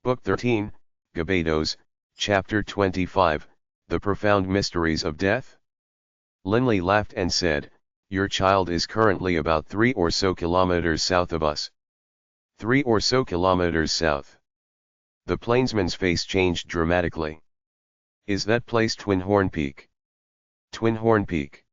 Book 13, Gebados, Chapter 25, The Profound Mysteries of Death. Linley laughed and said, "Your child is currently about 3 or so kilometers south of us." 3 or so kilometers south. The plainsman's face changed dramatically. "Is that place Twin Horn Peak?" Twin Horn Peak.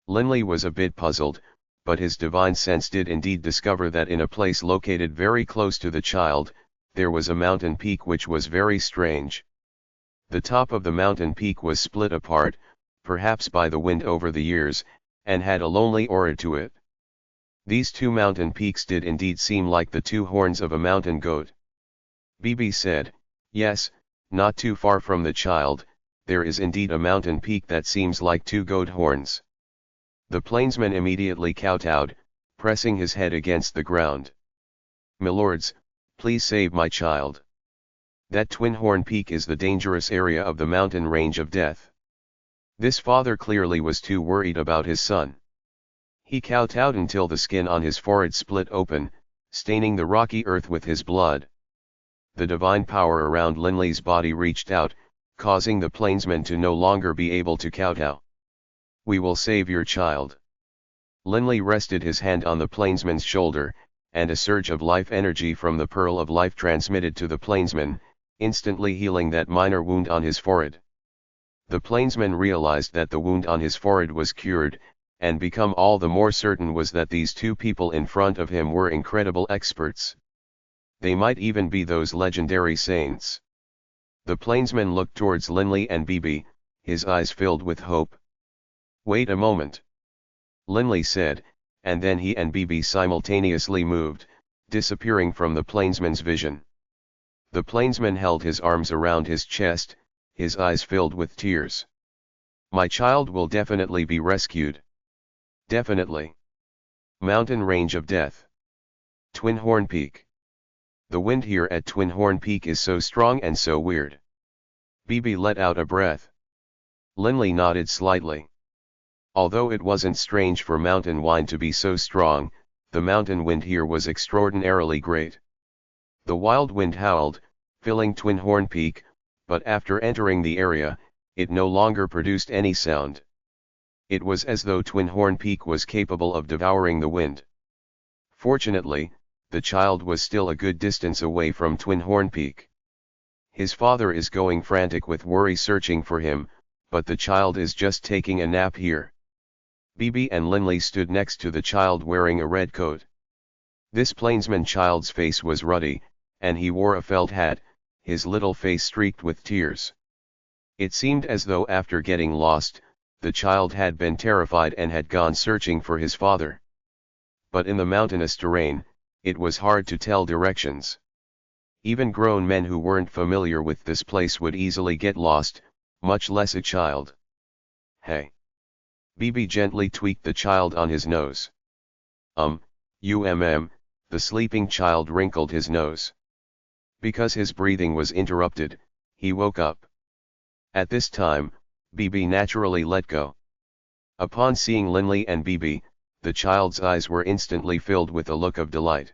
Linley was a bit puzzled, but his divine sense did indeed discover that in a place located very close to the child, there was a mountain peak which was very strange. The top of the mountain peak was split apart, perhaps by the wind over the years, and had a lonely aura to it. These two mountain peaks did indeed seem like the two horns of a mountain goat. Bibi said, "Yes, not too far from the child, there is indeed a mountain peak that seems like two goat horns." The plainsman immediately kowtowed, pressing his head against the ground. "Milords, please save my child. That Twin Horn Peak is the dangerous area of the mountain range of death." This father clearly was too worried about his son. He kowtowed until the skin on his forehead split open, staining the rocky earth with his blood. The divine power around Linley's body reached out, causing the plainsman to no longer be able to kowtow. "We will save your child." Linley rested his hand on the plainsman's shoulder, and a surge of life energy from the pearl of life transmitted to the plainsman, instantly healing that minor wound on his forehead. The plainsman realized that the wound on his forehead was cured, and become all the more certain was that these two people in front of him were incredible experts. They might even be those legendary saints. The plainsman looked towards Linley and Bibi, his eyes filled with hope. "Wait a moment," Linley said, and then he and Bibi simultaneously moved, disappearing from the plainsman's vision. The plainsman held his arms around his chest, his eyes filled with tears. "My child will definitely be rescued. Definitely. Mountain range of death. Twin Horn Peak. The wind here at Twin Horn Peak is so strong and so weird." Bibi let out a breath. Linley nodded slightly. Although it wasn't strange for mountain wine to be so strong, the mountain wind here was extraordinarily great. The wild wind howled, filling Twin Horn Peak, but after entering the area, it no longer produced any sound. It was as though Twin Horn Peak was capable of devouring the wind. Fortunately, the child was still a good distance away from Twin Horn Peak. His father is going frantic with worry searching for him, but the child is just taking a nap here. Bibi and Linley stood next to the child wearing a red coat. This plainsman child's face was ruddy, and he wore a felt hat, his little face streaked with tears. It seemed as though after getting lost, the child had been terrified and had gone searching for his father. But in the mountainous terrain, it was hard to tell directions. Even grown men who weren't familiar with this place would easily get lost, much less a child. "Hey." Bibi gently tweaked the child on his nose. The sleeping child wrinkled his nose. Because his breathing was interrupted, he woke up. At this time, Bibi naturally let go. Upon seeing Linley and Bibi, the child's eyes were instantly filled with a look of delight.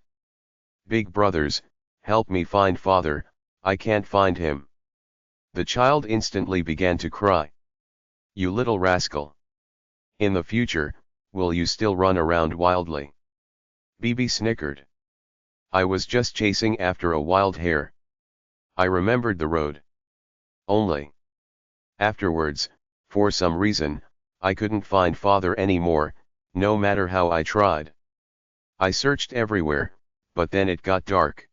"Big brothers, help me find father, I can't find him." The child instantly began to cry. "You little rascal. In the future, will you still run around wildly?" Bibi snickered. "I was just chasing after a wild hare. I remembered the road. Only. Afterwards, for some reason, I couldn't find father anymore, no matter how I tried. I searched everywhere, but then it got dark.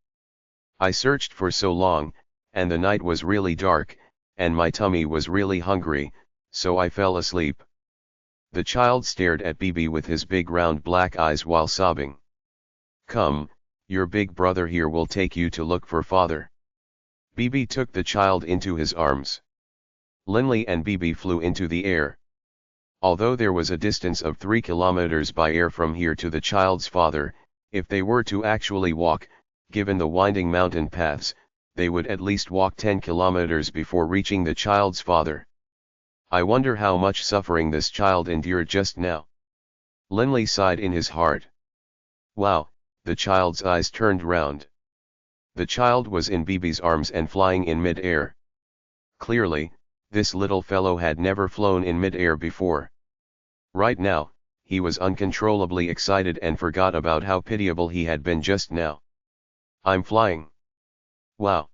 I searched for so long, and the night was really dark, and my tummy was really hungry, so I fell asleep." The child stared at Bibi with his big round black eyes while sobbing. "Come, your big brother here will take you to look for father." Bibi took the child into his arms. Linley and Bibi flew into the air. Although there was a distance of 3 kilometers by air from here to the child's father, if they were to actually walk, given the winding mountain paths, they would at least walk 10 kilometers before reaching the child's father. "I wonder how much suffering this child endured just now." Linley sighed in his heart. "Wow," the child's eyes turned round. The child was in Bibi's arms and flying in mid-air. Clearly, this little fellow had never flown in mid-air before. Right now, he was uncontrollably excited and forgot about how pitiable he had been just now. I'm flying. Wow.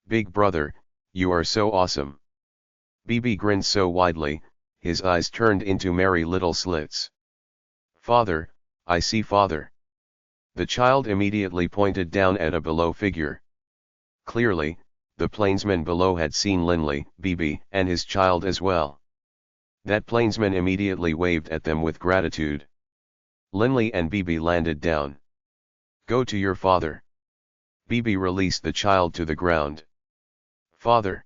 Big brother, you are so awesome. Bibi grinned so widely, his eyes turned into merry little slits. Father, I see father. The child immediately pointed down at a below figure. Clearly, the plainsman below had seen Linley, Bibi, and his child as well. That plainsman immediately waved at them with gratitude. Linley and Bibi landed down. Go to your father. Bibi released the child to the ground. Father.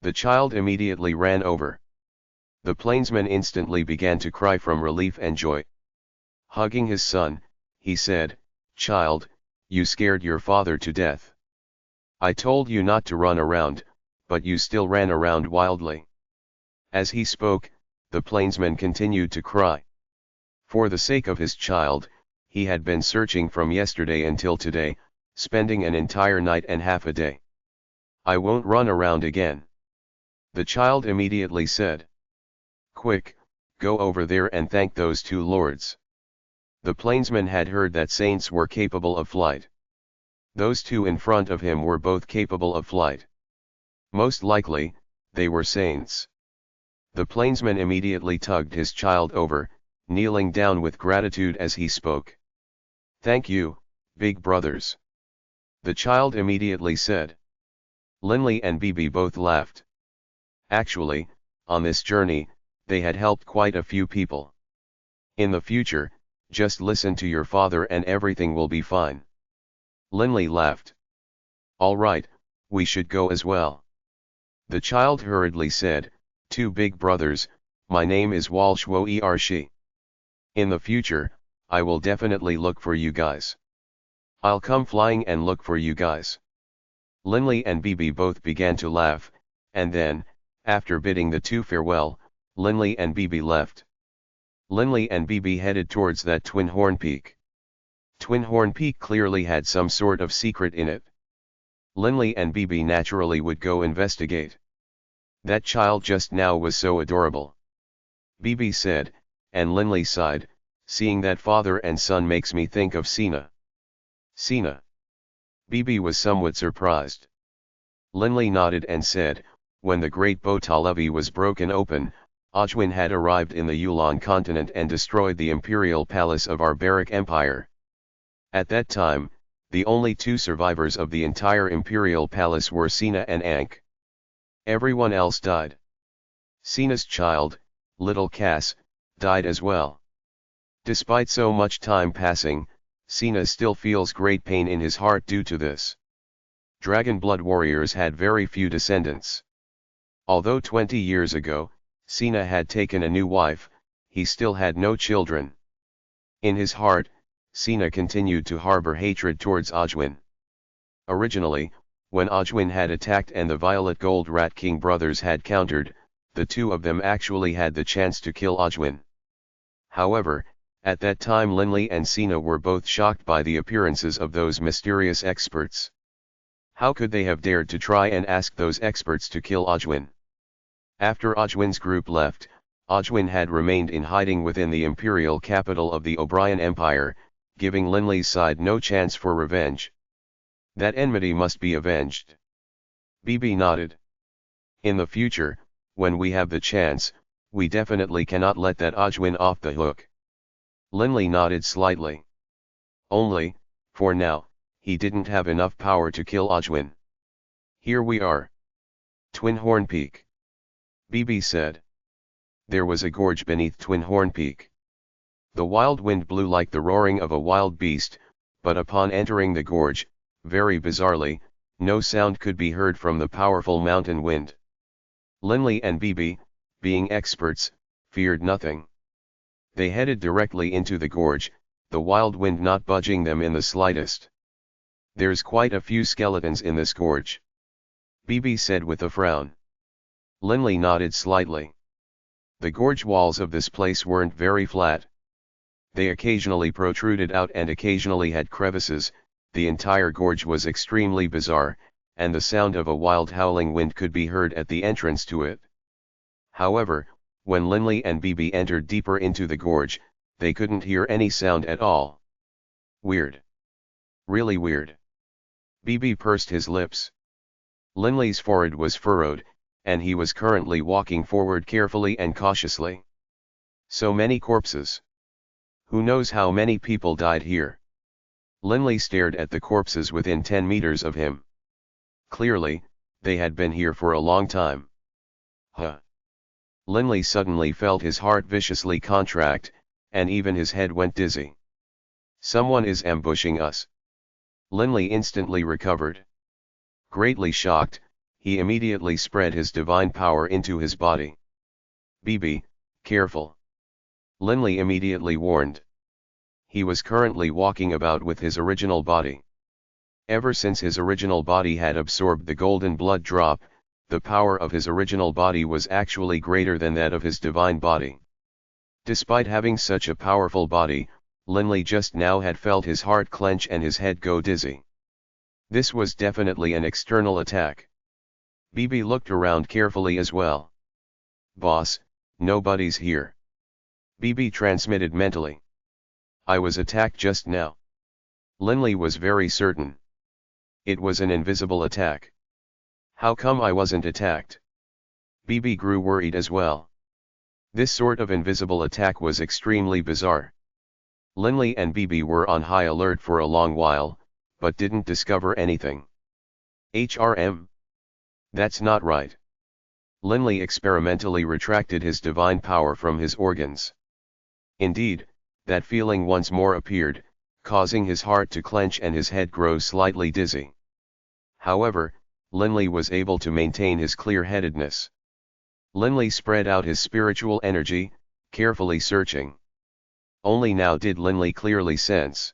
The child immediately ran over. The plainsman instantly began to cry from relief and joy. Hugging his son, he said, Child, you scared your father to death. I told you not to run around, but you still ran around wildly. As he spoke, the plainsman continued to cry. For the sake of his child, he had been searching from yesterday until today, spending an entire night and half a day. I won't run around again. The child immediately said. Quick, go over there and thank those two lords. The plainsman had heard that saints were capable of flight. Those two in front of him were both capable of flight. Most likely, they were saints. The plainsman immediately tugged his child over, kneeling down with gratitude as he spoke. Thank you, big brothers. The child immediately said. Linley and Bibi both laughed. Actually, on this journey, they had helped quite a few people. In the future, just listen to your father and everything will be fine. Linley laughed. All right, we should go as well. The child hurriedly said, Two big brothers, my name is Walshwoershi. In the future, I will definitely look for you guys. I'll come flying and look for you guys. Linley and Bibi both began to laugh, and then, after bidding the two farewell, Linley and Bibi left. Linley and Bibi headed towards that Twin Horn Peak. Twin Horn Peak clearly had some sort of secret in it. Linley and Bibi naturally would go investigate. That child just now was so adorable. Bibi said, and Linley sighed, seeing that father and son makes me think of Sina. Sina. Bibi was somewhat surprised. Linley nodded and said, when the Great Botalevi was broken open, Ajwin had arrived in the Yulan continent and destroyed the imperial palace of Arbaric Empire. At that time, the only two survivors of the entire imperial palace were Sina and Ankh. Everyone else died. Sina's child, little Cass, died as well. Despite so much time passing, Sina still feels great pain in his heart due to this. Dragon blood warriors had very few descendants. Although 20 years ago, Sina had taken a new wife, he still had no children. In his heart, Sina continued to harbor hatred towards Ajwin. Originally, when Ajwin had attacked and the Violet Gold Rat King brothers had countered, the two of them actually had the chance to kill Ajwin. However, at that time Linley and Sina were both shocked by the appearances of those mysterious experts. How could they have dared to try and ask those experts to kill Ajwin? After Ajwin's group left, Ajwin had remained in hiding within the imperial capital of the O'Brien Empire, giving Linley's side no chance for revenge. That enmity must be avenged. Bibi nodded. In the future, when we have the chance, we definitely cannot let that Ajwin off the hook. Linley nodded slightly. Only, for now, he didn't have enough power to kill Ajwin. Here we are. Twin Horn Peak. Bibi said. There was a gorge beneath Twin Horn Peak. The wild wind blew like the roaring of a wild beast, but upon entering the gorge, very bizarrely, no sound could be heard from the powerful mountain wind. Linley and Bibi, being experts, feared nothing. They headed directly into the gorge, the wild wind not budging them in the slightest. There's quite a few skeletons in this gorge. Bibi said with a frown. Linley nodded slightly. The gorge walls of this place weren't very flat. They occasionally protruded out and occasionally had crevices, the entire gorge was extremely bizarre, and the sound of a wild howling wind could be heard at the entrance to it. However, when Linley and BB entered deeper into the gorge, they couldn't hear any sound at all. Weird. Really weird. BB pursed his lips. Linley's forehead was furrowed, and he was currently walking forward carefully and cautiously. So many corpses. Who knows how many people died here? Linley stared at the corpses within 10 meters of him. Clearly, they had been here for a long time. Huh. Linley suddenly felt his heart viciously contract, and even his head went dizzy. Someone is ambushing us. Linley instantly recovered. Greatly shocked, he immediately spread his divine power into his body. BB, careful. Linley immediately warned. He was currently walking about with his original body. Ever since his original body had absorbed the golden blood drop, the power of his original body was actually greater than that of his divine body. Despite having such a powerful body, Linley just now had felt his heart clench and his head go dizzy. This was definitely an external attack. BB looked around carefully as well. Boss, nobody's here. BB transmitted mentally. I was attacked just now. Linley was very certain. It was an invisible attack. How come I wasn't attacked? BB grew worried as well. This sort of invisible attack was extremely bizarre. Linley and BB were on high alert for a long while, but didn't discover anything. HRM? That's not right. Linley experimentally retracted his divine power from his organs. Indeed, that feeling once more appeared, causing his heart to clench and his head grow slightly dizzy. However, Linley was able to maintain his clear-headedness. Linley spread out his spiritual energy, carefully searching. Only now did Linley clearly sense.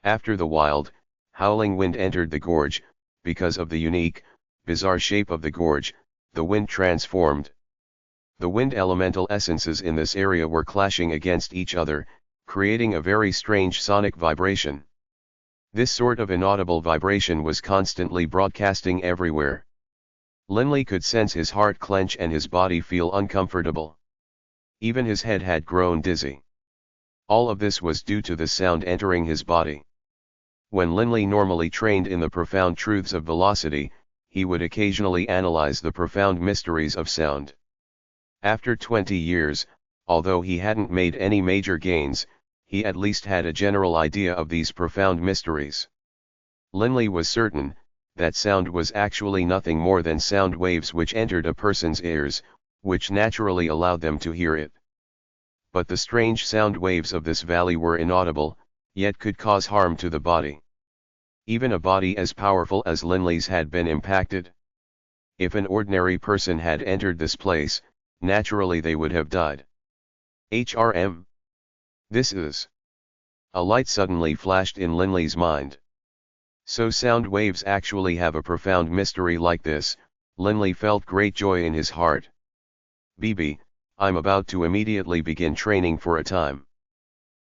After the wild, howling wind entered the gorge, because of the unique, bizarre shape of the gorge, the wind transformed. The wind elemental essences in this area were clashing against each other, creating a very strange sonic vibration. This sort of inaudible vibration was constantly broadcasting everywhere. Linley could sense his heart clench and his body feel uncomfortable. Even his head had grown dizzy. All of this was due to the sound entering his body. When Linley normally trained in the profound truths of velocity, he would occasionally analyze the profound mysteries of sound. After 20 years, although he hadn't made any major gains, he at least had a general idea of these profound mysteries. Linley was certain that sound was actually nothing more than sound waves which entered a person's ears, which naturally allowed them to hear it. But the strange sound waves of this valley were inaudible, yet could cause harm to the body. Even a body as powerful as Linley's had been impacted. If an ordinary person had entered this place, naturally they would have died. HRM? This is... A light suddenly flashed in Linley's mind. So sound waves actually have a profound mystery like this. Linley felt great joy in his heart. BB, I'm about to immediately begin training for a time.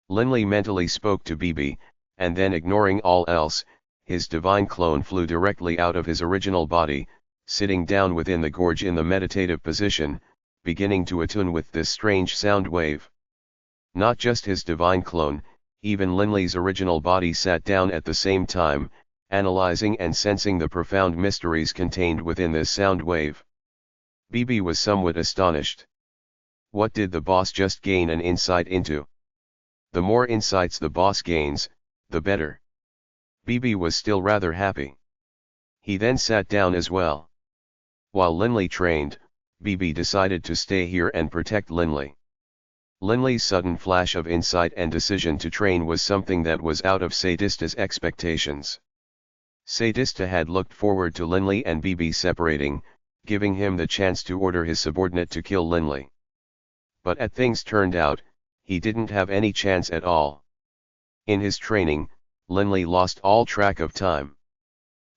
Linley mentally spoke to BB, and then ignoring all else, his divine clone flew directly out of his original body, sitting down within the gorge in the meditative position, beginning to attune with this strange sound wave. Not just his divine clone, even Linley's original body sat down at the same time, analyzing and sensing the profound mysteries contained within this sound wave. BB was somewhat astonished. What did the boss just gain an insight into? The more insights the boss gains, the better. BB was still rather happy. He then sat down as well. While Linley trained, BB decided to stay here and protect Linley. Linley's sudden flash of insight and decision to train was something that was out of Sadista's expectations. Sadista had looked forward to Linley and BB separating, giving him the chance to order his subordinate to kill Linley. But as things turned out, he didn't have any chance at all. In his training, Linley lost all track of time.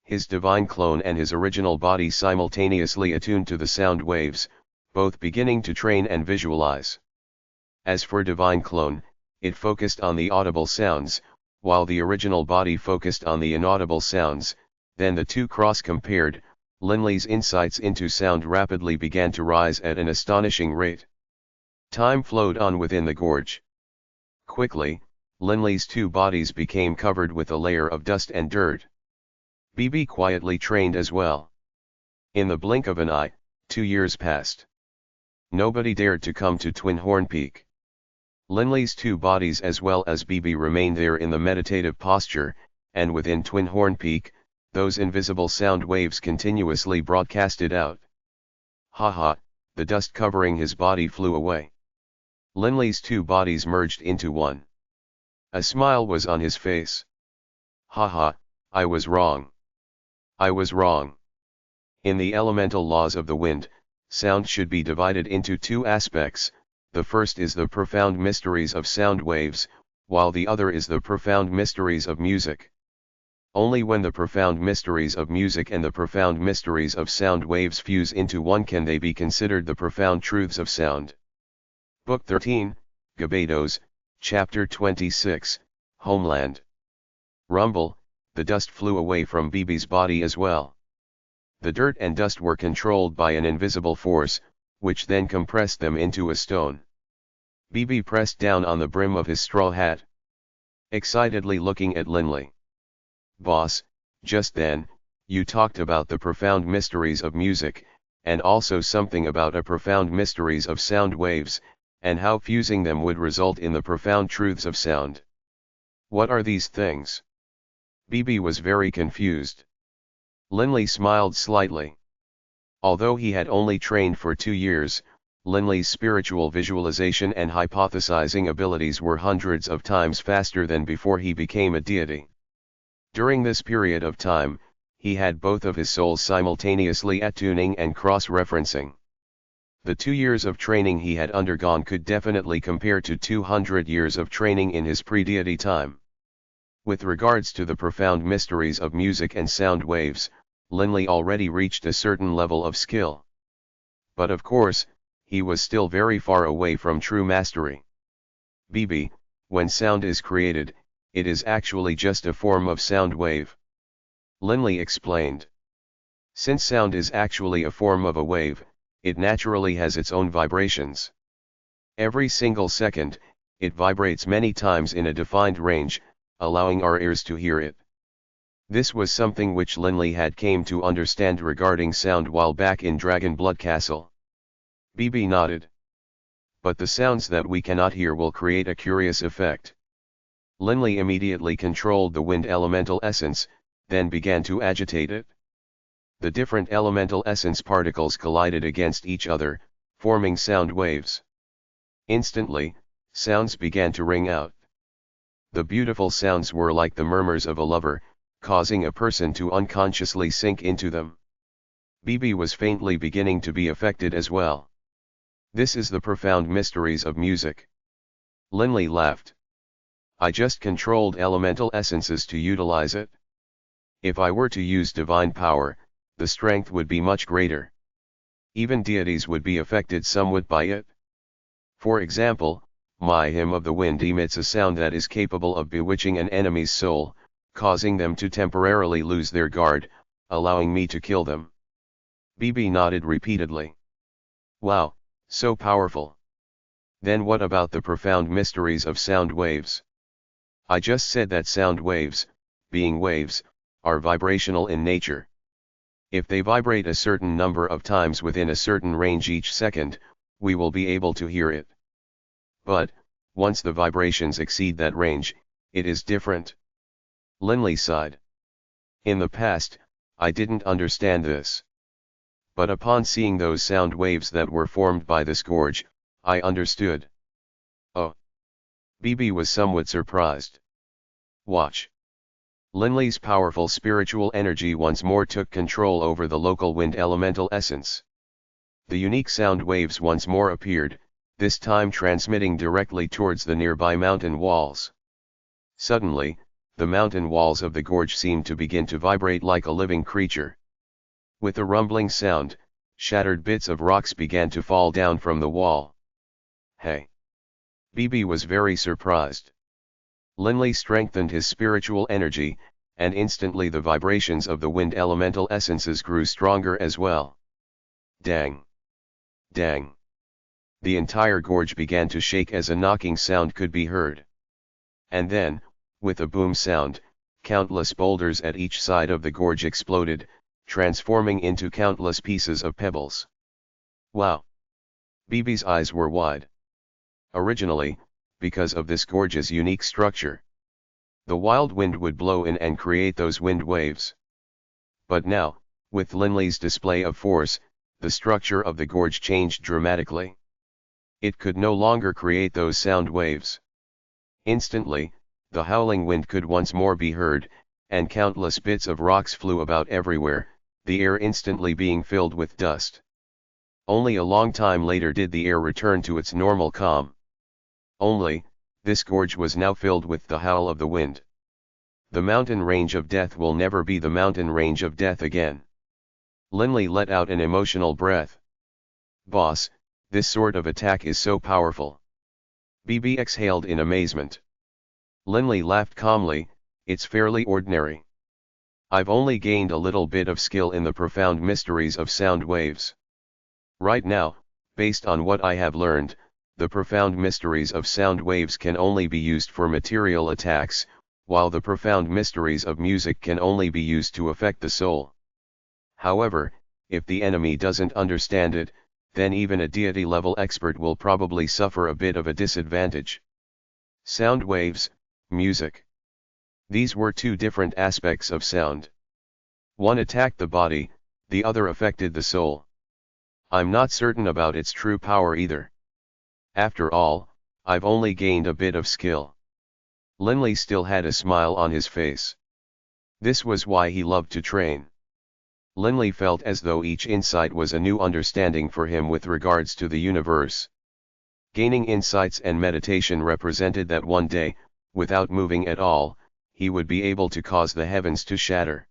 His divine clone and his original body simultaneously attuned to the sound waves, both beginning to train and visualize. As for divine clone, it focused on the audible sounds, while the original body focused on the inaudible sounds. Then the two cross-compared. Linley's insights into sound rapidly began to rise at an astonishing rate. Time flowed on within the gorge. Quickly, Linley's two bodies became covered with a layer of dust and dirt. BB quietly trained as well. In the blink of an eye, 2 years passed. Nobody dared to come to Twin Horn Peak. Linley's two bodies as well as BB remained there in the meditative posture, and within Twin Horn Peak, those invisible sound waves continuously broadcasted out. Ha! The dust covering his body flew away. Linley's two bodies merged into one. A smile was on his face. Ha! I was wrong. I was wrong. In the elemental laws of the wind, sound should be divided into two aspects. The first is the profound mysteries of sound waves, while the other is the profound mysteries of music. Only when the profound mysteries of music and the profound mysteries of sound waves fuse into one can they be considered the profound truths of sound. Book 13, Gebados, Chapter 26, Homeland. Rumble, the dust flew away from BB's body as well. The dirt and dust were controlled by an invisible force, which then compressed them into a stone. BB pressed down on the brim of his straw hat, excitedly looking at Linley. Boss, just then, you talked about the profound mysteries of music, and also something about a profound mysteries of sound waves, and how fusing them would result in the profound truths of sound. What are these things? BB was very confused. Linley smiled slightly. Although he had only trained for 2 years, Linley's spiritual visualization and hypothesizing abilities were hundreds of times faster than before he became a deity. During this period of time, he had both of his souls simultaneously attuning and cross-referencing. The 2 years of training he had undergone could definitely compare to 200 years of training in his pre-deity time. With regards to the profound mysteries of music and sound waves, Linley already reached a certain level of skill. But of course, he was still very far away from true mastery. BB, when sound is created, it is actually just a form of sound wave. Linley explained. Since sound is actually a form of a wave, it naturally has its own vibrations. Every single second, it vibrates many times in a defined range, allowing our ears to hear it. This was something which Linley had came to understand regarding sound while back in Dragon Blood Castle. BB nodded. But the sounds that we cannot hear will create a curious effect. Linley immediately controlled the wind elemental essence, then began to agitate it. The different elemental essence particles collided against each other, forming sound waves. Instantly, sounds began to ring out. The beautiful sounds were like the murmurs of a lover, causing a person to unconsciously sink into them. BB was faintly beginning to be affected as well. This is the profound mysteries of music. Linley laughed. I just controlled elemental essences to utilize it. If I were to use divine power, the strength would be much greater. Even deities would be affected somewhat by it. For example, my hymn of the wind emits a sound that is capable of bewitching an enemy's soul, causing them to temporarily lose their guard, allowing me to kill them. BB nodded repeatedly. Wow, so powerful. Then what about the profound mysteries of sound waves? I just said that sound waves, being waves, are vibrational in nature. If they vibrate a certain number of times within a certain range each second, we will be able to hear it. But, once the vibrations exceed that range, it is different. Linley sighed. In the past, I didn't understand this. But upon seeing those sound waves that were formed by this gorge, I understood. Oh. BB was somewhat surprised. Watch. Linley's powerful spiritual energy once more took control over the local wind elemental essence. The unique sound waves once more appeared, this time transmitting directly towards the nearby mountain walls. Suddenly, the mountain walls of the gorge seemed to begin to vibrate like a living creature. With a rumbling sound, shattered bits of rocks began to fall down from the wall. Hey! BB was very surprised. Linley strengthened his spiritual energy, and instantly the vibrations of the wind elemental essences grew stronger as well. Dang! Dang! The entire gorge began to shake as a knocking sound could be heard. And then, with a boom sound, countless boulders at each side of the gorge exploded, transforming into countless pieces of pebbles. Wow! BB's eyes were wide. Originally, because of this gorge's unique structure, the wild wind would blow in and create those wind waves. But now, with Linley's display of force, the structure of the gorge changed dramatically. It could no longer create those sound waves. Instantly, the howling wind could once more be heard, and countless bits of rocks flew about everywhere, the air instantly being filled with dust. Only a long time later did the air return to its normal calm. Only, this gorge was now filled with the howl of the wind. The mountain range of death will never be the mountain range of death again. Linley let out an emotional breath. Boss, this sort of attack is so powerful. BB exhaled in amazement. Linley laughed calmly, it's fairly ordinary. I've only gained a little bit of skill in the profound mysteries of sound waves. Right now, based on what I have learned, the profound mysteries of sound waves can only be used for material attacks, while the profound mysteries of music can only be used to affect the soul. However, if the enemy doesn't understand it, then even a deity-level expert will probably suffer a bit of a disadvantage. Sound waves, music. These were two different aspects of sound. One attacked the body, the other affected the soul. I'm not certain about its true power either. After all, I've only gained a bit of skill. Linley still had a smile on his face. This was why he loved to train. Linley felt as though each insight was a new understanding for him with regards to the universe. Gaining insights and meditation represented that one day, without moving at all, he would be able to cause the heavens to shatter.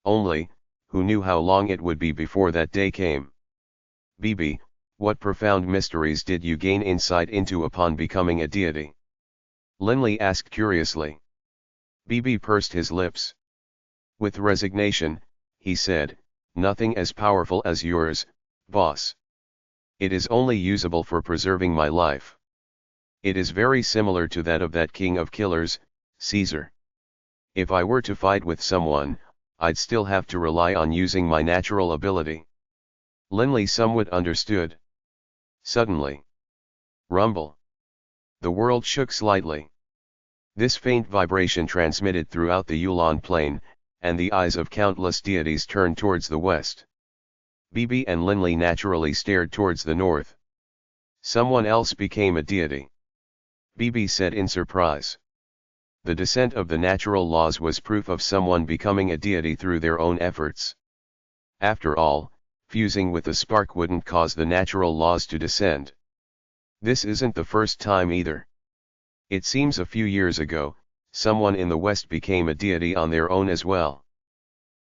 Only, who knew how long it would be before that day came? BB, what profound mysteries did you gain insight into upon becoming a deity? Linley asked curiously. BB pursed his lips. With resignation, he said, nothing as powerful as yours, boss. It is only usable for preserving my life. It is very similar to that of that king of killers, Caesar. If I were to fight with someone, I'd still have to rely on using my natural ability. Linley somewhat understood. Suddenly. Rumble. The world shook slightly. This faint vibration transmitted throughout the Yulon plain, and the eyes of countless deities turned towards the west. BB and Linley naturally stared towards the north. Someone else became a deity. BB said in surprise. The descent of the natural laws was proof of someone becoming a deity through their own efforts. After all, fusing with a spark wouldn't cause the natural laws to descend. This isn't the first time either. It seems a few years ago, someone in the West became a deity on their own as well.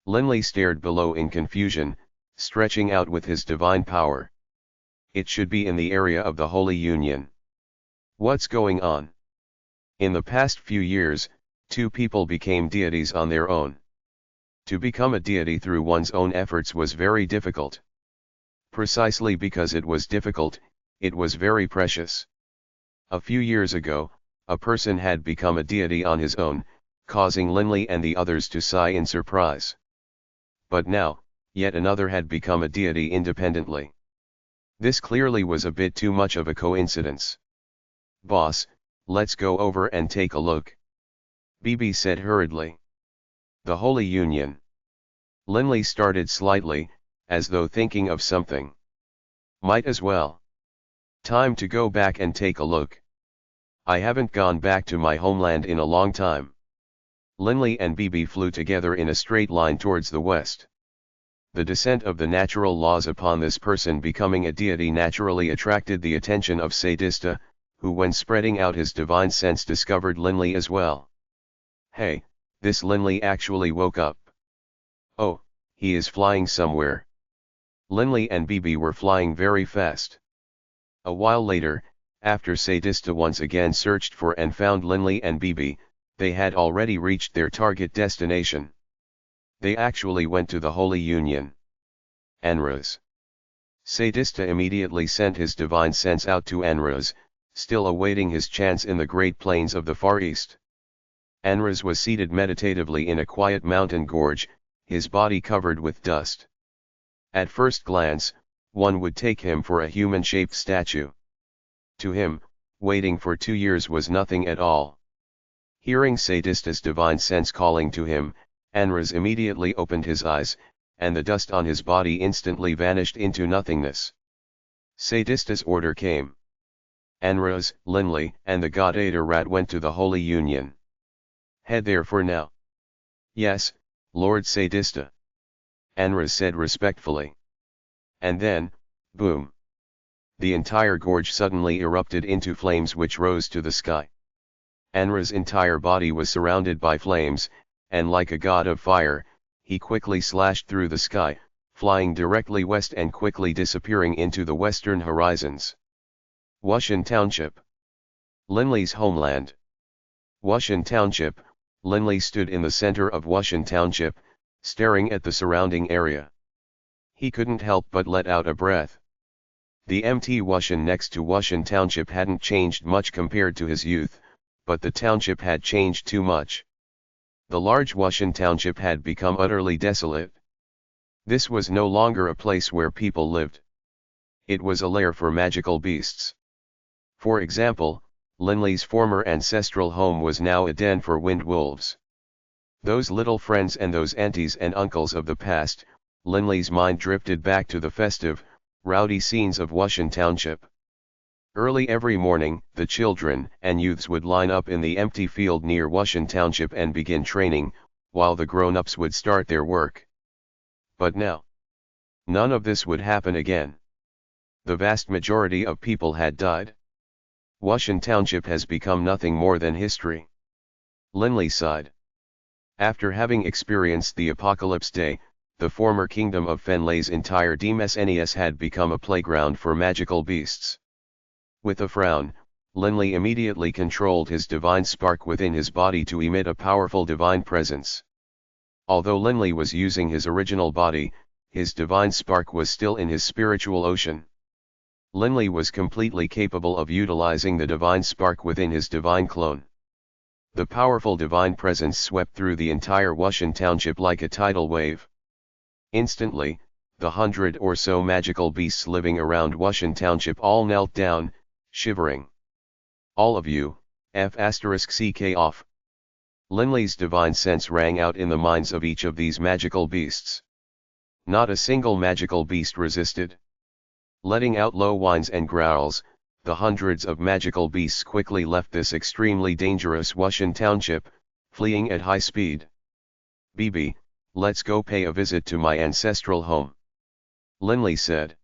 Linley stared below in confusion, stretching out with his divine power. It should be in the area of the Holy Union. What's going on? In the past few years, two people became deities on their own. To become a deity through one's own efforts was very difficult. Precisely because it was difficult, it was very precious. A few years ago, a person had become a deity on his own, causing Linley and the others to sigh in surprise. But now, yet another had become a deity independently. This clearly was a bit too much of a coincidence. Boss, let's go over and take a look. BB said hurriedly. The Holy Union. Linley started slightly, as though thinking of something. Might as well. Time to go back and take a look. I haven't gone back to my homeland in a long time. Linley and BB flew together in a straight line towards the west. The descent of the natural laws upon this person becoming a deity naturally attracted the attention of Sadista, who when spreading out his divine sense discovered Linley as well. Hey, this Linley actually woke up. Oh, he is flying somewhere. Linley and BB were flying very fast. A while later, After Sadista once again searched for and found Linley and Bibi, they had already reached their target destination. They actually went to the Holy Union. Anraz. Sadista immediately sent his divine sense out to Anraz, still awaiting his chance in the great plains of the Far East. Anraz was seated meditatively in a quiet mountain gorge, his body covered with dust. At first glance, one would take him for a human-shaped statue. To him, waiting for 2 years was nothing at all. Hearing Sadista's divine sense calling to him, Anraz immediately opened his eyes, and the dust on his body instantly vanished into nothingness. Sadista's order came. Anraz, Linley, and the god Rat went to the Holy Union. Head there for now. Yes, Lord Sadista. Anraz said respectfully. And then, boom. The entire gorge suddenly erupted into flames which rose to the sky. Anraz's entire body was surrounded by flames, and like a god of fire, he quickly slashed through the sky, flying directly west and quickly disappearing into the western horizons. Wushan Township. Linley's homeland. Wushan Township. Linley stood in the center of Wushan Township, staring at the surrounding area. He couldn't help but let out a breath. The empty Wushan next to Wushan Township hadn't changed much compared to his youth, but the township had changed too much. The large Wushan Township had become utterly desolate. This was no longer a place where people lived. It was a lair for magical beasts. For example, Linley's former ancestral home was now a den for wind wolves. Those little friends and those aunties and uncles of the past, Linley's mind drifted back to the festive, rowdy scenes of Wushan Township. Early every morning, the children and youths would line up in the empty field near Wushan Township and begin training, while the grown-ups would start their work. But now, none of this would happen again. The vast majority of people had died. Wushan Township has become nothing more than history. Linley sighed. After having experienced the Apocalypse Day, the former kingdom of Fenlay's entire Demesnes had become a playground for magical beasts. With a frown, Linley immediately controlled his divine spark within his body to emit a powerful divine presence. Although Linley was using his original body, his divine spark was still in his spiritual ocean. Linley was completely capable of utilizing the divine spark within his divine clone. The powerful divine presence swept through the entire Wushan Township like a tidal wave. Instantly, the 100 or so magical beasts living around Wushan Township all knelt down, shivering. All of you, F***ck off. Linley's divine sense rang out in the minds of each of these magical beasts. Not a single magical beast resisted. Letting out low whines and growls, the hundreds of magical beasts quickly left this extremely dangerous Wushan Township, fleeing at high speed. Bibi, let's go pay a visit to my ancestral home. Linley said.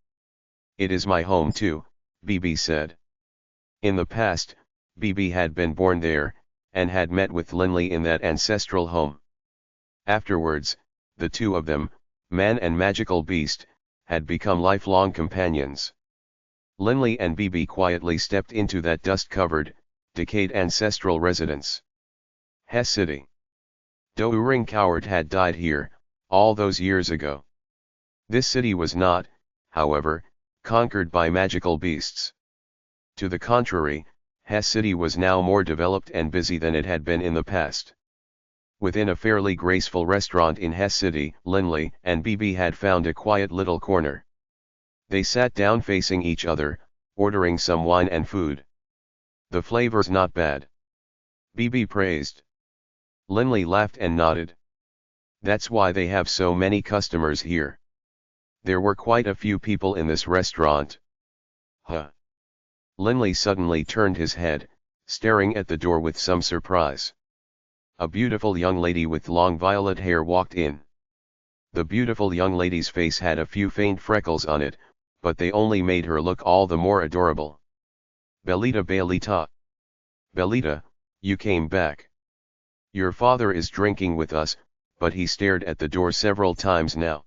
It is my home too, Bibi said. In the past, Bibi had been born there, and had met with Linley in that ancestral home. Afterwards, the two of them, man and magical beast, had become lifelong companions. Linley and Bibi quietly stepped into that dust-covered, decayed ancestral residence. Hess City. Douring Coward had died here, all those years ago. This city was not, however, conquered by magical beasts. To the contrary, Hess City was now more developed and busy than it had been in the past. Within a fairly graceful restaurant in Hess City, Linley and Bibi had found a quiet little corner. They sat down facing each other, ordering some wine and food. The flavor's not bad. Bibi praised. Linley laughed and nodded. That's why they have so many customers here. There were quite a few people in this restaurant. Huh. Linley suddenly turned his head, staring at the door with some surprise. A beautiful young lady with long violet hair walked in. The beautiful young lady's face had a few faint freckles on it, but they only made her look all the more adorable. Belita Belita. Belita, you came back. Your father is drinking with us, but he stared at the door several times now.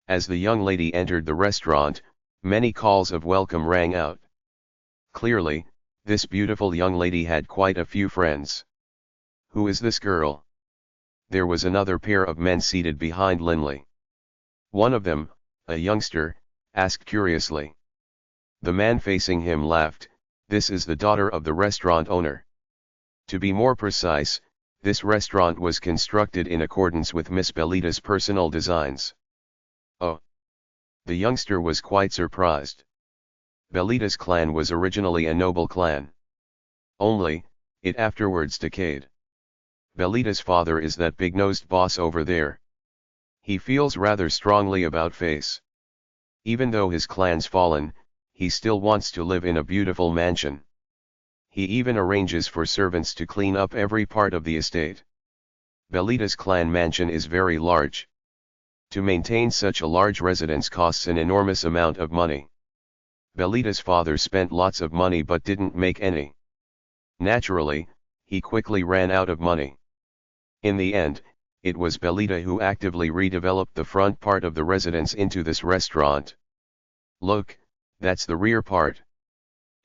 As the young lady entered the restaurant, many calls of welcome rang out. Clearly, this beautiful young lady had quite a few friends. Who is this girl? There was another pair of men seated behind Linley. One of them, a youngster, asked curiously. The man facing him laughed. This is the daughter of the restaurant owner. To be more precise, this restaurant was constructed in accordance with Miss Belita's personal designs. Oh! The youngster was quite surprised. Belita's clan was originally a noble clan. Only, it afterwards decayed. Belita's father is that big-nosed boss over there. He feels rather strongly about face. Even though his clan's fallen, he still wants to live in a beautiful mansion. He even arranges for servants to clean up every part of the estate. Belita's clan mansion is very large. To maintain such a large residence costs an enormous amount of money. Belita's father spent lots of money but didn't make any. Naturally, he quickly ran out of money. In the end, it was Belita who actively redeveloped the front part of the residence into this restaurant. Look, that's the rear part.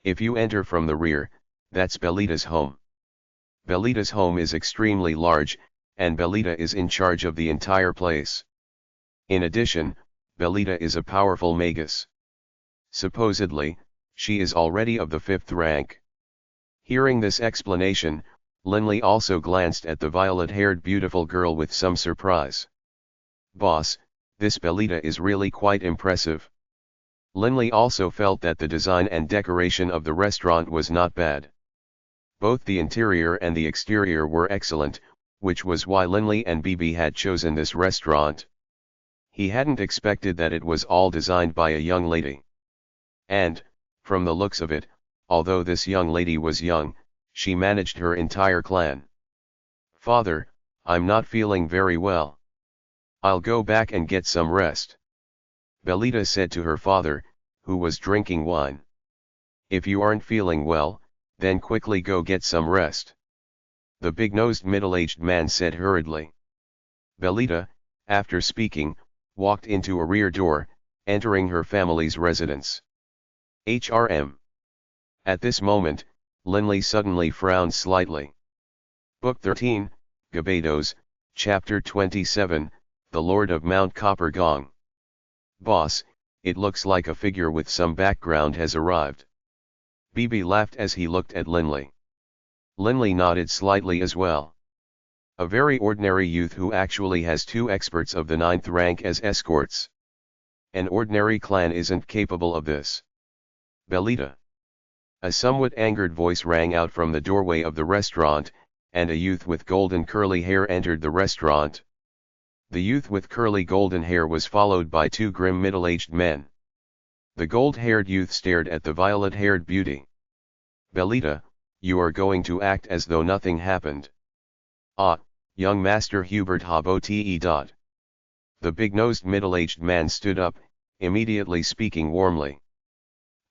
If you enter from the rear, that's Belita's home. Belita's home is extremely large, and Belita is in charge of the entire place. In addition, Belita is a powerful magus. Supposedly, she is already of the 5th rank. Hearing this explanation, Linley also glanced at the violet-haired beautiful girl with some surprise. Boss, this Belita is really quite impressive. Linley also felt that the design and decoration of the restaurant was not bad. Both the interior and the exterior were excellent, which was why Linley and Bibi had chosen this restaurant. He hadn't expected that it was all designed by a young lady. And, from the looks of it, although this young lady was young, she managed her entire clan. Father, I'm not feeling very well. I'll go back and get some rest. Belita said to her father, who was drinking wine. If you aren't feeling well, then quickly go get some rest. The big-nosed middle-aged man said hurriedly. Belita, after speaking, walked into a rear door, entering her family's residence. HRM. At this moment, Linley suddenly frowned slightly. Book 13, Gebados, Chapter 27, The Lord of Mount Copper Gong. Boss, it looks like a figure with some background has arrived. Bibi laughed as he looked at Linley. Linley nodded slightly as well. A very ordinary youth who actually has 2 experts of the 9th rank as escorts. An ordinary clan isn't capable of this. Belita. A somewhat angered voice rang out from the doorway of the restaurant, and a youth with golden curly hair entered the restaurant. The youth with curly golden hair was followed by 2 grim middle-aged men. The gold-haired youth stared at the violet-haired beauty. Belita, you are going to act as though nothing happened. Ah, young Master Hubert Habote. The big-nosed middle-aged man stood up, immediately speaking warmly.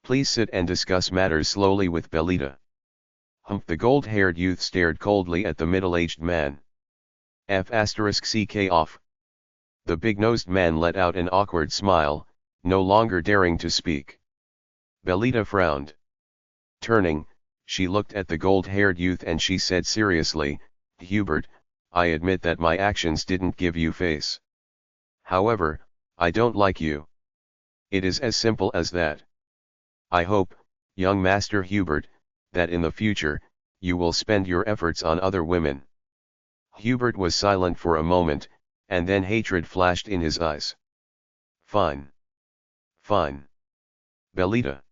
Please sit and discuss matters slowly with Belita. Humph! The gold-haired youth stared coldly at the middle-aged man. *CK off. The big-nosed man let out an awkward smile, no longer daring to speak. Belita frowned. Turning, she looked at the gold-haired youth and she said seriously, Hubert, I admit that my actions didn't give you face. However, I don't like you. It is as simple as that. I hope, young Master Hubert, that in the future, you will spend your efforts on other women. Hubert was silent for a moment, and then hatred flashed in his eyes. Fine. Fine. Belita.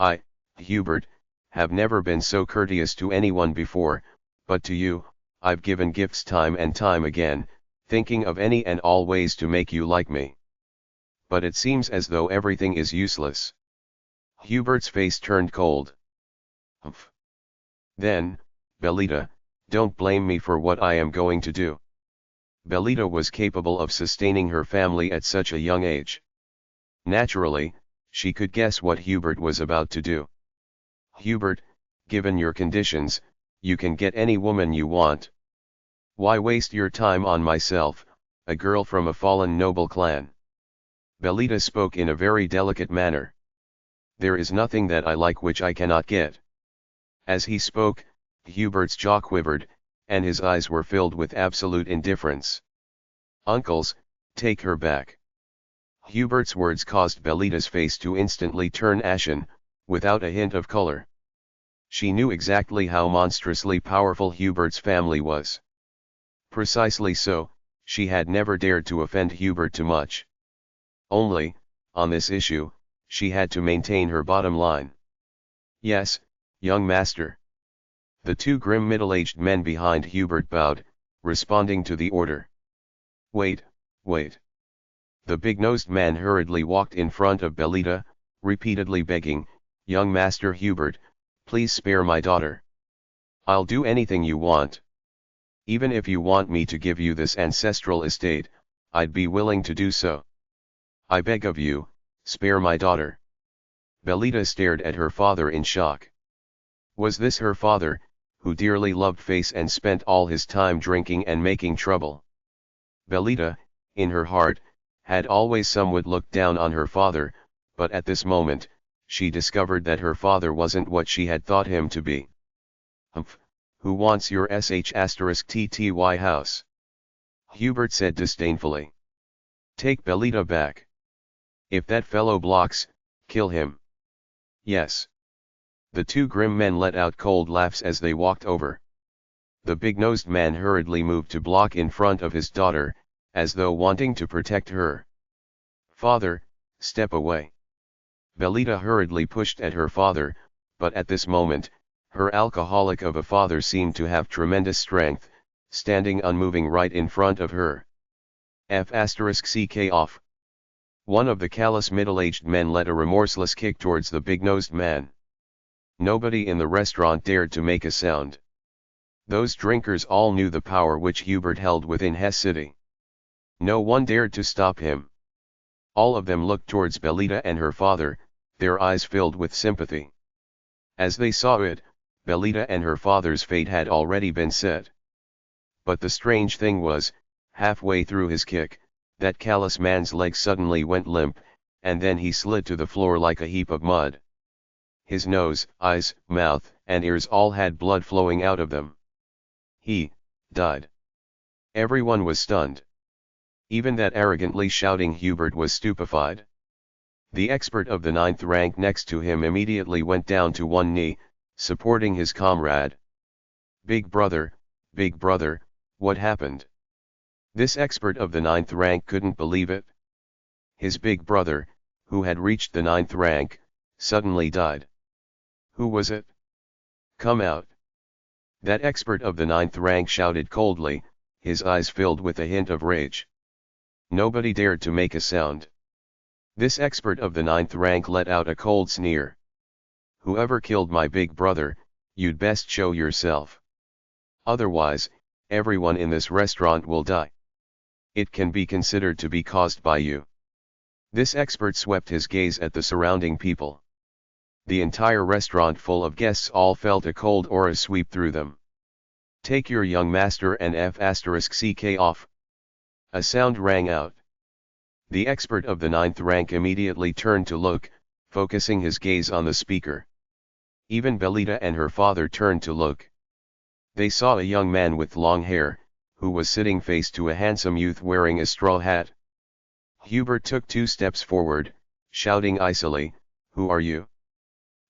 I, Hubert, have never been so courteous to anyone before, but to you, I've given gifts time and time again, thinking of any and all ways to make you like me. But it seems as though everything is useless. Hubert's face turned cold. Humph. Then, Belita, don't blame me for what I am going to do. Belita was capable of sustaining her family at such a young age. Naturally, she could guess what Hubert was about to do. Hubert, given your conditions, you can get any woman you want. Why waste your time on myself, a girl from a fallen noble clan? Belita spoke in a very delicate manner. There is nothing that I like which I cannot get. As he spoke, Hubert's jaw quivered, and his eyes were filled with absolute indifference. Uncles, take her back. Hubert's words caused Belita's face to instantly turn ashen, without a hint of color. She knew exactly how monstrously powerful Hubert's family was. Precisely so, she had never dared to offend Hubert too much. Only, on this issue, she had to maintain her bottom line. Yes, young master. The two grim middle-aged men behind Hubert bowed, responding to the order. Wait, wait. The big-nosed man hurriedly walked in front of Belita, repeatedly begging, Young Master Hubert, please spare my daughter. I'll do anything you want. Even if you want me to give you this ancestral estate, I'd be willing to do so. I beg of you, spare my daughter. Belita stared at her father in shock. Was this her father, who dearly loved Face and spent all his time drinking and making trouble? Belita, in her heart, had always somewhat looked down on her father, but at this moment, she discovered that her father wasn't what she had thought him to be. Humph, who wants your sh*tty house? Hubert said disdainfully. Take Belita back. If that fellow blocks, kill him. Yes. The two grim men let out cold laughs as they walked over. The big-nosed man hurriedly moved to block in front of his daughter, as though wanting to protect her. Father, step away. Belita hurriedly pushed at her father, but at this moment, her alcoholic of a father seemed to have tremendous strength, standing unmoving right in front of her. F***ck off. One of the callous middle-aged men let a remorseless kick towards the big-nosed man. Nobody in the restaurant dared to make a sound. Those drinkers all knew the power which Hubert held within Hesse City. No one dared to stop him. All of them looked towards Belita and her father, their eyes filled with sympathy. As they saw it, Belita and her father's fate had already been set. But the strange thing was, halfway through his kick, that callous man's leg suddenly went limp, and then he slid to the floor like a heap of mud. His nose, eyes, mouth, and ears all had blood flowing out of them. He died. Everyone was stunned. Even that arrogantly shouting Hubert was stupefied. The expert of the 9th rank next to him immediately went down to one knee, supporting his comrade. Big brother, what happened? This expert of the 9th rank couldn't believe it. His big brother, who had reached the 9th rank, suddenly died. Who was it? Come out. That expert of the 9th rank shouted coldly, his eyes filled with a hint of rage. Nobody dared to make a sound. This expert of the 9th rank let out a cold sneer. Whoever killed my big brother, you'd best show yourself. Otherwise, everyone in this restaurant will die. It can be considered to be caused by you. This expert swept his gaze at the surrounding people. The entire restaurant full of guests all felt a cold aura sweep through them. Take your young master and F***ck off. A sound rang out. The expert of the 9th rank immediately turned to look, focusing his gaze on the speaker. Even Belita and her father turned to look. They saw a young man with long hair, who was sitting face to a handsome youth wearing a straw hat. Hubert took 2 steps forward, shouting icily, Who are you?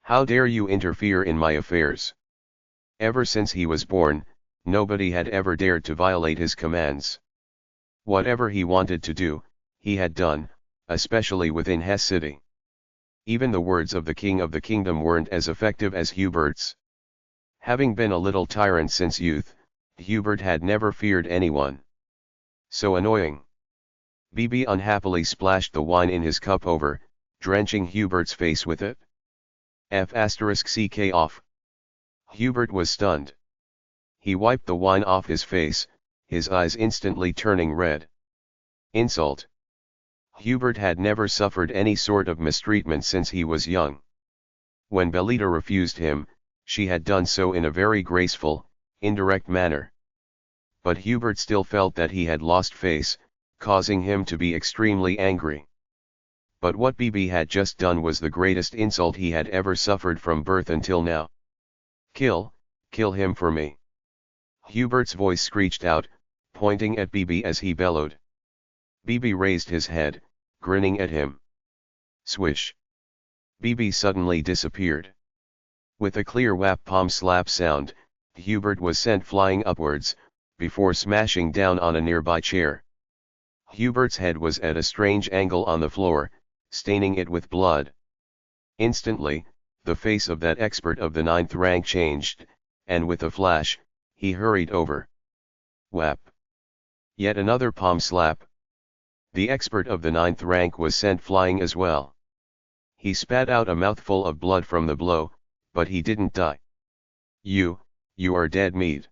How dare you interfere in my affairs? Ever since he was born, nobody had ever dared to violate his commands. Whatever he wanted to do, he had done, especially within Hesse City. Even the words of the king of the kingdom weren't as effective as Hubert's. Having been a little tyrant since youth, Hubert had never feared anyone. So annoying. BB unhappily splashed the wine in his cup over, drenching Hubert's face with it. F***ck off. Hubert was stunned. He wiped the wine off his face, his eyes instantly turning red. Insult. Hubert had never suffered any sort of mistreatment since he was young. When Belita refused him, she had done so in a very graceful, indirect manner. But Hubert still felt that he had lost face, causing him to be extremely angry. But what BB had just done was the greatest insult he had ever suffered from birth until now. Kill him for me. Hubert's voice screeched out, pointing at BB as he bellowed. BB raised his head, grinning at him. Swish. BB suddenly disappeared. With a clear whap palm slap sound, Hubert was sent flying upwards, before smashing down on a nearby chair. Hubert's head was at a strange angle on the floor, staining it with blood. Instantly, the face of that expert of the 9th rank changed, and with a flash, he hurried over. Whap. Yet another palm slap. The expert of the 9th rank was sent flying as well. He spat out a mouthful of blood from the blow, but he didn't die. You are dead meat.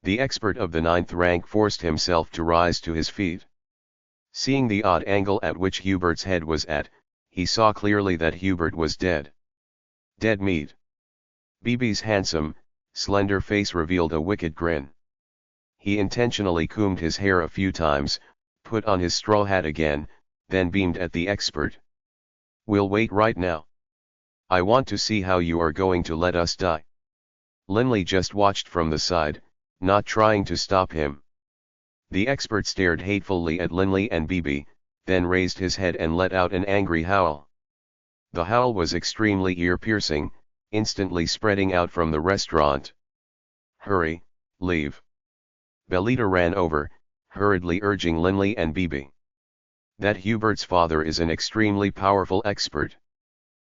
The expert of the 9th rank forced himself to rise to his feet. Seeing the odd angle at which Hubert's head was at, he saw clearly that Hubert was dead. Dead meat. BB's handsome, slender face revealed a wicked grin. He intentionally combed his hair a few times, put on his straw hat again, then beamed at the expert. We'll wait right now. I want to see how you are going to let us die. Linley just watched from the side, not trying to stop him. The expert stared hatefully at Linley and BB, then raised his head and let out an angry howl. The howl was extremely ear-piercing, instantly spreading out from the restaurant. Hurry, leave. Belita ran over, hurriedly urging Linley and BB. That Hubert's father is an extremely powerful expert.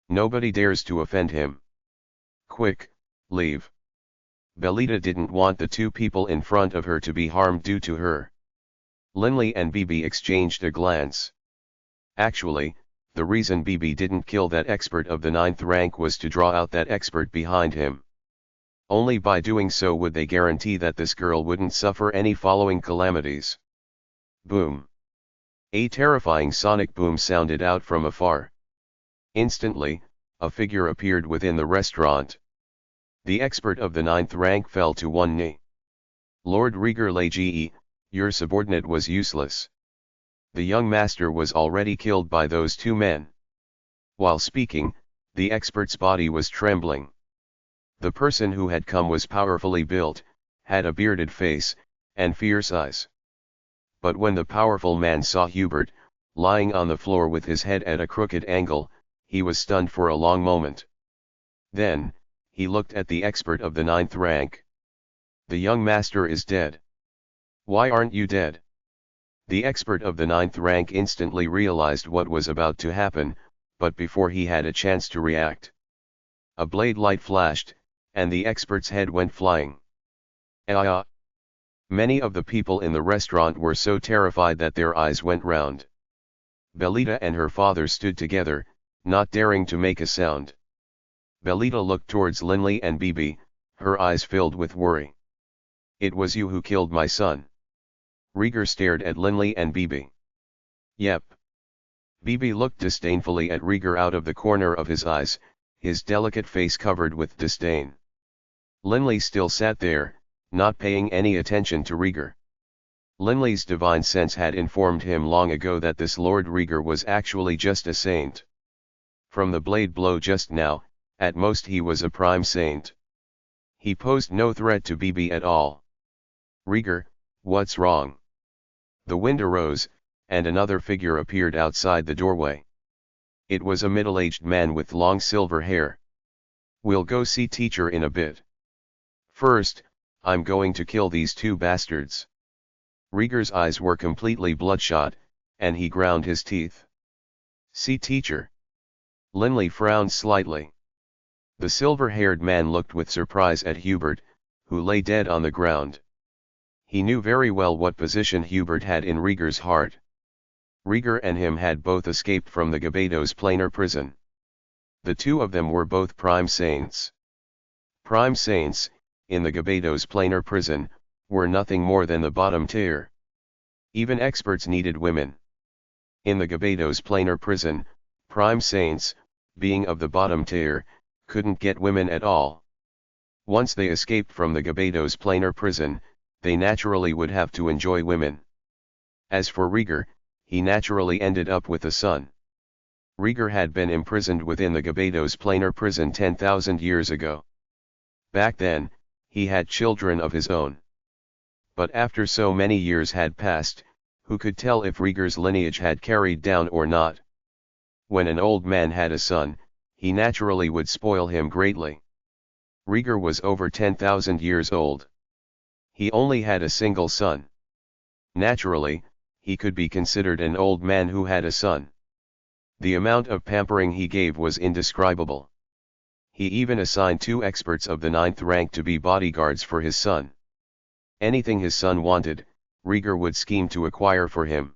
Nobody dares to offend him. Quick, leave. Belita didn't want the two people in front of her to be harmed due to her. Linley and BB exchanged a glance. Actually, the reason BB didn't kill that expert of the 9th rank was to draw out that expert behind him. Only by doing so would they guarantee that this girl wouldn't suffer any following calamities. Boom. A terrifying sonic boom sounded out from afar. Instantly, a figure appeared within the restaurant. The expert of the 9th rank fell to one knee. Lord Rieger Lege, your subordinate was useless. The young master was already killed by those two men. While speaking, the expert's body was trembling. The person who had come was powerfully built, had a bearded face, and fierce eyes. But when the powerful man saw Hubert, lying on the floor with his head at a crooked angle, he was stunned for a long moment. Then, he looked at the expert of the 9th rank. The young master is dead. Why aren't you dead? The expert of the 9th rank instantly realized what was about to happen, but before he had a chance to react, a blade light flashed, and the expert's head went flying. Many of the people in the restaurant were so terrified that their eyes went round. Belita and her father stood together, not daring to make a sound. Belita looked towards Linley and BB, her eyes filled with worry. It was you who killed my son. Rieger stared at Linley and BB. Yep. BB looked disdainfully at Rieger out of the corner of his eyes, his delicate face covered with disdain. Linley still sat there, not paying any attention to Rieger. Linley's divine sense had informed him long ago that this Lord Rieger was actually just a saint. From the blade blow just now, at most he was a prime saint. He posed no threat to BB at all. Rieger, what's wrong? The wind arose, and another figure appeared outside the doorway. It was a middle-aged man with long silver hair. We'll go see teacher in a bit. First, I'm going to kill these two bastards. Rieger's eyes were completely bloodshot, and he ground his teeth. See teacher. Linley frowned slightly. The silver-haired man looked with surprise at Hubert, who lay dead on the ground. He knew very well what position Hubert had in Rieger's heart. Rieger and him had both escaped from the Gebados Planar Prison. The two of them were both prime saints. Prime saints, in the Gebados Planar Prison, were nothing more than the bottom tier. Even experts needed women. In the Gebados Planar Prison, prime saints, being of the bottom tier, couldn't get women at all. Once they escaped from the Gebados Planar Prison, they naturally would have to enjoy women. As for Rieger, he naturally ended up with a son. Rieger had been imprisoned within the Gebados Planar Prison 10,000 years ago. Back then, he had children of his own. But after so many years had passed, who could tell if Rieger's lineage had carried down or not? When an old man had a son, he naturally would spoil him greatly. Rieger was over 10,000 years old. He only had a single son. Naturally, he could be considered an old man who had a son. The amount of pampering he gave was indescribable. He even assigned 2 experts of the 9th rank to be bodyguards for his son. Anything his son wanted, Rieger would scheme to acquire for him.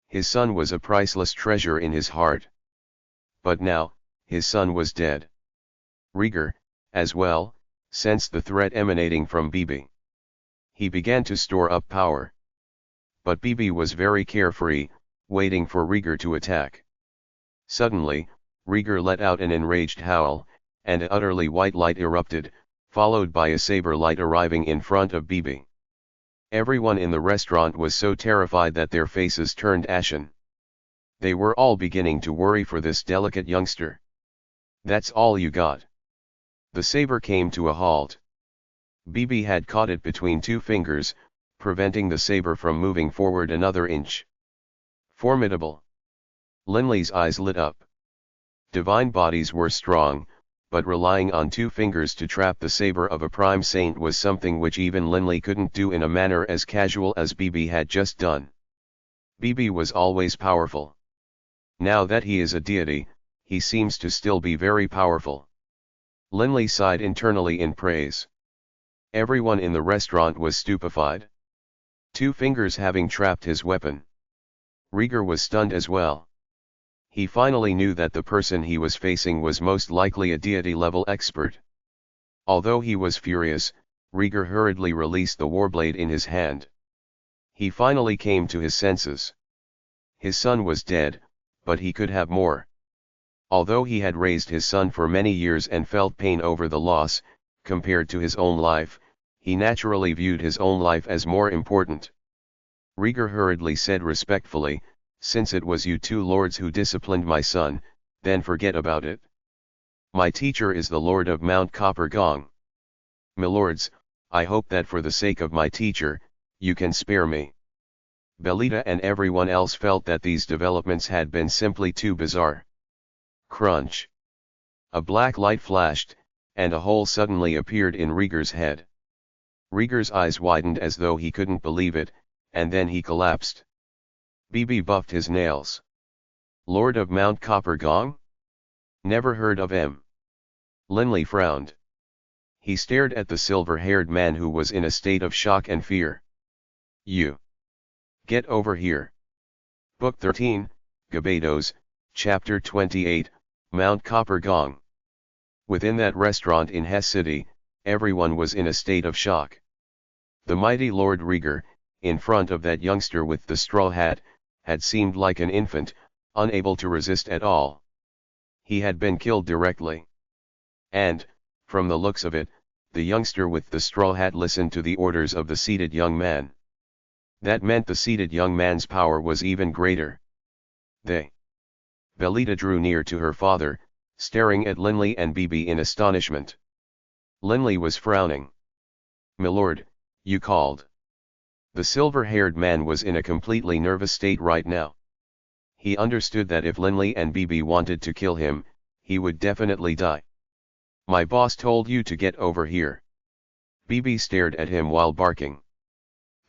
His son was a priceless treasure in his heart. But now, his son was dead. Rieger, as well, sensed the threat emanating from Bibi. He began to store up power. But Bibi was very carefree, waiting for Rieger to attack. Suddenly, Rieger let out an enraged howl, and a utterly white light erupted, followed by a saber light arriving in front of Bibi. Everyone in the restaurant was so terrified that their faces turned ashen. They were all beginning to worry for this delicate youngster. "That's all you got." The saber came to a halt. Bibi had caught it between 2 fingers, preventing the saber from moving forward another inch. Formidable. Linley's eyes lit up. Divine bodies were strong, but relying on 2 fingers to trap the saber of a prime saint was something which even Linley couldn't do in a manner as casual as Bibi had just done. Bibi was always powerful. Now that he is a deity, he seems to still be very powerful. Linley sighed internally in praise. Everyone in the restaurant was stupefied. 2 fingers having trapped his weapon. Rieger was stunned as well. He finally knew that the person he was facing was most likely a deity-level expert. Although he was furious, Rieger hurriedly released the warblade in his hand. He finally came to his senses. His son was dead, but he could have more. Although he had raised his son for many years and felt pain over the loss, compared to his own life, he naturally viewed his own life as more important. Rieger hurriedly said respectfully, "Since it was you 2 lords who disciplined my son, then forget about it. My teacher is the Lord of Mount Copper Gong. Milords, I hope that for the sake of my teacher, you can spare me." Belita and everyone else felt that these developments had been simply too bizarre. Crunch. A black light flashed, and a hole suddenly appeared in Rieger's head. Rieger's eyes widened as though he couldn't believe it, and then he collapsed. Bibi buffed his nails. "Lord of Mount Copper Gong? Never heard of him." Linley frowned. He stared at the silver-haired man who was in a state of shock and fear. "You! Get over here." Book 13, Gebados, Chapter 28, Mount Copper Gong. Within that restaurant in Hesse City, everyone was in a state of shock. The mighty Lord Rieger, in front of that youngster with the straw hat, had seemed like an infant, unable to resist at all. He had been killed directly. And, from the looks of it, the youngster with the straw hat listened to the orders of the seated young man. That meant the seated young man's power was even greater. Belita drew near to her father, staring at Linley and Bibi in astonishment. Linley was frowning. "Milord, you called." The silver-haired man was in a completely nervous state right now. He understood that if Linley and Bibi wanted to kill him, he would definitely die. "My boss told you to get over here." Bibi stared at him while barking.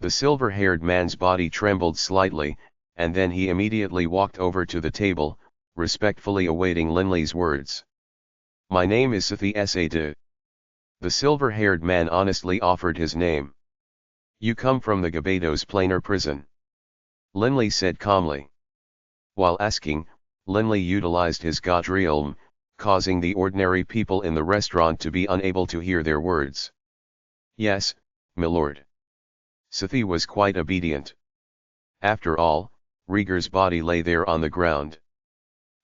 The silver-haired man's body trembled slightly, and then he immediately walked over to the table, respectfully awaiting Linley's words. "My name is Sathi Sade." The silver-haired man honestly offered his name. "You come from the Gebados Planar Prison," Linley said calmly. While asking, Linley utilized his Godrealm, causing the ordinary people in the restaurant to be unable to hear their words. "Yes, milord." Sathi was quite obedient. After all, Rieger's body lay there on the ground.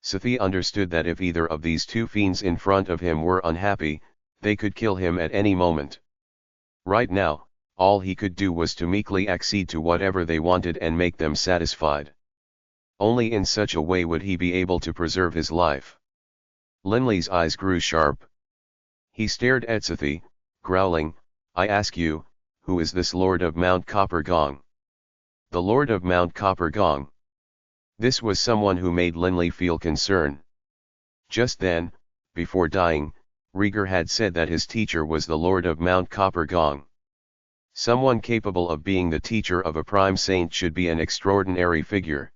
Sathi understood that if either of these 2 fiends in front of him were unhappy, they could kill him at any moment. Right now, all he could do was to meekly accede to whatever they wanted and make them satisfied. Only in such a way would he be able to preserve his life. Linley's eyes grew sharp. He stared at Sathi, growling, "I ask you, who is this Lord of Mount Copper Gong?" The Lord of Mount Copper Gong. This was someone who made Linley feel concern. Just then, before dying, Rieger had said that his teacher was the Lord of Mount Copper Gong. Someone capable of being the teacher of a prime saint should be an extraordinary figure.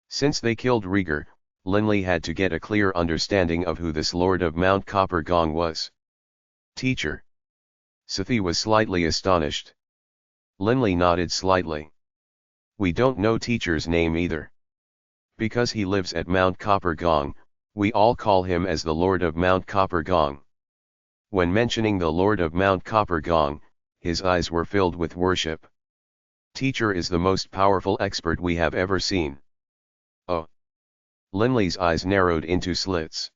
Since they killed Rieger, Linley had to get a clear understanding of who this Lord of Mount Copper Gong was. Teacher. Sathi was slightly astonished. Linley nodded slightly. We don't know teacher's name either. Because he lives at Mount Copper Gong, we all call him as the Lord of Mount Copper Gong. When mentioning the Lord of Mount Copper Gong, his eyes were filled with worship. Teacher is the most powerful expert we have ever seen. Oh. Linley's eyes narrowed into slits.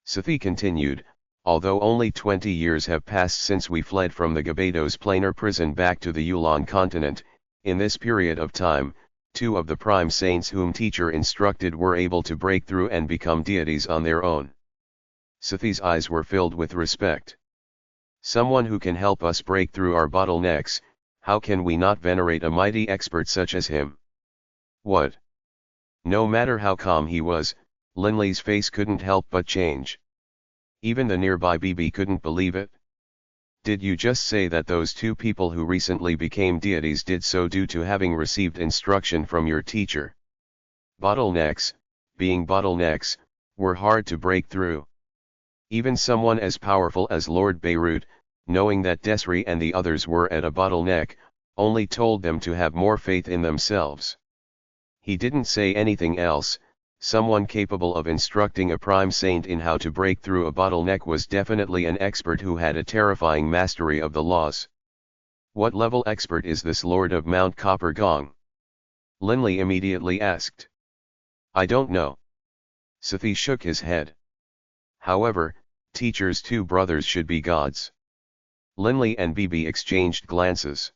Sathi continued, although only 20 years have passed since we fled from the Gebados Planar Prison back to the Yulan continent, in this period of time, 2 of the prime saints whom teacher instructed were able to break through and become deities on their own. Sathi's eyes were filled with respect. Someone who can help us break through our bottlenecks, how can we not venerate a mighty expert such as him? What? No matter how calm he was, Linley's face couldn't help but change. Even the nearby BB couldn't believe it. Did you just say that those 2 people who recently became deities did so due to having received instruction from your teacher? Bottlenecks, being bottlenecks, were hard to break through. Even someone as powerful as Lord Beirut, knowing that Desri and the others were at a bottleneck, only told them to have more faith in themselves. He didn't say anything else. Someone capable of instructing a prime saint in how to break through a bottleneck was definitely an expert who had a terrifying mastery of the laws. What level expert is this Lord of Mount Copper Gong? Linley immediately asked. I don't know. Sathi shook his head. However, teacher's 2 brothers should be gods. Linley and BB exchanged glances.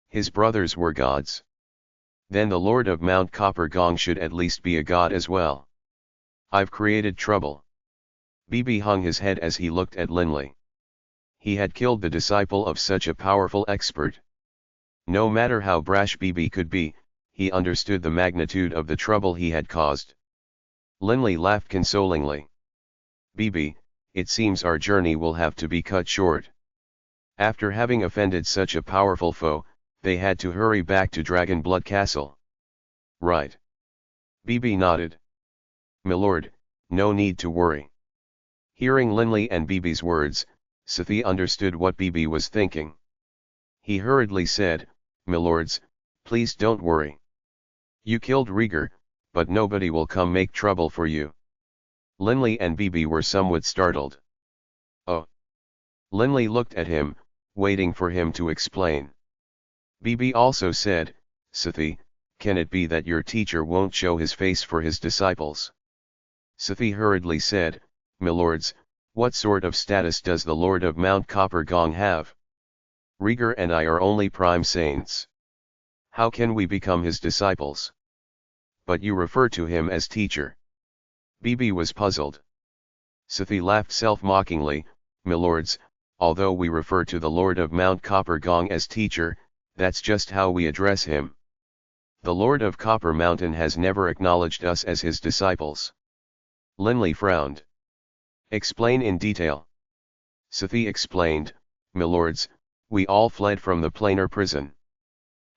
His brothers were gods. Then the Lord of Mount Copper Gong should at least be a god as well. I've created trouble. BB hung his head as he looked at Linley. He had killed the disciple of such a powerful expert. No matter how brash BB could be, he understood the magnitude of the trouble he had caused. Linley laughed consolingly. BB, it seems our journey will have to be cut short. After having offended such a powerful foe, they had to hurry back to Dragonblood Castle. Right. BB nodded. Milord, no need to worry. Hearing Linley and BB's words, Sathi understood what BB was thinking. He hurriedly said, Milords, please don't worry. You killed Rieger, but nobody will come make trouble for you. Linley and BB were somewhat startled. Oh. Linley looked at him, waiting for him to explain. BB also said, Sathi, can it be that your teacher won't show his face for his disciples? Sathi hurriedly said, Milords, what sort of status does the Lord of Mount Copper Gong have? Rieger and I are only prime saints. How can we become his disciples? But you refer to him as teacher. BB was puzzled. Sathi laughed self-mockingly, Milords, although we refer to the Lord of Mount Copper Gong as teacher, that's just how we address him. The Lord of Copper Mountain has never acknowledged us as his disciples. Linley frowned. Explain in detail. Sathi explained, Milords, we all fled from the planar prison.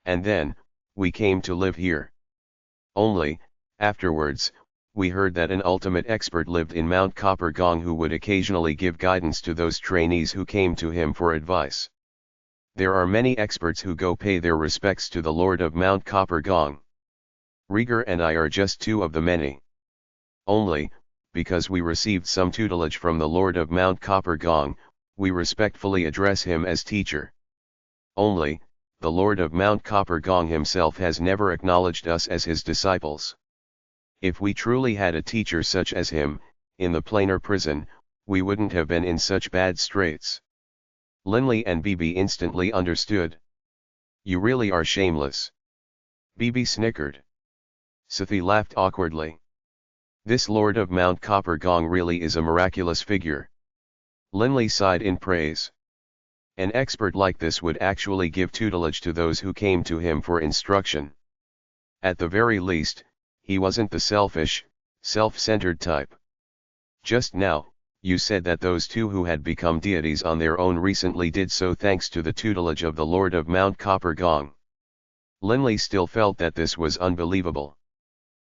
And then, we came to live here. Only, afterwards, we heard that an ultimate expert lived in Mount Copper Gong who would occasionally give guidance to those trainees who came to him for advice. There are many experts who go pay their respects to the Lord of Mount Copper Gong. Rieger and I are just 2 of the many. Only, because we received some tutelage from the Lord of Mount Copper Gong, we respectfully address him as teacher. Only, the Lord of Mount Copper Gong himself has never acknowledged us as his disciples. If we truly had a teacher such as him, in the planar prison, we wouldn't have been in such bad straits. Linley and BB instantly understood. You really are shameless. BB snickered. Sathi laughed awkwardly. This Lord of Mount Copper Gong really is a miraculous figure. Linley sighed in praise. An expert like this would actually give tutelage to those who came to him for instruction. At the very least, he wasn't the selfish, self-centered type. Just now, you said that those two who had become deities on their own recently did so thanks to the tutelage of the Lord of Mount Copper Gong. Linley still felt that this was unbelievable.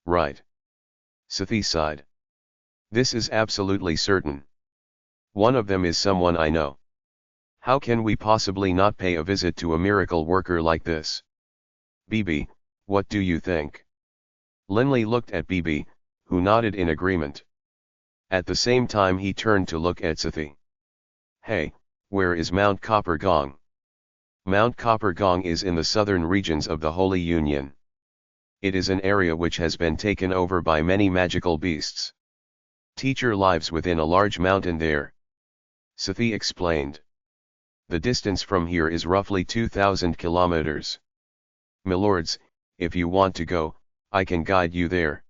Right. Sathi sighed. This is absolutely certain. One of them is someone I know. How can we possibly not pay a visit to a miracle worker like this? Bibi, what do you think? Linley looked at Bibi, who nodded in agreement. At the same time he turned to look at Sathi. Hey, where is Mount Copper Gong? Mount Copper Gong is in the southern regions of the Holy Union. It is an area which has been taken over by many magical beasts. Teacher lives within a large mountain there. Sathi explained. The distance from here is roughly 2,000 kilometers. Milords, if you want to go, I can guide you there.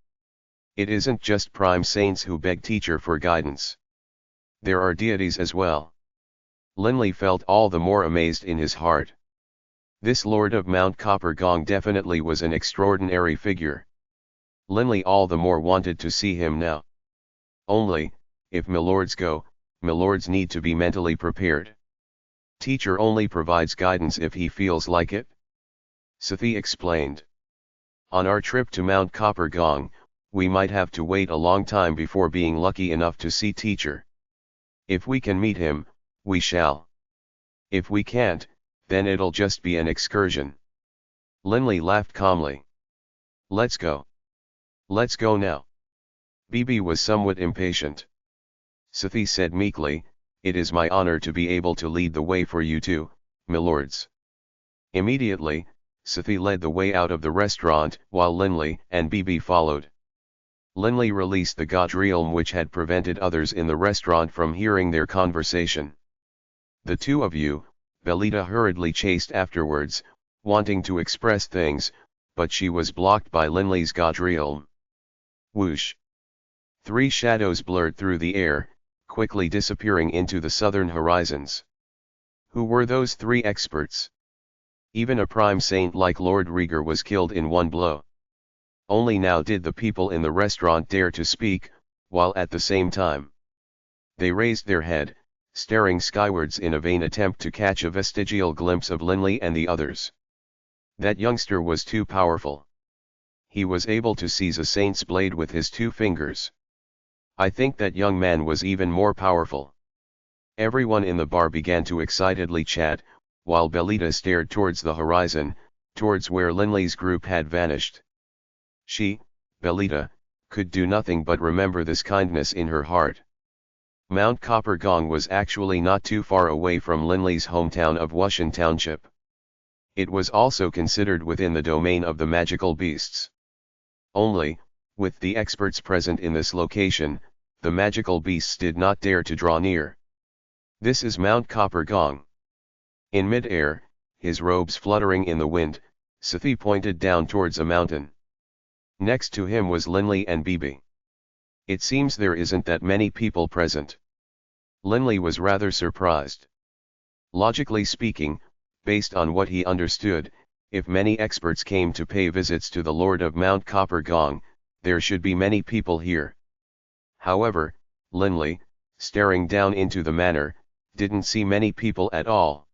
It isn't just prime saints who beg teacher for guidance. There are deities as well. Linley felt all the more amazed in his heart. This Lord of Mount Copper Gong definitely was an extraordinary figure. Linley all the more wanted to see him now. Only, if milords go, milords need to be mentally prepared. Teacher only provides guidance if he feels like it. Sathi explained. On our trip to Mount Copper Gong, we might have to wait a long time before being lucky enough to see teacher. If we can meet him, we shall. If we can't, then it'll just be an excursion. Linley laughed calmly. Let's go. Let's go now. Bibi was somewhat impatient. Sathi said meekly, it is my honor to be able to lead the way for you two, milords. Immediately, Sathi led the way out of the restaurant, while Linley and Bibi followed. Linley released the Godrealm which had prevented others in the restaurant from hearing their conversation. The two of you, Belita hurriedly chased afterwards, wanting to express things, but she was blocked by Linley's Godrealm. Whoosh! 3 shadows blurred through the air, quickly disappearing into the southern horizons. Who were those 3 experts? Even a prime saint like Lord Rieger was killed in one blow. Only now did the people in the restaurant dare to speak, while at the same time they raised their head, staring skywards in a vain attempt to catch a vestigial glimpse of Linley and the others. That youngster was too powerful. He was able to seize a saint's blade with his 2 fingers. I think that young man was even more powerful. Everyone in the bar began to excitedly chat, while Belita stared towards the horizon, towards where Linley's group had vanished. She, Belita, could do nothing but remember this kindness in her heart. Mount Copper Gong was actually not too far away from Linley's hometown of Wushan Township. It was also considered within the domain of the magical beasts. Only, with the experts present in this location, the magical beasts did not dare to draw near. This is Mount Copper Gong. In mid-air, his robes fluttering in the wind, Sathi pointed down towards a mountain. Next to him was Linley and Bibi. It seems there isn't that many people present. Linley was rather surprised. Logically speaking, based on what he understood, if many experts came to pay visits to the Lord of Mount Copper Gong, there should be many people here. However, Linley, staring down into the manor, didn't see many people at all.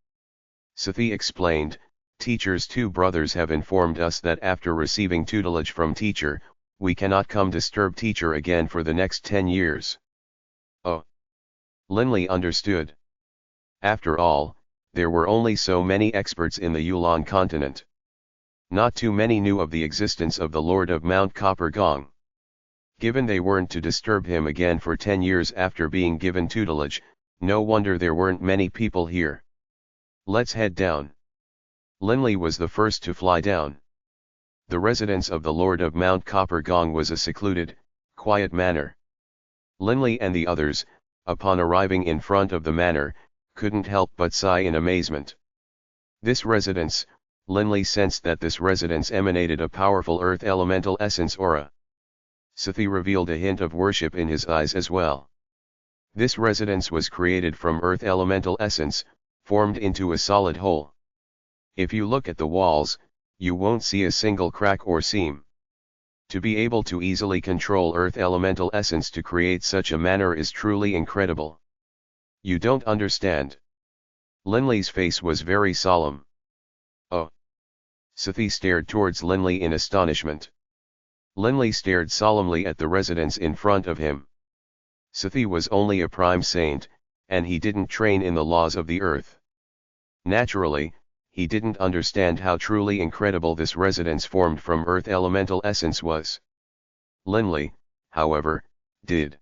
Sathi explained, teacher's 2 brothers have informed us that after receiving tutelage from teacher, we cannot come disturb teacher again for the next 10 years. Oh. Linley understood. After all, there were only so many experts in the Yulon continent. Not too many knew of the existence of the Lord of Mount Copper Gong. Given they weren't to disturb him again for 10 years after being given tutelage, no wonder there weren't many people here. Let's head down. Linley was the first to fly down. The residence of the Lord of Mount Copper Gong was a secluded, quiet manor. Linley and the others, upon arriving in front of the manor, couldn't help but sigh in amazement. This residence, Linley sensed that this residence emanated a powerful earth elemental essence aura. Sathi revealed a hint of worship in his eyes as well. This residence was created from earth elemental essence, formed into a solid whole. If you look at the walls, you won't see a single crack or seam. To be able to easily control earth elemental essence to create such a manner is truly incredible. You don't understand. Linley's face was very solemn. Oh. Sathi stared towards Linley in astonishment. Linley stared solemnly at the residence in front of him. Sathi was only a prime saint, and he didn't train in the laws of the earth. Naturally, he didn't understand how truly incredible this residence formed from earth elemental essence was. Linley, however, did.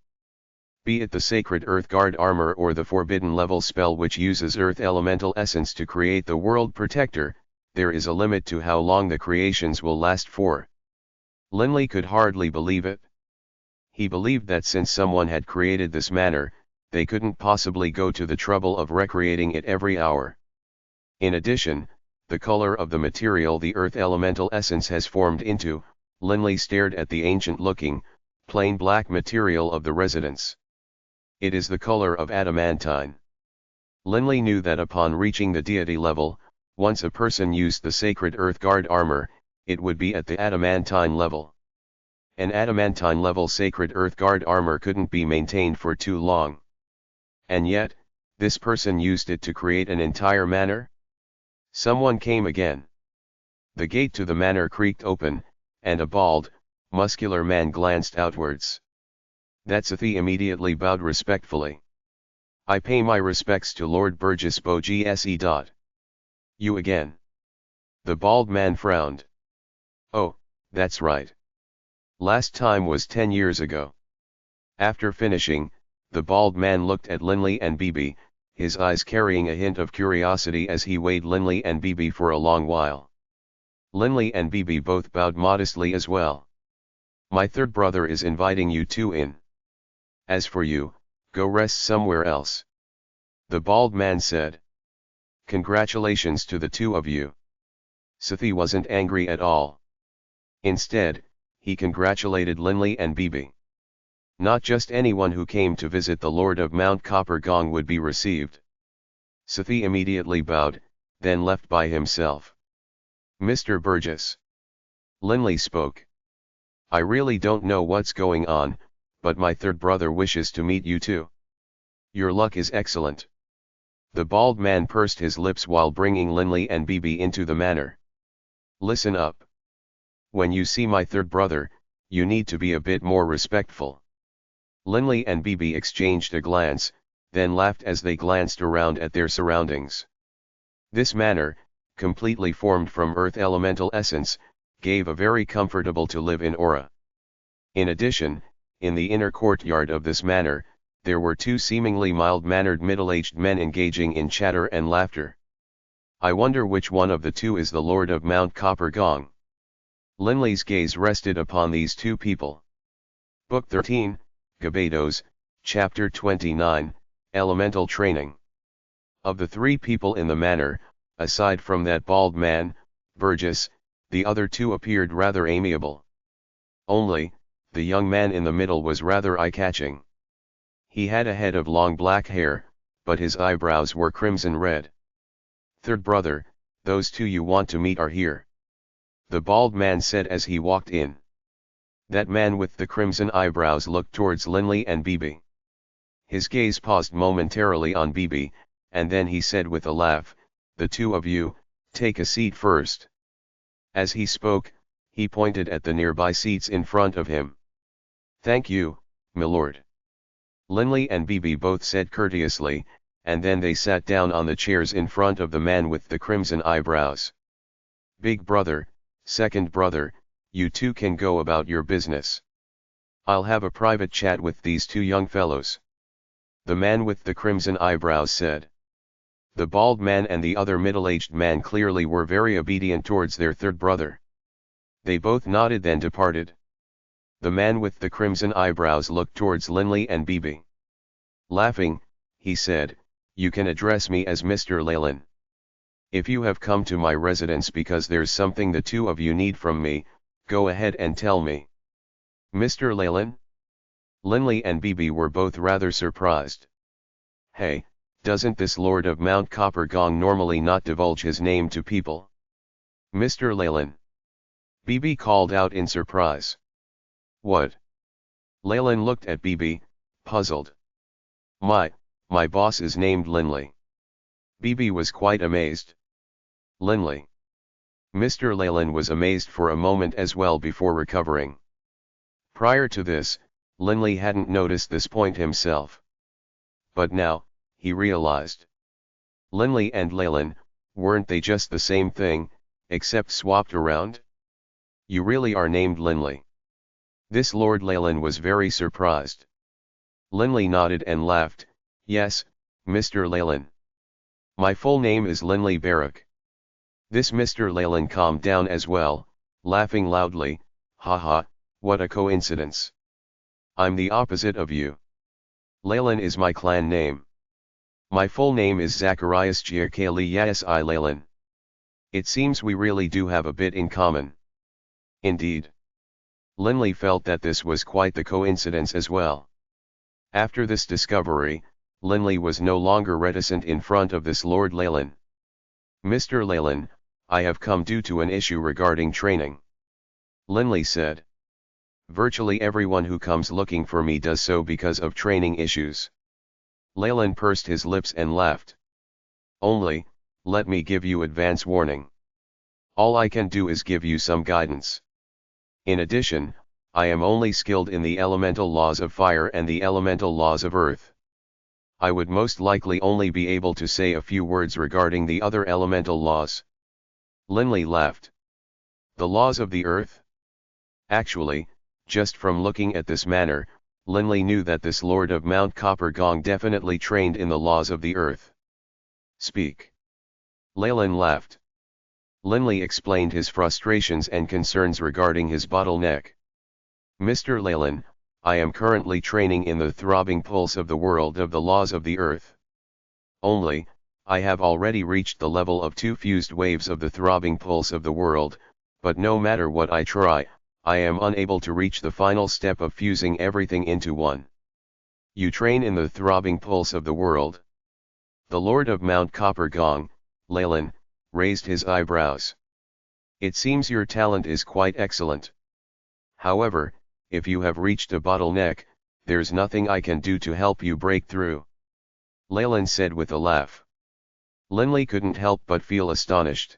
Be it the sacred earth guard armor or the forbidden level spell which uses earth elemental essence to create the world protector, there is a limit to how long the creations will last for. Linley could hardly believe it. He believed that since someone had created this manner, they couldn't possibly go to the trouble of recreating it every hour. In addition, the color of the material the earth elemental essence has formed into, Linley stared at the ancient-looking, plain black material of the residence. It is the color of adamantine. Linley knew that upon reaching the deity level, once a person used the sacred earth guard armor, it would be at the adamantine level. An adamantine level sacred earth guard armor couldn't be maintained for too long. And yet, this person used it to create an entire manor? Someone came again. The gate to the manor creaked open, and a bald, muscular man glanced outwards. That Sathi immediately bowed respectfully. I pay my respects to Lord Burgess Bogse. You again. The bald man frowned. Oh, that's right. Last time was 10 years ago. After finishing, the bald man looked at Linley and Bibi, his eyes carrying a hint of curiosity as he weighed Linley and Bibi for a long while. Linley and Bibi both bowed modestly as well. My third brother is inviting you two in. As for you, go rest somewhere else. The bald man said. Congratulations to the two of you. Sathi wasn't angry at all. Instead, he congratulated Linley and Bibi. Not just anyone who came to visit the Lord of Mount Copper Gong would be received. Sathi immediately bowed, then left by himself. Mr. Burgess. Linley spoke. I really don't know what's going on, but my third brother wishes to meet you too. Your luck is excellent. The bald man pursed his lips while bringing Linley and Bibi into the manor. Listen up. When you see my third brother, you need to be a bit more respectful. Linley and Bibi exchanged a glance, then laughed as they glanced around at their surroundings. This manor, completely formed from earth elemental essence, gave a very comfortable to live in aura. In addition, in the inner courtyard of this manor, there were two seemingly mild-mannered middle-aged men engaging in chatter and laughter. I wonder which one of the two is the Lord of Mount Copper Gong. Linley's gaze rested upon these two people. Book 13, Gebados, Chapter 29, Elemental Training. Of the three people in the manor, aside from that bald man, Burgess, the other two appeared rather amiable. Only, the young man in the middle was rather eye-catching. He had a head of long black hair, but his eyebrows were crimson red. Third brother, those two you want to meet are here. The bald man said as he walked in. That man with the crimson eyebrows looked towards Linley and Bibi. His gaze paused momentarily on Bibi, and then he said with a laugh, the two of you, take a seat first. As he spoke, he pointed at the nearby seats in front of him. Thank you, my lord. Linley and Bibi both said courteously, and then they sat down on the chairs in front of the man with the crimson eyebrows. Big brother, second brother, you two can go about your business. I'll have a private chat with these two young fellows. The man with the crimson eyebrows said. The bald man and the other middle-aged man clearly were very obedient towards their third brother. They both nodded then departed. The man with the crimson eyebrows looked towards Linley and Bibi. Laughing, he said, you can address me as Mr. Leyland. If you have come to my residence because there's something the two of you need from me, go ahead and tell me. Mr. Leyland? Linley and Bibi were both rather surprised. Hey, doesn't this Lord of Mount Coppergong normally not divulge his name to people? Mr. Leyland. Bibi called out in surprise. What? Leyland looked at Bibi, puzzled. My boss is named Linley. Bibi was quite amazed. Linley. Mr. Leyland was amazed for a moment as well before recovering. Prior to this, Linley hadn't noticed this point himself. But now, he realized. Linley and Leyland, weren't they just the same thing, except swapped around? You really are named Linley. This Lord Leyland was very surprised. Linley nodded and laughed. Yes, Mr. Leyland. My full name is Linley Barrack. This Mr. Leyland calmed down as well, laughing loudly. Haha, what a coincidence. I'm the opposite of you. Leyland is my clan name. My full name is Zacharias Giacalias Leyland. It seems we really do have a bit in common. Indeed. Linley felt that this was quite the coincidence as well. After this discovery, Linley was no longer reticent in front of this Lord Leyland. Mr. Leyland, I have come due to an issue regarding training. Linley said. Virtually everyone who comes looking for me does so because of training issues. Leyland pursed his lips and laughed. Only, let me give you advance warning. All I can do is give you some guidance. In addition, I am only skilled in the elemental laws of fire and the elemental laws of earth. I would most likely only be able to say a few words regarding the other elemental laws. Linley laughed. The laws of the earth? Actually, just from looking at this manner, Linley knew that this Lord of Mount Coppergong definitely trained in the laws of the earth. Speak. Leyland laughed. Linley explained his frustrations and concerns regarding his bottleneck. Mr. Leyland, I am currently training in the throbbing pulse of the world of the laws of the earth. Only, I have already reached the level of 2 fused waves of the throbbing pulse of the world, but no matter what I try, I am unable to reach the final step of fusing everything into one. You train in the throbbing pulse of the world? The Lord of Mount Coppergong, Leyland, raised his eyebrows. It seems your talent is quite excellent. However, if you have reached a bottleneck, there's nothing I can do to help you break through. Leyland said with a laugh. Linley couldn't help but feel astonished.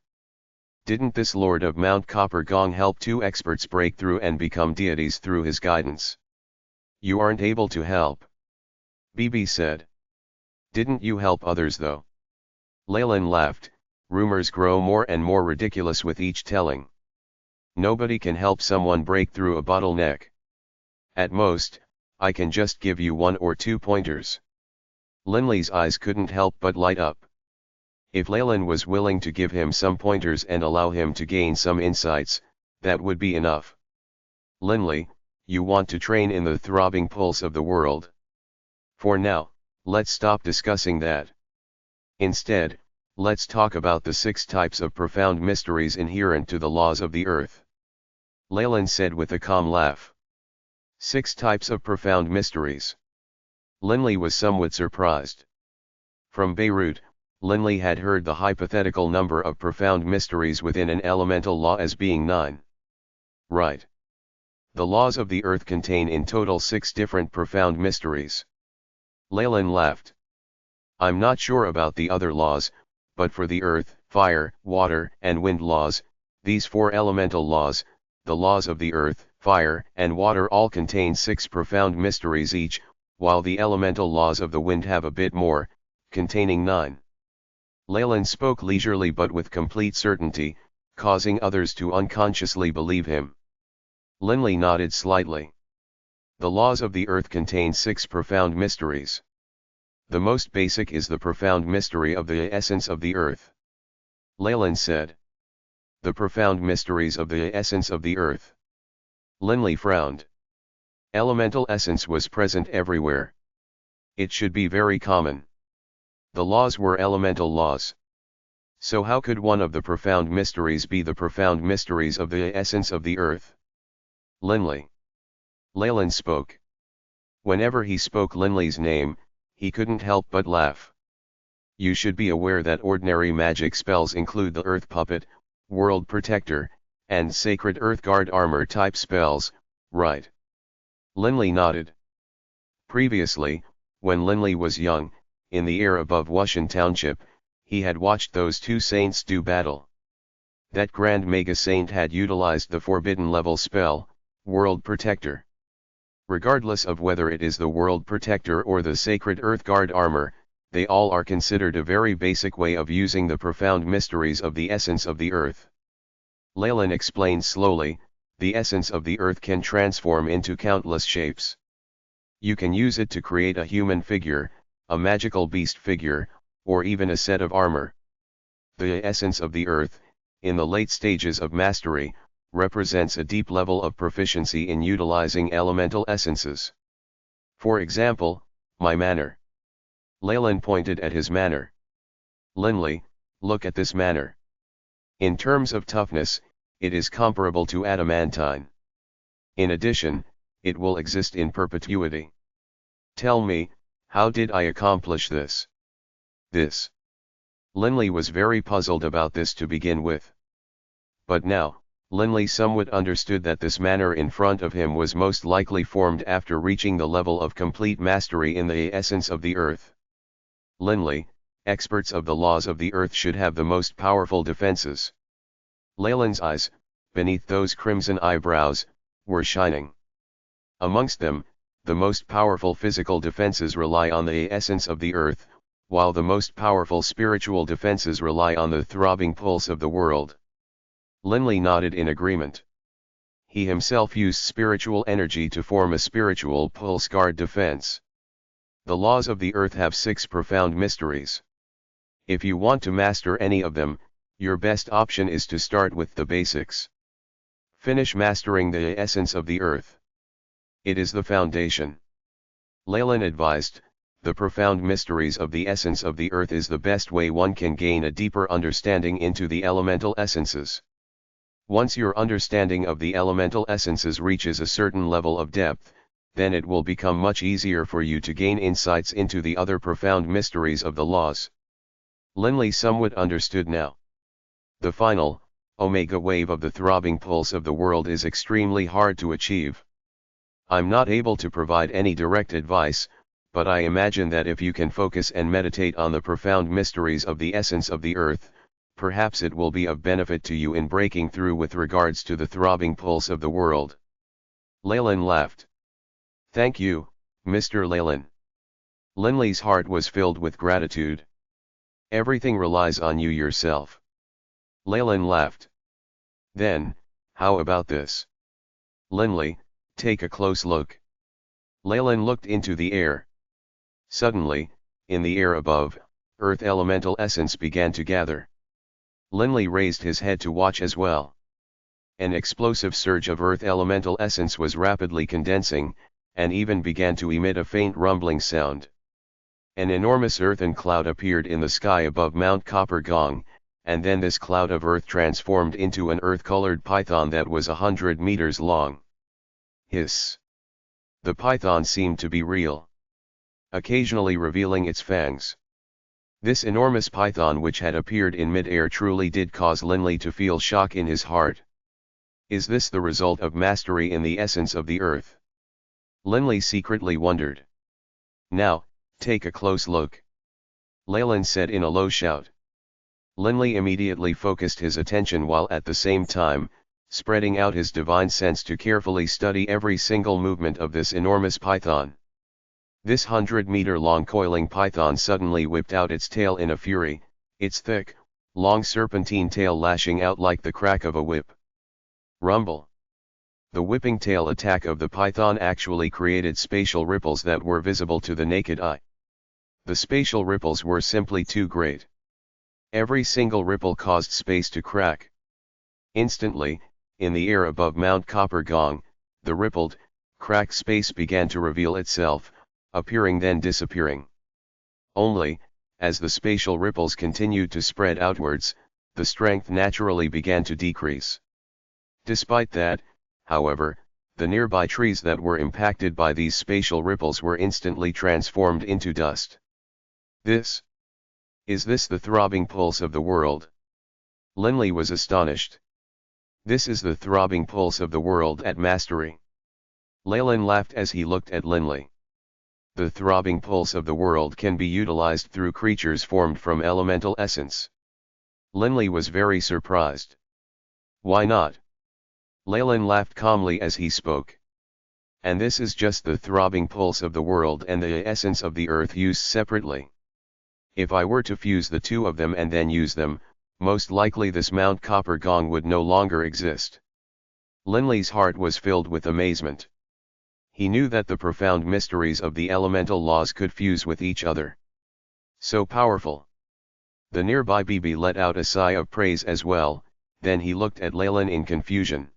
Didn't this Lord of Mount Coppergong help 2 experts break through and become deities through his guidance? You aren't able to help. Bibi said. Didn't you help others though? Leyland laughed. Rumors grow more and more ridiculous with each telling. Nobody can help someone break through a bottleneck. At most, I can just give you 1 or 2 pointers. Linley's eyes couldn't help but light up. If Leyland was willing to give him some pointers and allow him to gain some insights, that would be enough. Linley, you want to train in the throbbing pulse of the world. For now, let's stop discussing that. Instead, let's talk about the 6 types of profound mysteries inherent to the laws of the earth. Leyland said with a calm laugh. 6 types of profound mysteries. Linley was somewhat surprised. From Beirut, Linley had heard the hypothetical number of profound mysteries within an elemental law as being 9. Right. The laws of the earth contain in total 6 different profound mysteries. Leyland laughed. I'm not sure about the other laws, but for the earth, fire, water, and wind laws, these 4 elemental laws, the laws of the earth, fire, and water all contain 6 profound mysteries each, while the elemental laws of the wind have a bit more, containing 9. Leyland spoke leisurely but with complete certainty, causing others to unconsciously believe him. Linley nodded slightly. The laws of the earth contain 6 profound mysteries. The most basic is the profound mystery of the essence of the earth. Leyland said. The profound mysteries of the essence of the earth. Linley frowned. Elemental essence was present everywhere. It should be very common. The laws were elemental laws. So how could one of the profound mysteries be the profound mysteries of the essence of the earth? Linley. Leyland spoke. Whenever he spoke Linley's name, he couldn't help but laugh. You should be aware that ordinary magic spells include the Earth Puppet, World Protector, and Sacred Earth Guard armor type spells, right? Linley nodded. Previously, when Linley was young, in the air above Wushan Township, he had watched those two saints do battle. That grand mega saint had utilized the forbidden level spell, World Protector. Regardless of whether it is the World Protector or the Sacred Earth Guard armor, they all are considered a very basic way of using the profound mysteries of the essence of the earth. Leyland explained slowly, the essence of the earth can transform into countless shapes. You can use it to create a human figure, a magical beast figure, or even a set of armor. The essence of the earth, in the late stages of mastery, represents a deep level of proficiency in utilizing elemental essences. For example, my manner. Leyland pointed at his manner. Linley, look at this manner. In terms of toughness, it is comparable to adamantine. In addition, it will exist in perpetuity. Tell me, how did I accomplish this? This. Linley was very puzzled about this to begin with. But now, Linley somewhat understood that this manner in front of him was most likely formed after reaching the level of complete mastery in the essence of the earth. Linley, experts of the laws of the earth should have the most powerful defenses. Leyland's eyes, beneath those crimson eyebrows, were shining. Amongst them, the most powerful physical defenses rely on the essence of the earth, while the most powerful spiritual defenses rely on the throbbing pulse of the world. Linley nodded in agreement. He himself used spiritual energy to form a spiritual pulse guard defense. The laws of the earth have 6 profound mysteries. If you want to master any of them, your best option is to start with the basics. Finish mastering the essence of the earth. It is the foundation. Leyland advised, the profound mysteries of the essence of the earth is the best way one can gain a deeper understanding into the elemental essences. Once your understanding of the elemental essences reaches a certain level of depth, then it will become much easier for you to gain insights into the other profound mysteries of the laws. Linley somewhat understood now. The final, omega wave of the throbbing pulse of the world is extremely hard to achieve. I'm not able to provide any direct advice, but I imagine that if you can focus and meditate on the profound mysteries of the essence of the earth, perhaps it will be of benefit to you in breaking through with regards to the throbbing pulse of the world. Leyland laughed. Thank you, Mr. Leyland. Linley's heart was filled with gratitude. Everything relies on you yourself. Leyland laughed. Then, how about this? Linley, take a close look. Leyland looked into the air. Suddenly, in the air above, earth elemental essence began to gather. Linley raised his head to watch as well. An explosive surge of earth elemental essence was rapidly condensing, and even began to emit a faint rumbling sound. An enormous earthen cloud appeared in the sky above Mount Copper Gong, and then this cloud of earth transformed into an earth-colored python that was 100 meters long. Hiss! The python seemed to be real, occasionally revealing its fangs. This enormous python which had appeared in mid-air truly did cause Linley to feel shock in his heart. Is this the result of mastery in the essence of the earth? Linley secretly wondered. Now, take a close look. Leyland said in a low shout. Linley immediately focused his attention while at the same time, spreading out his divine sense to carefully study every single movement of this enormous python. This 100-meter-long coiling python suddenly whipped out its tail in a fury, its thick, long serpentine tail lashing out like the crack of a whip. Rumble! The whipping tail attack of the python actually created spatial ripples that were visible to the naked eye. The spatial ripples were simply too great. Every single ripple caused space to crack. Instantly, in the air above Mount Copper Gong, the rippled, cracked space began to reveal itself, appearing then disappearing. Only, as the spatial ripples continued to spread outwards, the strength naturally began to decrease. Despite that, however, the nearby trees that were impacted by these spatial ripples were instantly transformed into dust. Is this the throbbing pulse of the world? Linley was astonished. This is the throbbing pulse of the world at mastery. Leyland laughed as he looked at Linley. The throbbing pulse of the world can be utilized through creatures formed from elemental essence. Linley was very surprised. Why not? Leyland laughed calmly as he spoke. And this is just the throbbing pulse of the world and the essence of the earth used separately. If I were to fuse the two of them and then use them, most likely this Mount Copper Gong would no longer exist. Linley's heart was filled with amazement. He knew that the profound mysteries of the elemental laws could fuse with each other. So powerful. The nearby BB let out a sigh of praise as well, then he looked at Leyland in confusion.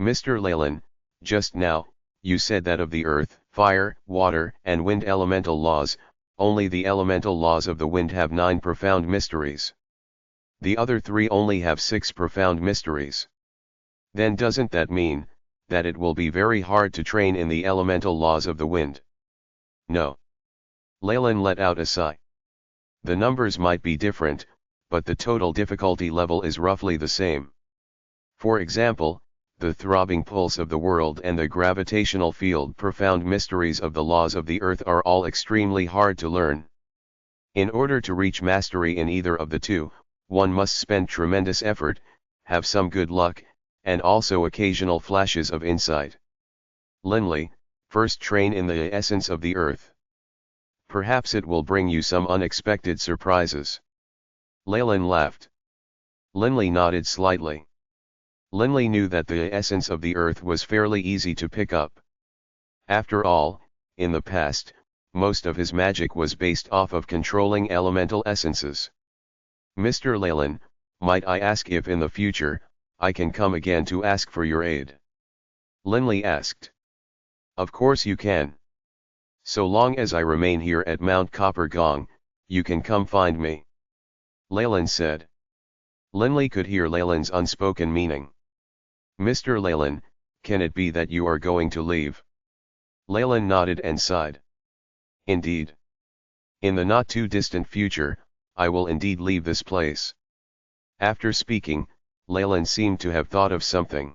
Mr. Leyland, just now, you said that of the earth, fire, water, and wind elemental laws, only the elemental laws of the wind have 9 profound mysteries. The other 3 only have 6 profound mysteries. Then doesn't that mean that it will be very hard to train in the elemental laws of the wind? No. Leyland let out a sigh. The numbers might be different, but the total difficulty level is roughly the same. For example, the throbbing pulse of the world and the gravitational field profound mysteries of the laws of the earth are all extremely hard to learn. In order to reach mastery in either of the two, one must spend tremendous effort, have some good luck, and also occasional flashes of insight. Linley, first train in the essence of the earth. Perhaps it will bring you some unexpected surprises. Leyland laughed. Linley nodded slightly. Linley knew that the essence of the earth was fairly easy to pick up. After all, in the past, most of his magic was based off of controlling elemental essences. Mr. Leyland, might I ask if in the future, I can come again to ask for your aid? Linley asked. Of course you can. So long as I remain here at Mount Copper Gong, you can come find me. Leyland said. Linley could hear Leyland's unspoken meaning. Mr. Leyland, can it be that you are going to leave? Leyland nodded and sighed. Indeed. In the not too distant future, I will indeed leave this place. After speaking, Leyland seemed to have thought of something.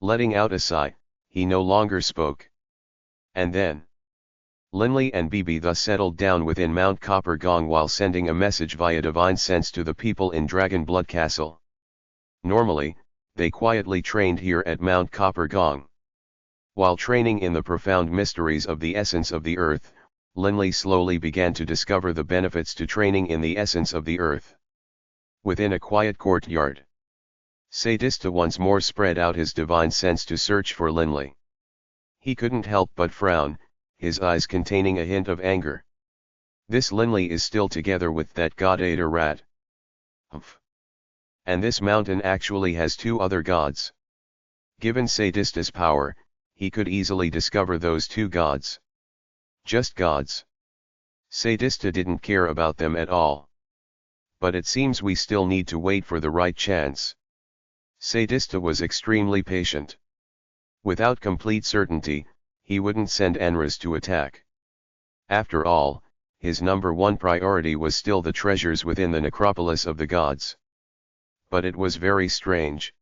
Letting out a sigh, he no longer spoke. And then, Linley and BB thus settled down within Mount Copper Gong while sending a message via divine sense to the people in Dragon Blood Castle. Normally, they quietly trained here at Mount Copper Gong. While training in the profound mysteries of the essence of the earth, Linley slowly began to discover the benefits to training in the essence of the earth. Within a quiet courtyard, Sadista once more spread out his divine sense to search for Linley. He couldn't help but frown, his eyes containing a hint of anger. This Linley is still together with that god-eater rat. Humph. And this mountain actually has 2 other gods. Given Sadista's power, he could easily discover those 2 gods. Just gods. Sadista didn't care about them at all. But it seems we still need to wait for the right chance. Sadista was extremely patient. Without complete certainty, he wouldn't send Enras to attack. After all, his number 1 priority was still the treasures within the necropolis of the gods. But it was very strange.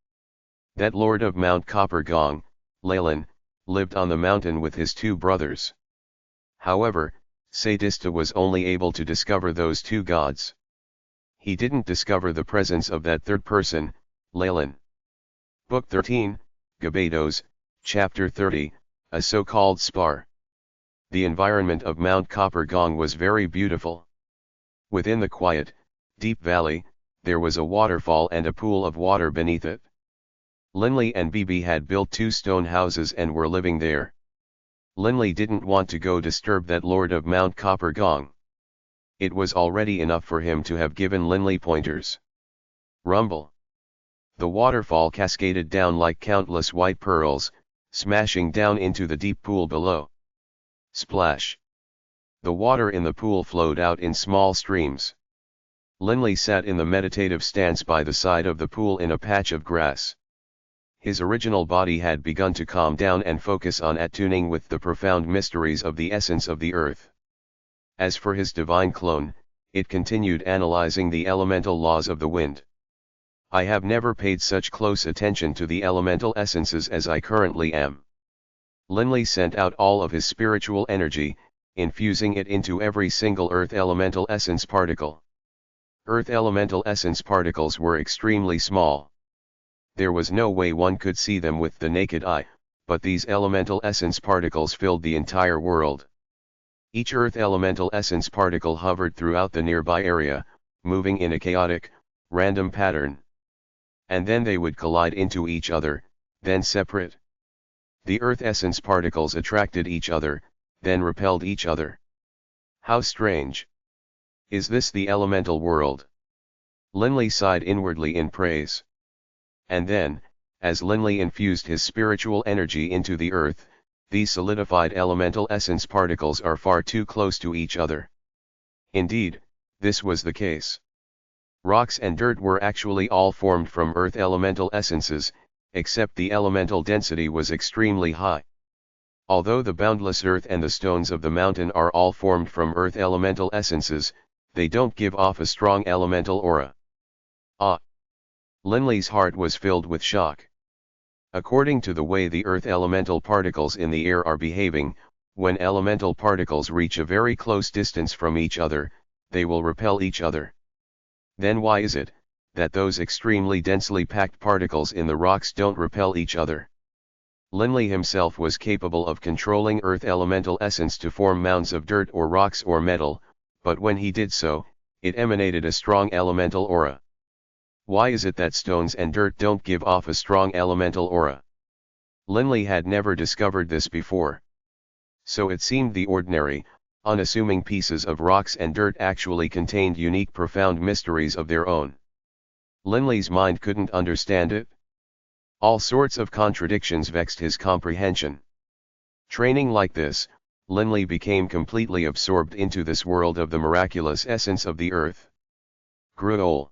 That Lord of Mount Copper Gong, Leyland, lived on the mountain with his 2 brothers. However, Sadista was only able to discover those 2 gods. He didn't discover the presence of that third person, Leyland. Book 13, Gebados, Chapter 30, a so-called spar. The environment of Mount Copper Gong was very beautiful. Within the quiet, deep valley, there was a waterfall and a pool of water beneath it. Linley and BB had built 2 stone houses and were living there. Linley didn't want to go disturb that Lord of Mount Copper Gong. It was already enough for him to have given Linley pointers. Rumble. The waterfall cascaded down like countless white pearls, smashing down into the deep pool below. Splash. The water in the pool flowed out in small streams. Linley sat in the meditative stance by the side of the pool in a patch of grass. His original body had begun to calm down and focus on attuning with the profound mysteries of the essence of the earth. As for his divine clone, it continued analyzing the elemental laws of the wind. I have never paid such close attention to the elemental essences as I currently am. Linley sent out all of his spiritual energy, infusing it into every single earth elemental essence particle. Earth elemental essence particles were extremely small. There was no way one could see them with the naked eye, but these elemental essence particles filled the entire world. Each earth elemental essence particle hovered throughout the nearby area, moving in a chaotic, random pattern. And then they would collide into each other, then separate. The earth essence particles attracted each other, then repelled each other. How strange! Is this the elemental world? Linley sighed inwardly in praise. And then, as Linley infused his spiritual energy into the earth, these solidified elemental essence particles are far too close to each other. Indeed, this was the case. Rocks and dirt were actually all formed from earth elemental essences, except the elemental density was extremely high. Although the boundless earth and the stones of the mountain are all formed from earth elemental essences, they don't give off a strong elemental aura. Ah! Linley's heart was filled with shock. According to the way the earth elemental particles in the air are behaving, when elemental particles reach a very close distance from each other, they will repel each other. Then why is it that those extremely densely packed particles in the rocks don't repel each other? Linley himself was capable of controlling earth elemental essence to form mounds of dirt or rocks or metal, but when he did so, it emanated a strong elemental aura. Why is it that stones and dirt don't give off a strong elemental aura? Linley had never discovered this before. So it seemed the ordinary, unassuming pieces of rocks and dirt actually contained unique profound mysteries of their own. Linley's mind couldn't understand it. All sorts of contradictions vexed his comprehension. Training like this, Linley became completely absorbed into this world of the miraculous essence of the earth. Gruel.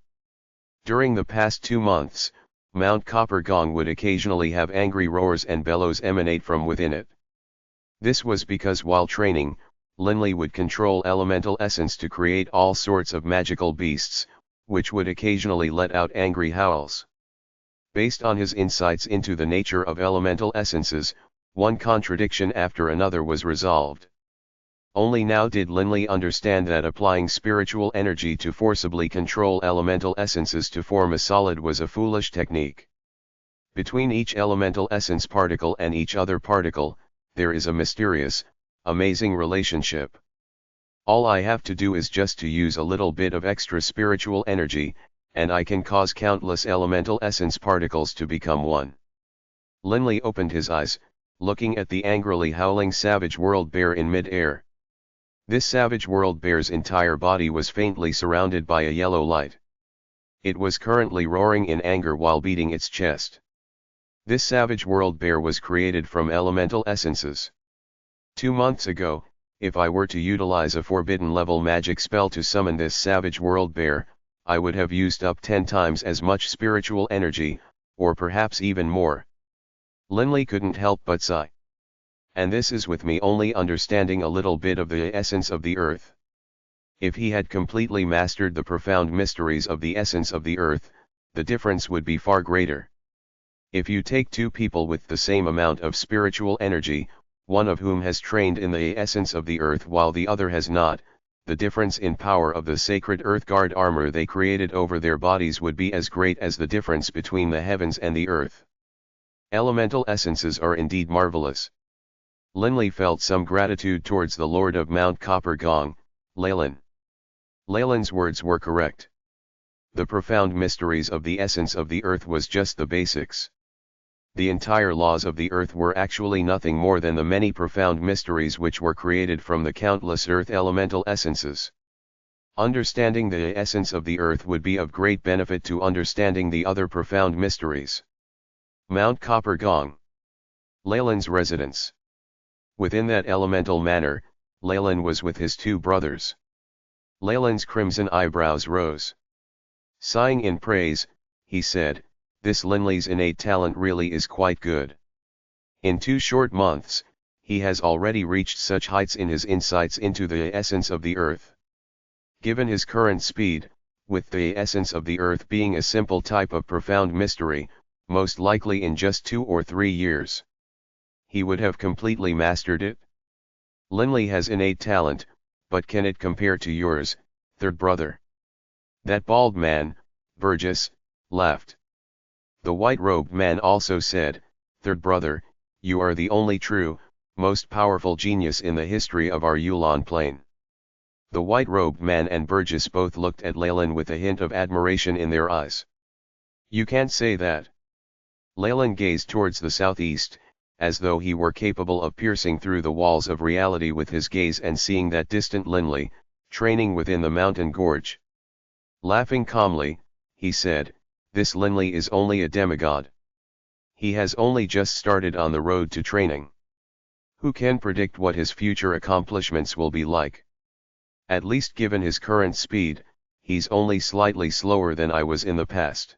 During the past 2 months, Mount Copper Gong would occasionally have angry roars and bellows emanate from within it. This was because while training, Linley would control elemental essence to create all sorts of magical beasts, which would occasionally let out angry howls. Based on his insights into the nature of elemental essences, one contradiction after another was resolved. Only now did Linley understand that applying spiritual energy to forcibly control elemental essences to form a solid was a foolish technique. Between each elemental essence particle and each other particle, there is a mysterious, amazing relationship. All I have to do is just to use a little bit of extra spiritual energy, and I can cause countless elemental essence particles to become one. Linley opened his eyes, looking at the angrily howling savage world bear in mid-air. This savage world bear's entire body was faintly surrounded by a yellow light. It was currently roaring in anger while beating its chest. This savage world bear was created from elemental essences. 2 months ago, if I were to utilize a forbidden level magic spell to summon this savage world bear, I would have used up 10 times as much spiritual energy, or perhaps even more. Linley couldn't help but sigh. And this is with me only understanding a little bit of the essence of the earth. If he had completely mastered the profound mysteries of the essence of the earth, the difference would be far greater. If you take 2 people with the same amount of spiritual energy, one of whom has trained in the essence of the earth while the other has not, the difference in power of the sacred earth guard armor they created over their bodies would be as great as the difference between the heavens and the earth. Elemental essences are indeed marvelous. Linley felt some gratitude towards the Lord of Mount Copper Gong, Leyland. Leyland's words were correct. The profound mysteries of the essence of the earth was just the basics. The entire laws of the earth were actually nothing more than the many profound mysteries which were created from the countless earth elemental essences. Understanding the essence of the earth would be of great benefit to understanding the other profound mysteries. Mount Copper Gong. Leyland's residence. Within that elemental manor, Leyland was with his two brothers. Leyland's crimson eyebrows rose. Sighing in praise, he said, "This Linley's innate talent really is quite good. In 2 short months, he has already reached such heights in his insights into the essence of the earth. Given his current speed, with the essence of the earth being a simple type of profound mystery, most likely in just 2 or 3 years, he would have completely mastered it. Linley has innate talent, but can it compare to yours, third brother?" That bald man, Burgess, laughed. The white-robed man also said, "Third brother, you are the only true, most powerful genius in the history of our Yulon plain." The white-robed man and Burgess both looked at Leyland with a hint of admiration in their eyes. "You can't say that." Leyland gazed towards the southeast, as though he were capable of piercing through the walls of reality with his gaze and seeing that distant Linley, training within the mountain gorge. Laughing calmly, he said, "This Linley is only a demigod. He has only just started on the road to training. Who can predict what his future accomplishments will be like? At least given his current speed, he's only slightly slower than I was in the past.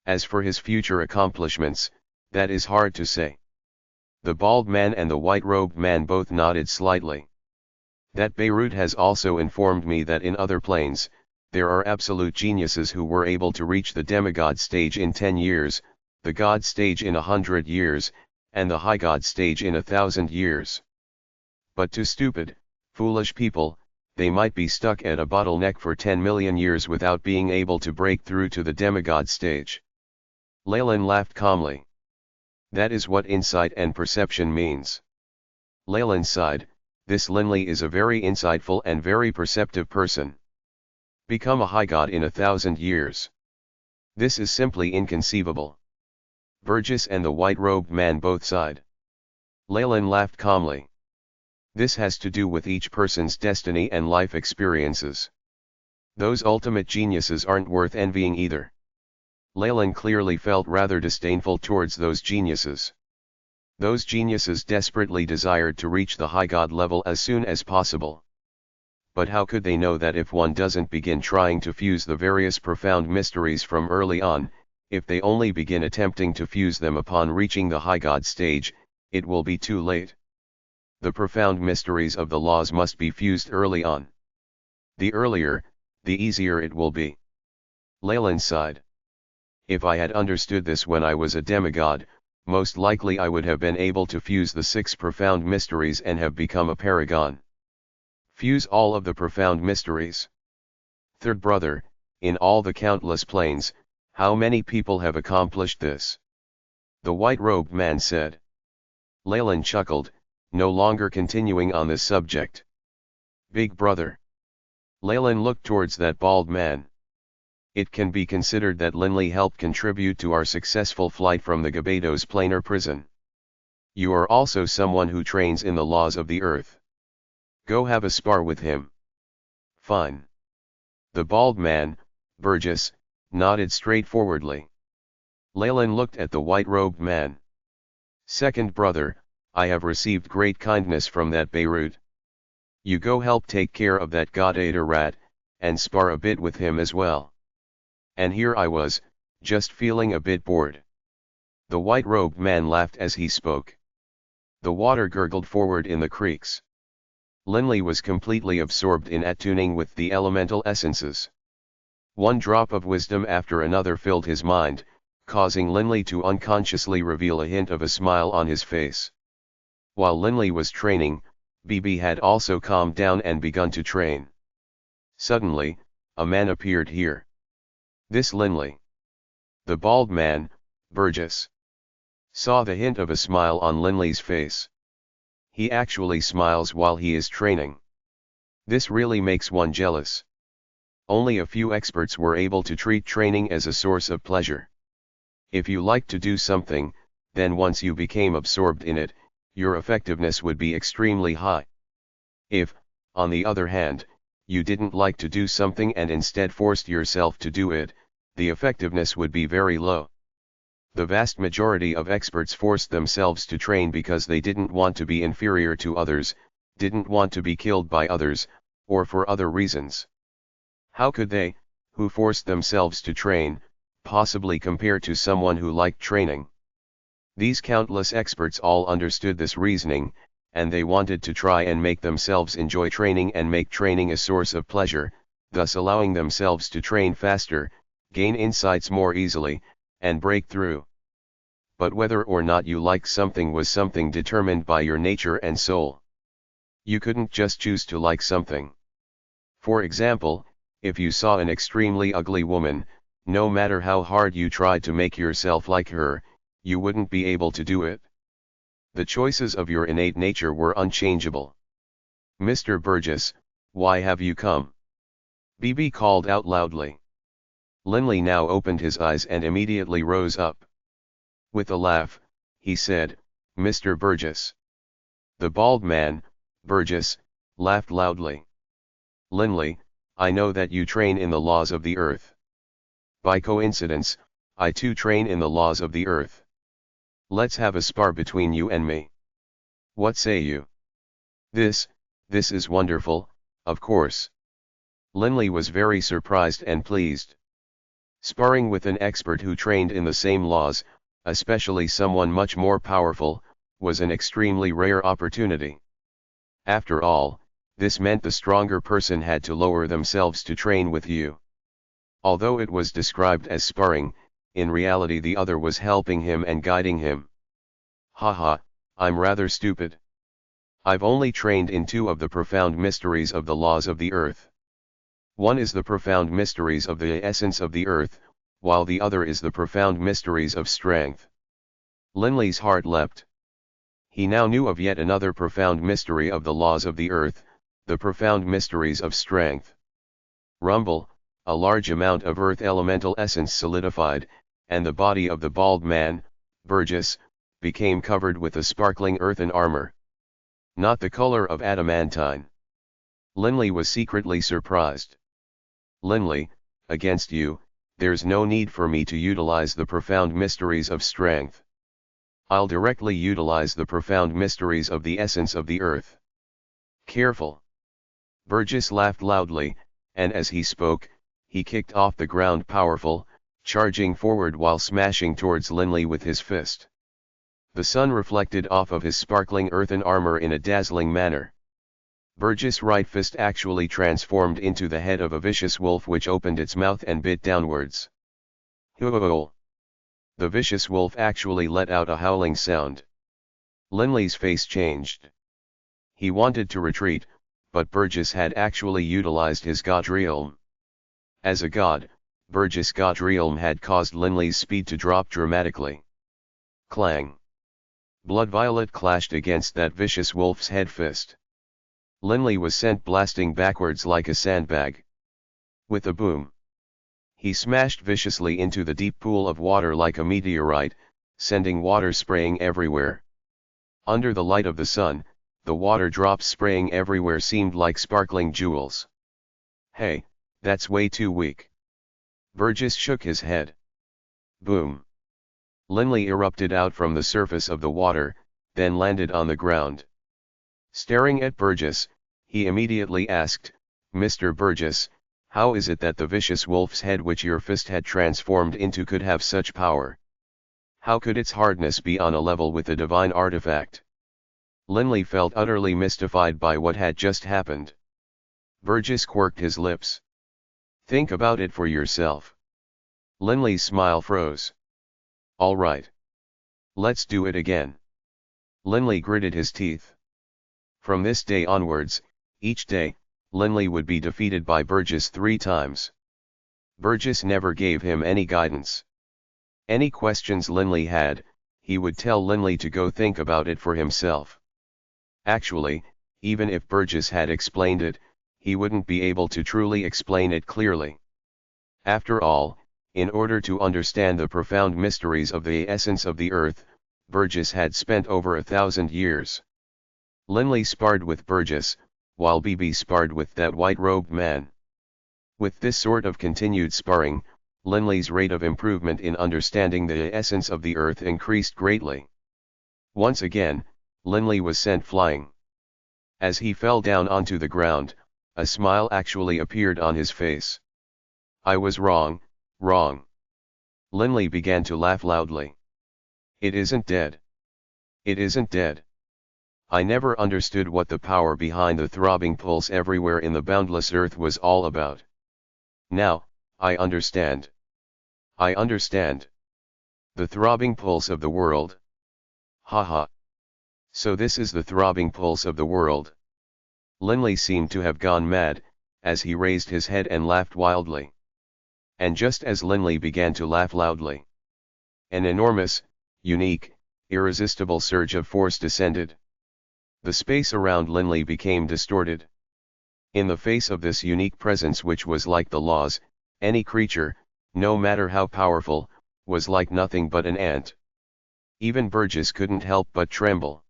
As for his future accomplishments, that is hard to say." The bald man and the white-robed man both nodded slightly. "That Beirut has also informed me that in other planes, there are absolute geniuses who were able to reach the demigod stage in 10 years, the god stage in 100 years, and the high god stage in 1,000 years. But to stupid, foolish people, they might be stuck at a bottleneck for 10 million years without being able to break through to the demigod stage." Leyland laughed calmly. "That is what insight and perception means." Leyland sighed, "This Linley is a very insightful and very perceptive person. Become a high god in 1,000 years. This is simply inconceivable." Burgess and the white-robed man both sighed. Leyland laughed calmly. "This has to do with each person's destiny and life experiences. Those ultimate geniuses aren't worth envying either." Leyland clearly felt rather disdainful towards those geniuses. Those geniuses desperately desired to reach the high god level as soon as possible. But how could they know that if one doesn't begin trying to fuse the various profound mysteries from early on, if they only begin attempting to fuse them upon reaching the high god stage, it will be too late? The profound mysteries of the laws must be fused early on. The earlier, the easier it will be. Leyland sighed. "If I had understood this when I was a demigod, most likely I would have been able to fuse the 6 profound mysteries and have become a paragon." "Fuse all of the profound mysteries?" "Third brother, in all the countless planes, how many people have accomplished this?" the white-robed man said. Leyland chuckled, no longer continuing on this subject. "Big brother." Leyland looked towards that bald man. "It can be considered that Linley helped contribute to our successful flight from the Gebados Planar Prison. You are also someone who trains in the laws of the earth. Go have a spar with him." "Fine." The bald man, Burgess, nodded straightforwardly. Leyland looked at the white-robed man. "Second brother, I have received great kindness from that Beirut. You go help take care of that god-eater rat, and spar a bit with him as well. And here I was, just feeling a bit bored." The white-robed man laughed as he spoke. The water gurgled forward in the creeks. Linley was completely absorbed in attuning with the elemental essences. One drop of wisdom after another filled his mind, causing Linley to unconsciously reveal a hint of a smile on his face. While Linley was training, BB had also calmed down and begun to train. Suddenly, a man appeared here. This Linley. The bald man, Burgess, saw the hint of a smile on Linley's face. He actually smiles while he is training. This really makes one jealous. Only a few experts were able to treat training as a source of pleasure. If you like to do something, then once you became absorbed in it, your effectiveness would be extremely high. If, on the other hand, you didn't like to do something and instead forced yourself to do it, the effectiveness would be very low. The vast majority of experts forced themselves to train because they didn't want to be inferior to others, didn't want to be killed by others, or for other reasons. How could they, who forced themselves to train, possibly compare to someone who liked training? These countless experts all understood this reasoning, and they wanted to try and make themselves enjoy training and make training a source of pleasure, thus allowing themselves to train faster, gain insights more easily, and break through. But whether or not you like something was something determined by your nature and soul. You couldn't just choose to like something. For example, if you saw an extremely ugly woman, no matter how hard you tried to make yourself like her, you wouldn't be able to do it. The choices of your innate nature were unchangeable. "Mr. Burgess, why have you come?" BB called out loudly. Linley now opened his eyes and immediately rose up. With a laugh, he said, "Mr. Burgess." The bald man, Burgess, laughed loudly. "Linley, I know that you train in the laws of the earth. By coincidence, I too train in the laws of the earth. Let's have a spar between you and me. What say you?" This is wonderful, of course." Linley was very surprised and pleased. Sparring with an expert who trained in the same laws, especially someone much more powerful, was an extremely rare opportunity. After all, this meant the stronger person had to lower themselves to train with you. Although it was described as sparring, in reality the other was helping him and guiding him. Haha, I'm rather stupid. I've only trained in two of the profound mysteries of the laws of the earth. One is the profound mysteries of the essence of the earth, while the other is the profound mysteries of strength. Linley's heart leapt. He now knew of yet another profound mystery of the laws of the earth, the profound mysteries of strength. Rumble, a large amount of earth elemental essence solidified, and the body of the bald man, Burgess, became covered with a sparkling earthen armor. Not the color of adamantine. Linley was secretly surprised. "Linley, against you, there's no need for me to utilize the profound mysteries of strength. I'll directly utilize the profound mysteries of the essence of the earth." "Careful." Burgess laughed loudly, and as he spoke, he kicked off the ground powerful, charging forward while smashing towards Linley with his fist. The sun reflected off of his sparkling earthen armor in a dazzling manner. Burgess' right fist actually transformed into the head of a vicious wolf which opened its mouth and bit downwards. Hoo-hoo-hoo. The vicious wolf actually let out a howling sound. Linley's face changed. He wanted to retreat, but Burgess had actually utilized his god realm. As a god, Burgess' god realm had caused Linley's speed to drop dramatically. Clang! Blood violet clashed against that vicious wolf's head fist. Linley was sent blasting backwards like a sandbag. With a boom, he smashed viciously into the deep pool of water like a meteorite, sending water spraying everywhere. Under the light of the sun, the water drops spraying everywhere seemed like sparkling jewels. "Hey, that's way too weak." Burgess shook his head. Boom! Linley erupted out from the surface of the water, then landed on the ground. Staring at Burgess, he immediately asked, "Mr. Burgess, how is it that the vicious wolf's head which your fist had transformed into could have such power? How could its hardness be on a level with the divine artifact?" Linley felt utterly mystified by what had just happened. Burgess quirked his lips. "Think about it for yourself." Linley's smile froze. "All right. Let's do it again." Linley gritted his teeth. From this day onwards, each day, Linley would be defeated by Burgess 3 times. Burgess never gave him any guidance. Any questions Linley had, he would tell Linley to go think about it for himself. Actually, even if Burgess had explained it, he wouldn't be able to truly explain it clearly. After all, in order to understand the profound mysteries of the essence of the earth, Burgess had spent over 1,000 years. Linley sparred with Burgess, while BB sparred with that white-robed man. With this sort of continued sparring, Linley's rate of improvement in understanding the essence of the earth increased greatly. Once again, Linley was sent flying. As he fell down onto the ground, a smile actually appeared on his face. I was wrong, wrong. Linley began to laugh loudly. It isn't dead. It isn't dead. I never understood what the power behind the throbbing pulse everywhere in the boundless earth was all about. Now, I understand. I understand. The throbbing pulse of the world. Ha ha. So this is the throbbing pulse of the world. Linley seemed to have gone mad, as he raised his head and laughed wildly. And just as Linley began to laugh loudly, an enormous, unique, irresistible surge of force descended. The space around Linley became distorted. In the face of this unique presence which was like the laws, any creature, no matter how powerful, was like nothing but an ant. Even Burgess couldn't help but tremble.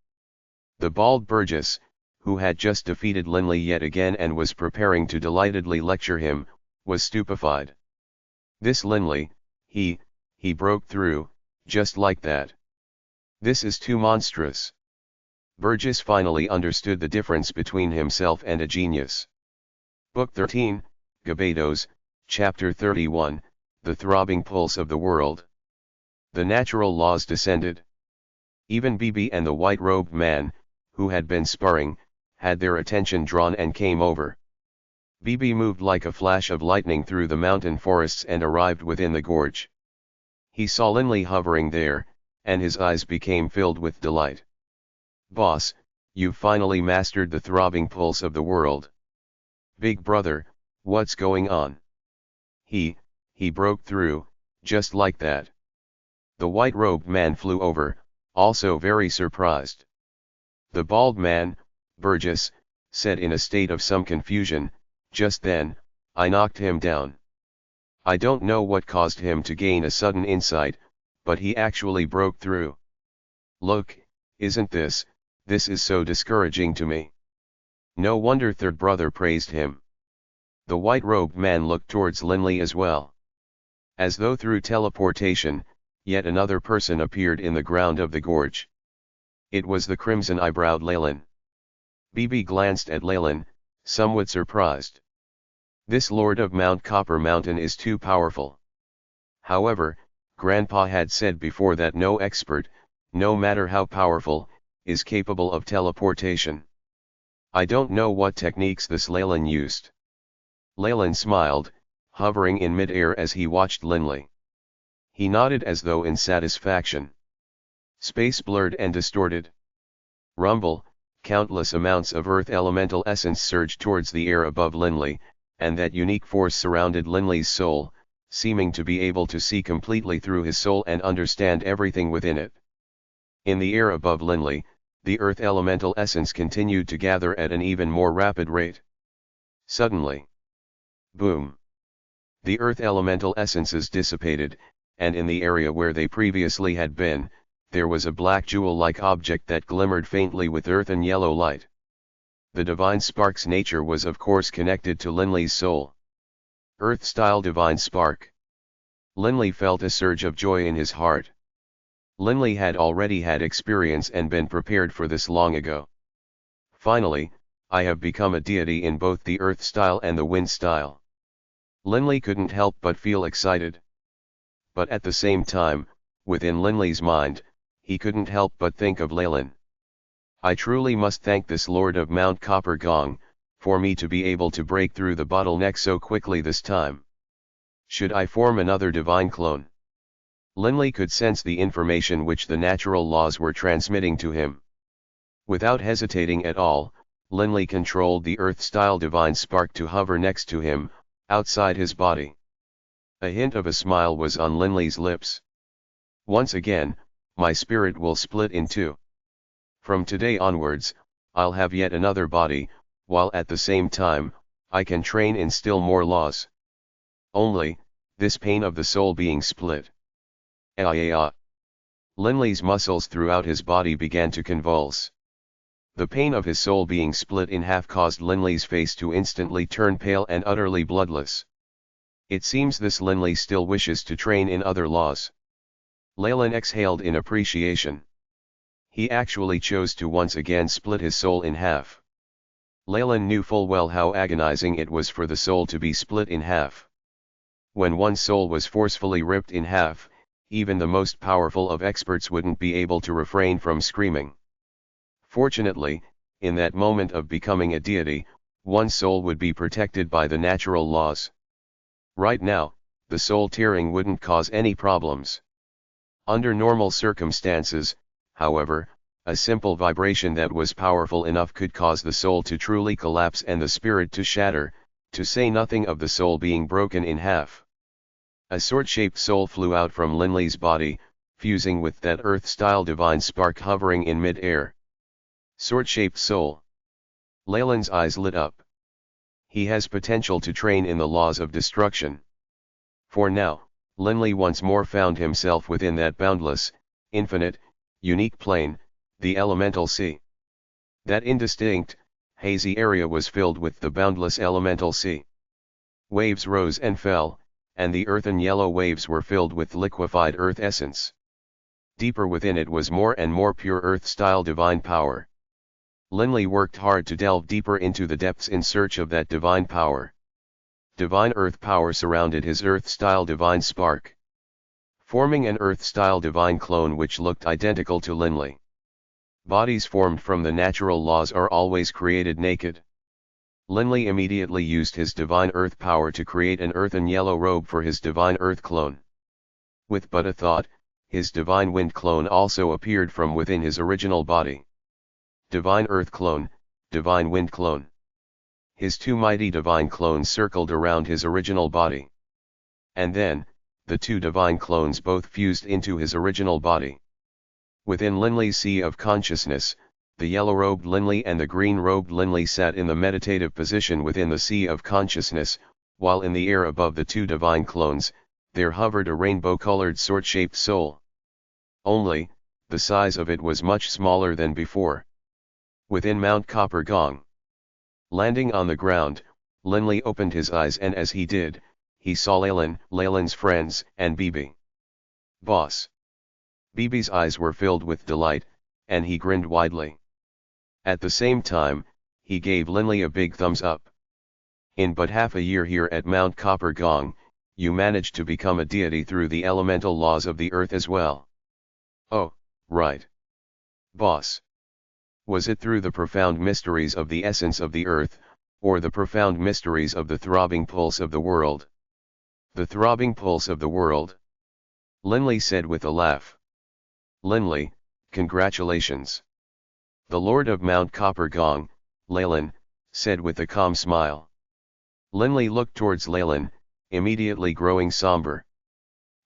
The bald Burgess, who had just defeated Linley yet again and was preparing to delightedly lecture him, was stupefied. This Linley, he broke through, just like that. This is too monstrous. Burgess finally understood the difference between himself and a genius. Book 13, Gebados, Chapter 31, The Throbbing Pulse of the World. The natural laws descended. Even Bibi and the white-robed man, who had been sparring, had their attention drawn and came over. Bibi moved like a flash of lightning through the mountain forests and arrived within the gorge. He saw Linley hovering there, and his eyes became filled with delight. Boss, you've finally mastered the throbbing pulse of the world. Big brother, what's going on? He broke through, just like that. The white-robed man flew over, also very surprised. The bald man, Burgess, said in a state of some confusion, just then, I knocked him down. I don't know what caused him to gain a sudden insight, but he actually broke through. Look, isn't this is so discouraging to me. No wonder third brother praised him. The white-robed man looked towards Linley as well. As though through teleportation, yet another person appeared in the ground of the gorge. It was the crimson-eyebrowed Leyland. Bibi glanced at Leyland, somewhat surprised. This lord of Mount Copper Mountain is too powerful. However, Grandpa had said before that no expert, no matter how powerful, is capable of teleportation. I don't know what techniques this Leyland used. Leyland smiled, hovering in mid-air as he watched Linley. He nodded as though in satisfaction. Space blurred and distorted. Rumble, countless amounts of earth elemental essence surged towards the air above Linley, and that unique force surrounded Linley's soul, seeming to be able to see completely through his soul and understand everything within it. In the air above Linley, the earth elemental essence continued to gather at an even more rapid rate. Suddenly, boom! The earth elemental essences dissipated, and in the area where they previously had been, there was a black jewel-like object that glimmered faintly with earthen yellow light. The divine spark's nature was of course connected to Linley's soul. Earth-style divine spark. Linley felt a surge of joy in his heart. Linley had already had experience and been prepared for this long ago. Finally, I have become a deity in both the earth style and the wind style. Linley couldn't help but feel excited. But at the same time, within Linley's mind, he couldn't help but think of Leyland. I truly must thank this Lord of Mount Copper Gong, for me to be able to break through the bottleneck so quickly this time. Should I form another divine clone? Linley could sense the information which the natural laws were transmitting to him. Without hesitating at all, Linley controlled the earth-style divine spark to hover next to him, outside his body. A hint of a smile was on Linley's lips. Once again, my spirit will split in two. From today onwards, I'll have yet another body, while at the same time, I can train in still more laws. Only, this pain of the soul being split. Linley's muscles throughout his body began to convulse. The pain of his soul being split in half caused Linley's face to instantly turn pale and utterly bloodless. It seems this Linley still wishes to train in other laws. Leyland exhaled in appreciation. He actually chose to once again split his soul in half. Leyland knew full well how agonizing it was for the soul to be split in half. When one soul was forcefully ripped in half, even the most powerful of experts wouldn't be able to refrain from screaming. Fortunately, in that moment of becoming a deity, one soul would be protected by the natural laws. Right now, the soul tearing wouldn't cause any problems. Under normal circumstances, however, a simple vibration that was powerful enough could cause the soul to truly collapse and the spirit to shatter, to say nothing of the soul being broken in half. A sword-shaped soul flew out from Linley's body, fusing with that earth-style divine spark hovering in mid-air. Sword-shaped soul. Leyland's eyes lit up. He has potential to train in the laws of destruction. For now, Linley once more found himself within that boundless, infinite, unique plane, the elemental sea. That indistinct, hazy area was filled with the boundless elemental sea. Waves rose and fell, and the earthen yellow waves were filled with liquefied earth essence. Deeper within it was more and more pure earth-style divine power. Linley worked hard to delve deeper into the depths in search of that divine power. Divine earth power surrounded his earth-style divine spark, forming an earth-style divine clone which looked identical to Linley. Bodies formed from the natural laws are always created naked. Linley immediately used his divine earth power to create an earthen yellow robe for his divine earth clone. With but a thought, his divine wind clone also appeared from within his original body. Divine earth clone, divine wind clone. His two mighty divine clones circled around his original body. And then, the two divine clones both fused into his original body. Within Linley's sea of consciousness, the yellow-robed Linley and the green-robed Linley sat in the meditative position within the sea of consciousness, while in the air above the two divine clones, there hovered a rainbow-colored sword-shaped soul. Only, the size of it was much smaller than before. Within Mount Copper Gong. Landing on the ground, Linley opened his eyes, and as he did, he saw Leyland's friends, and Bibi. Boss. Bibi's eyes were filled with delight, and he grinned widely. At the same time, he gave Linley a big thumbs up. In but half a year here at Mount Copper Gong, you managed to become a deity through the elemental laws of the earth as well. Oh, right. Boss. Was it through the profound mysteries of the essence of the earth, or the profound mysteries of the throbbing pulse of the world? The throbbing pulse of the world? Linley said with a laugh. Linley, congratulations. The Lord of Mount Copper Gong, Leyland, said with a calm smile. Linley looked towards Leyland, immediately growing somber.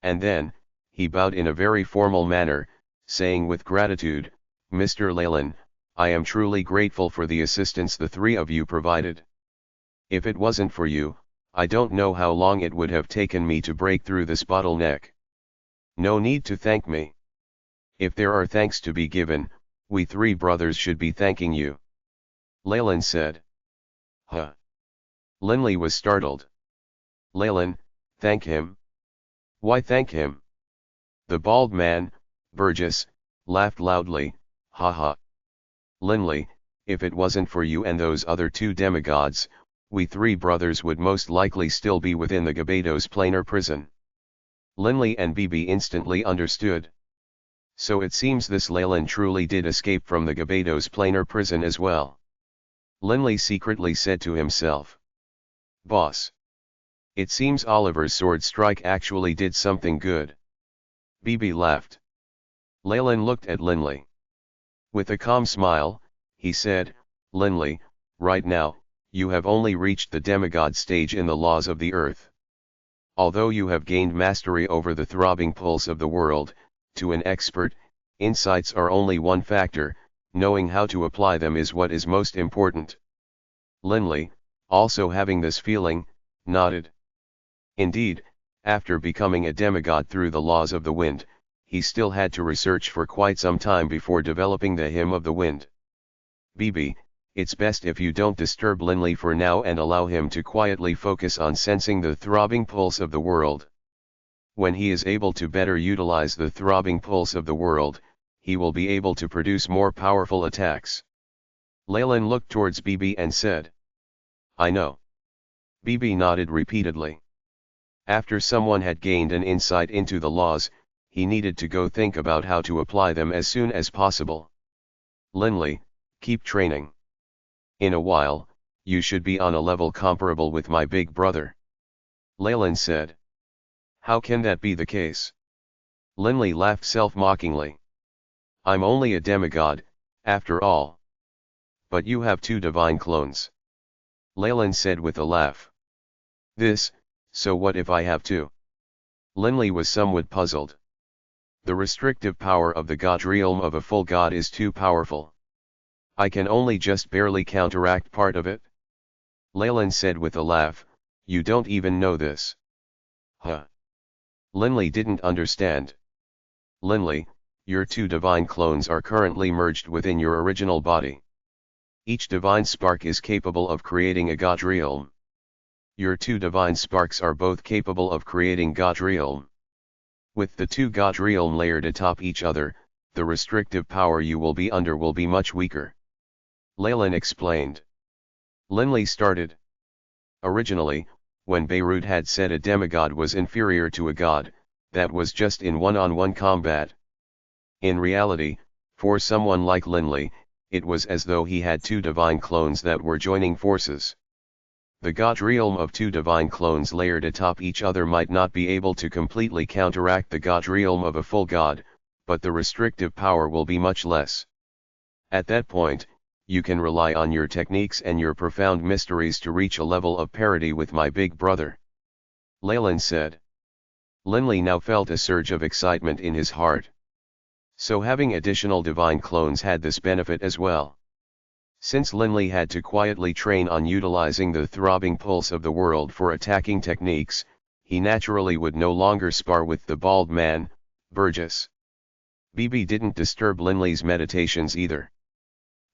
And then, he bowed in a very formal manner, saying with gratitude, Mr. Leyland, I am truly grateful for the assistance the three of you provided. If it wasn't for you, I don't know how long it would have taken me to break through this bottleneck. No need to thank me. If there are thanks to be given, we three brothers should be thanking you. Leyland said. Huh? Linley was startled. Leyland, thank him? Why thank him? The bald man, Burgess, laughed loudly, ha ha. Linley, if it wasn't for you and those other two demigods, we three brothers would most likely still be within the Gebados Planar Prison. Linley and Bibi instantly understood. So it seems this Leyland truly did escape from the Gebados Planar Prison as well. Linley secretly said to himself. Boss. It seems Oliver's sword strike actually did something good. Bibi laughed. Leyland looked at Linley. With a calm smile, he said, Linley, right now, you have only reached the demigod stage in the laws of the earth. Although you have gained mastery over the throbbing pulse of the world, to an expert, insights are only one factor, knowing how to apply them is what is most important. Linley, also having this feeling, nodded. Indeed, after becoming a demigod through the laws of the wind, he still had to research for quite some time before developing the hymn of the wind. Bibi, it's best if you don't disturb Linley for now and allow him to quietly focus on sensing the throbbing pulse of the world. When he is able to better utilize the throbbing pulse of the world, he will be able to produce more powerful attacks. Leyland looked towards Bibi and said, I know. Bibi nodded repeatedly. After someone had gained an insight into the laws, he needed to go think about how to apply them as soon as possible. Linley, keep training. In a while, you should be on a level comparable with my big brother. Leyland said. How can that be the case? Linley laughed self-mockingly. I'm only a demigod, after all. But you have 2 divine clones. Leyland said with a laugh. So what if I have 2? Linley was somewhat puzzled. The restrictive power of the god realm of a full god is too powerful. I can only just barely counteract part of it. Leyland said with a laugh, you don't even know this. Huh. Linley didn't understand. Linley, your 2 divine clones are currently merged within your original body. Each divine spark is capable of creating a god realm. Your 2 divine sparks are both capable of creating god realm. With the 2 god realm layered atop each other, the restrictive power you will be under will be much weaker. Leyland explained. Linley started. Originally, when Beirut had said a demigod was inferior to a god, that was just in one-on-one combat. In reality, for someone like Linley, it was as though he had 2 divine clones that were joining forces. The god realm of 2 divine clones layered atop each other might not be able to completely counteract the god realm of a full god, but the restrictive power will be much less. At that point, you can rely on your techniques and your profound mysteries to reach a level of parity with my big brother. Leyland said. Linley now felt a surge of excitement in his heart. So having additional divine clones had this benefit as well. Since Linley had to quietly train on utilizing the throbbing pulse of the world for attacking techniques, he naturally would no longer spar with the bald man, Burgess. Bibi didn't disturb Linley's meditations either.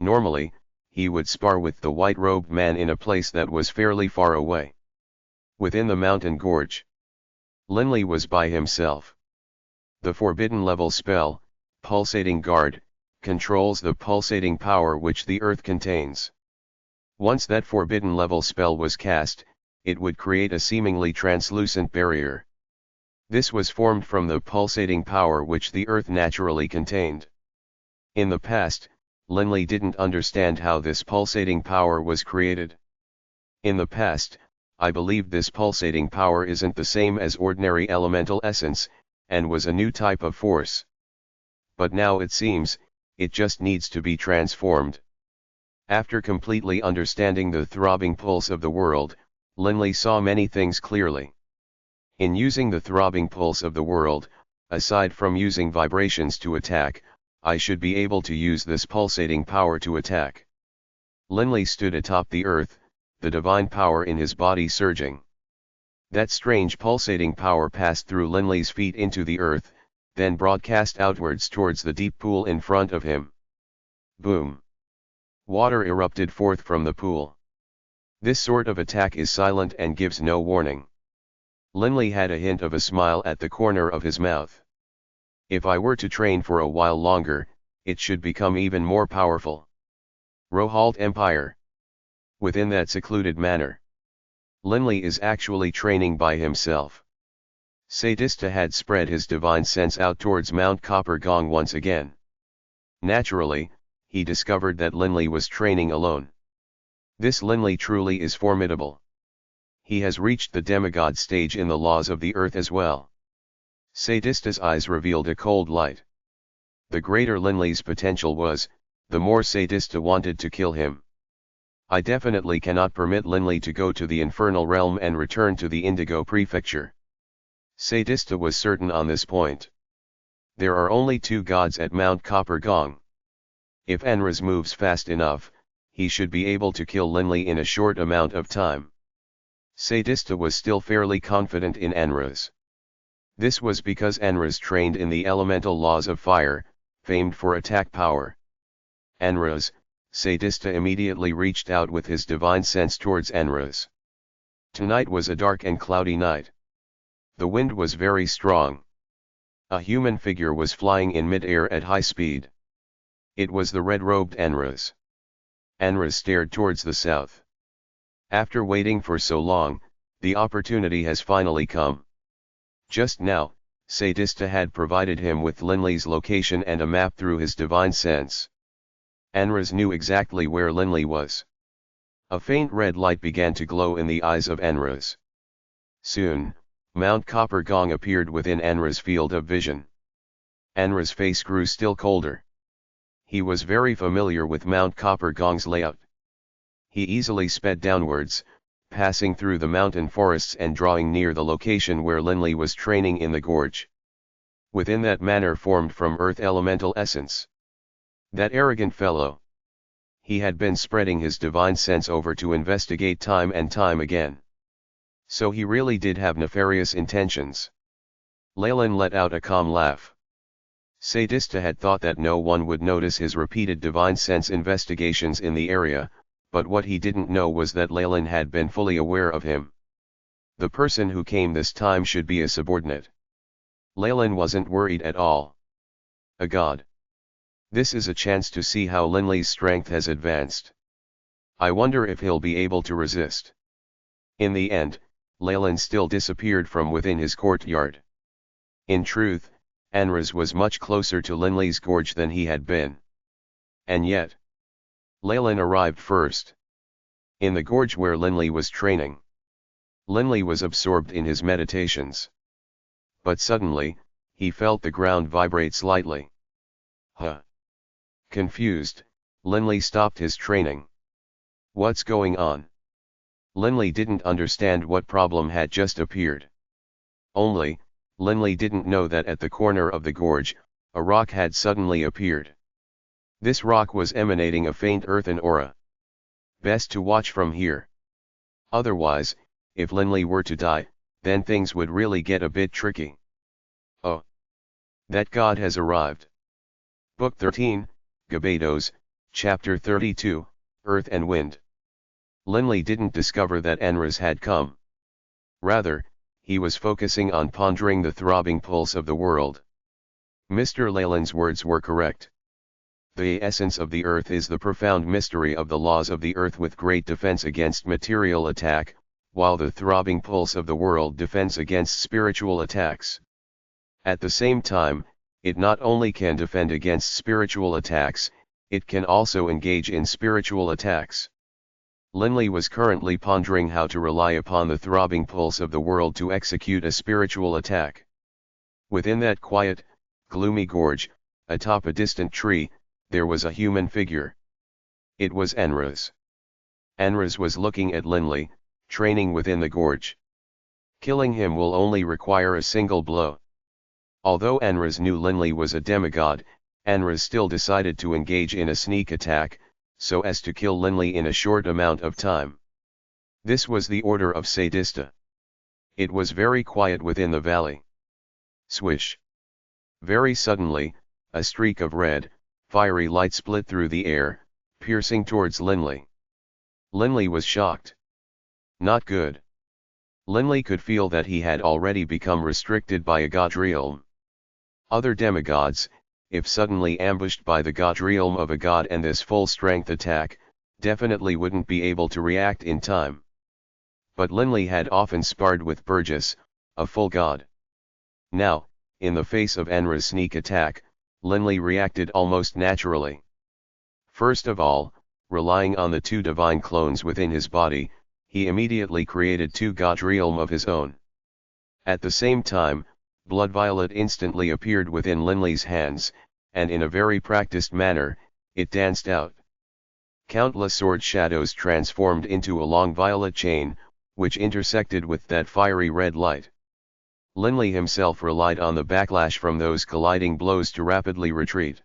Normally, he would spar with the white-robed man in a place that was fairly far away. Within the mountain gorge. Linley was by himself. The forbidden level spell, Pulsating Guard, controls the pulsating power which the earth contains. Once that forbidden level spell was cast, it would create a seemingly translucent barrier. This was formed from the pulsating power which the earth naturally contained. In the past, Linley didn't understand how this pulsating power was created. In the past, I believed this pulsating power isn't the same as ordinary elemental essence, and was a new type of force. But now it seems, it just needs to be transformed. After completely understanding the throbbing pulse of the world, Linley saw many things clearly. In using the throbbing pulse of the world, aside from using vibrations to attack, I should be able to use this pulsating power to attack. Linley stood atop the earth, the divine power in his body surging. That strange pulsating power passed through Linley's feet into the earth, then broadcast outwards towards the deep pool in front of him. Boom! Water erupted forth from the pool. This sort of attack is silent and gives no warning. Linley had a hint of a smile at the corner of his mouth. If I were to train for a while longer, it should become even more powerful. Rohalt Empire. Within that secluded manner, Linley is actually training by himself. Sadista had spread his divine sense out towards Mount Copper Gong once again. Naturally, he discovered that Linley was training alone. This Linley truly is formidable. He has reached the demigod stage in the laws of the earth as well. Sadista's eyes revealed a cold light. The greater Linley's potential was, the more Sadista wanted to kill him. I definitely cannot permit Linley to go to the infernal realm and return to the Indigo Prefecture. Sadista was certain on this point. There are only 2 gods at Mount Copper Gong. If Enraz moves fast enough, he should be able to kill Linley in a short amount of time. Sadista was still fairly confident in Enraz. This was because Enraz trained in the elemental laws of fire, famed for attack power. Enraz, Sadista immediately reached out with his divine sense towards Enraz. Tonight was a dark and cloudy night. The wind was very strong. A human figure was flying in mid-air at high speed. It was the red-robed Enraz. Anras stared towards the south. After waiting for so long, the opportunity has finally come. Just now, Sadista had provided him with Linley's location and a map through his divine sense. Anras knew exactly where Linley was. A faint red light began to glow in the eyes of Anras. Soon, Mount Copper Gong appeared within Anras' field of vision. Anras' face grew still colder. He was very familiar with Mount Copper Gong's layout. He easily sped downwards, passing through the mountain forests and drawing near the location where Linley was training in the gorge. Within that manor formed from earth elemental essence. That arrogant fellow. He had been spreading his divine sense over to investigate time and time again. So he really did have nefarious intentions. Leyland let out a calm laugh. Sadista had thought that no one would notice his repeated divine sense investigations in the area, but what he didn't know was that Leyland had been fully aware of him. The person who came this time should be a subordinate. Leyland wasn't worried at all. A god. This is a chance to see how Linley's strength has advanced. I wonder if he'll be able to resist. In the end, Leyland still disappeared from within his courtyard. In truth, Anras was much closer to Linley's gorge than he had been. And yet, Leyland arrived first. In the gorge where Linley was training. Linley was absorbed in his meditations. But suddenly, he felt the ground vibrate slightly. Huh. Confused, Linley stopped his training. What's going on? Linley didn't understand what problem had just appeared. Only, Linley didn't know that at the corner of the gorge, a rock had suddenly appeared. This rock was emanating a faint earthen aura. Best to watch from here. Otherwise, if Linley were to die, then things would really get a bit tricky. Oh. That god has arrived. Book 13, Gebados, Chapter 32, Earth and Wind. Linley didn't discover that Anras had come. Rather, he was focusing on pondering the throbbing pulse of the world. Mr. Leyland's words were correct. The essence of the earth is the profound mystery of the laws of the earth with great defense against material attack, while the throbbing pulse of the world defends against spiritual attacks. At the same time, it not only can defend against spiritual attacks, it can also engage in spiritual attacks. Linley was currently pondering how to rely upon the throbbing pulse of the world to execute a spiritual attack. Within that quiet, gloomy gorge, atop a distant tree, there was a human figure. It was Anras. Anras was looking at Linley, training within the gorge. Killing him will only require a single blow. Although Anras knew Linley was a demigod, Anras still decided to engage in a sneak attack, so as to kill Linley in a short amount of time. This was the order of Sadista. It was very quiet within the valley. Swish. Very suddenly, a streak of red, fiery light split through the air, piercing towards Linley. Linley was shocked. Not good. Linley could feel that he had already become restricted by a god realm. Other demigods, if suddenly ambushed by the god realm of a god and this full-strength attack, definitely wouldn't be able to react in time. But Linley had often sparred with Burgess, a full god. Now, in the face of Anra's sneak attack, Linley reacted almost naturally. First of all, relying on the two divine clones within his body, he immediately created two god realm of his own. At the same time, Blood Violet instantly appeared within Linley's hands, and in a very practiced manner, it danced out. Countless sword shadows transformed into a long violet chain, which intersected with that fiery red light. Linley himself relied on the backlash from those colliding blows to rapidly retreat.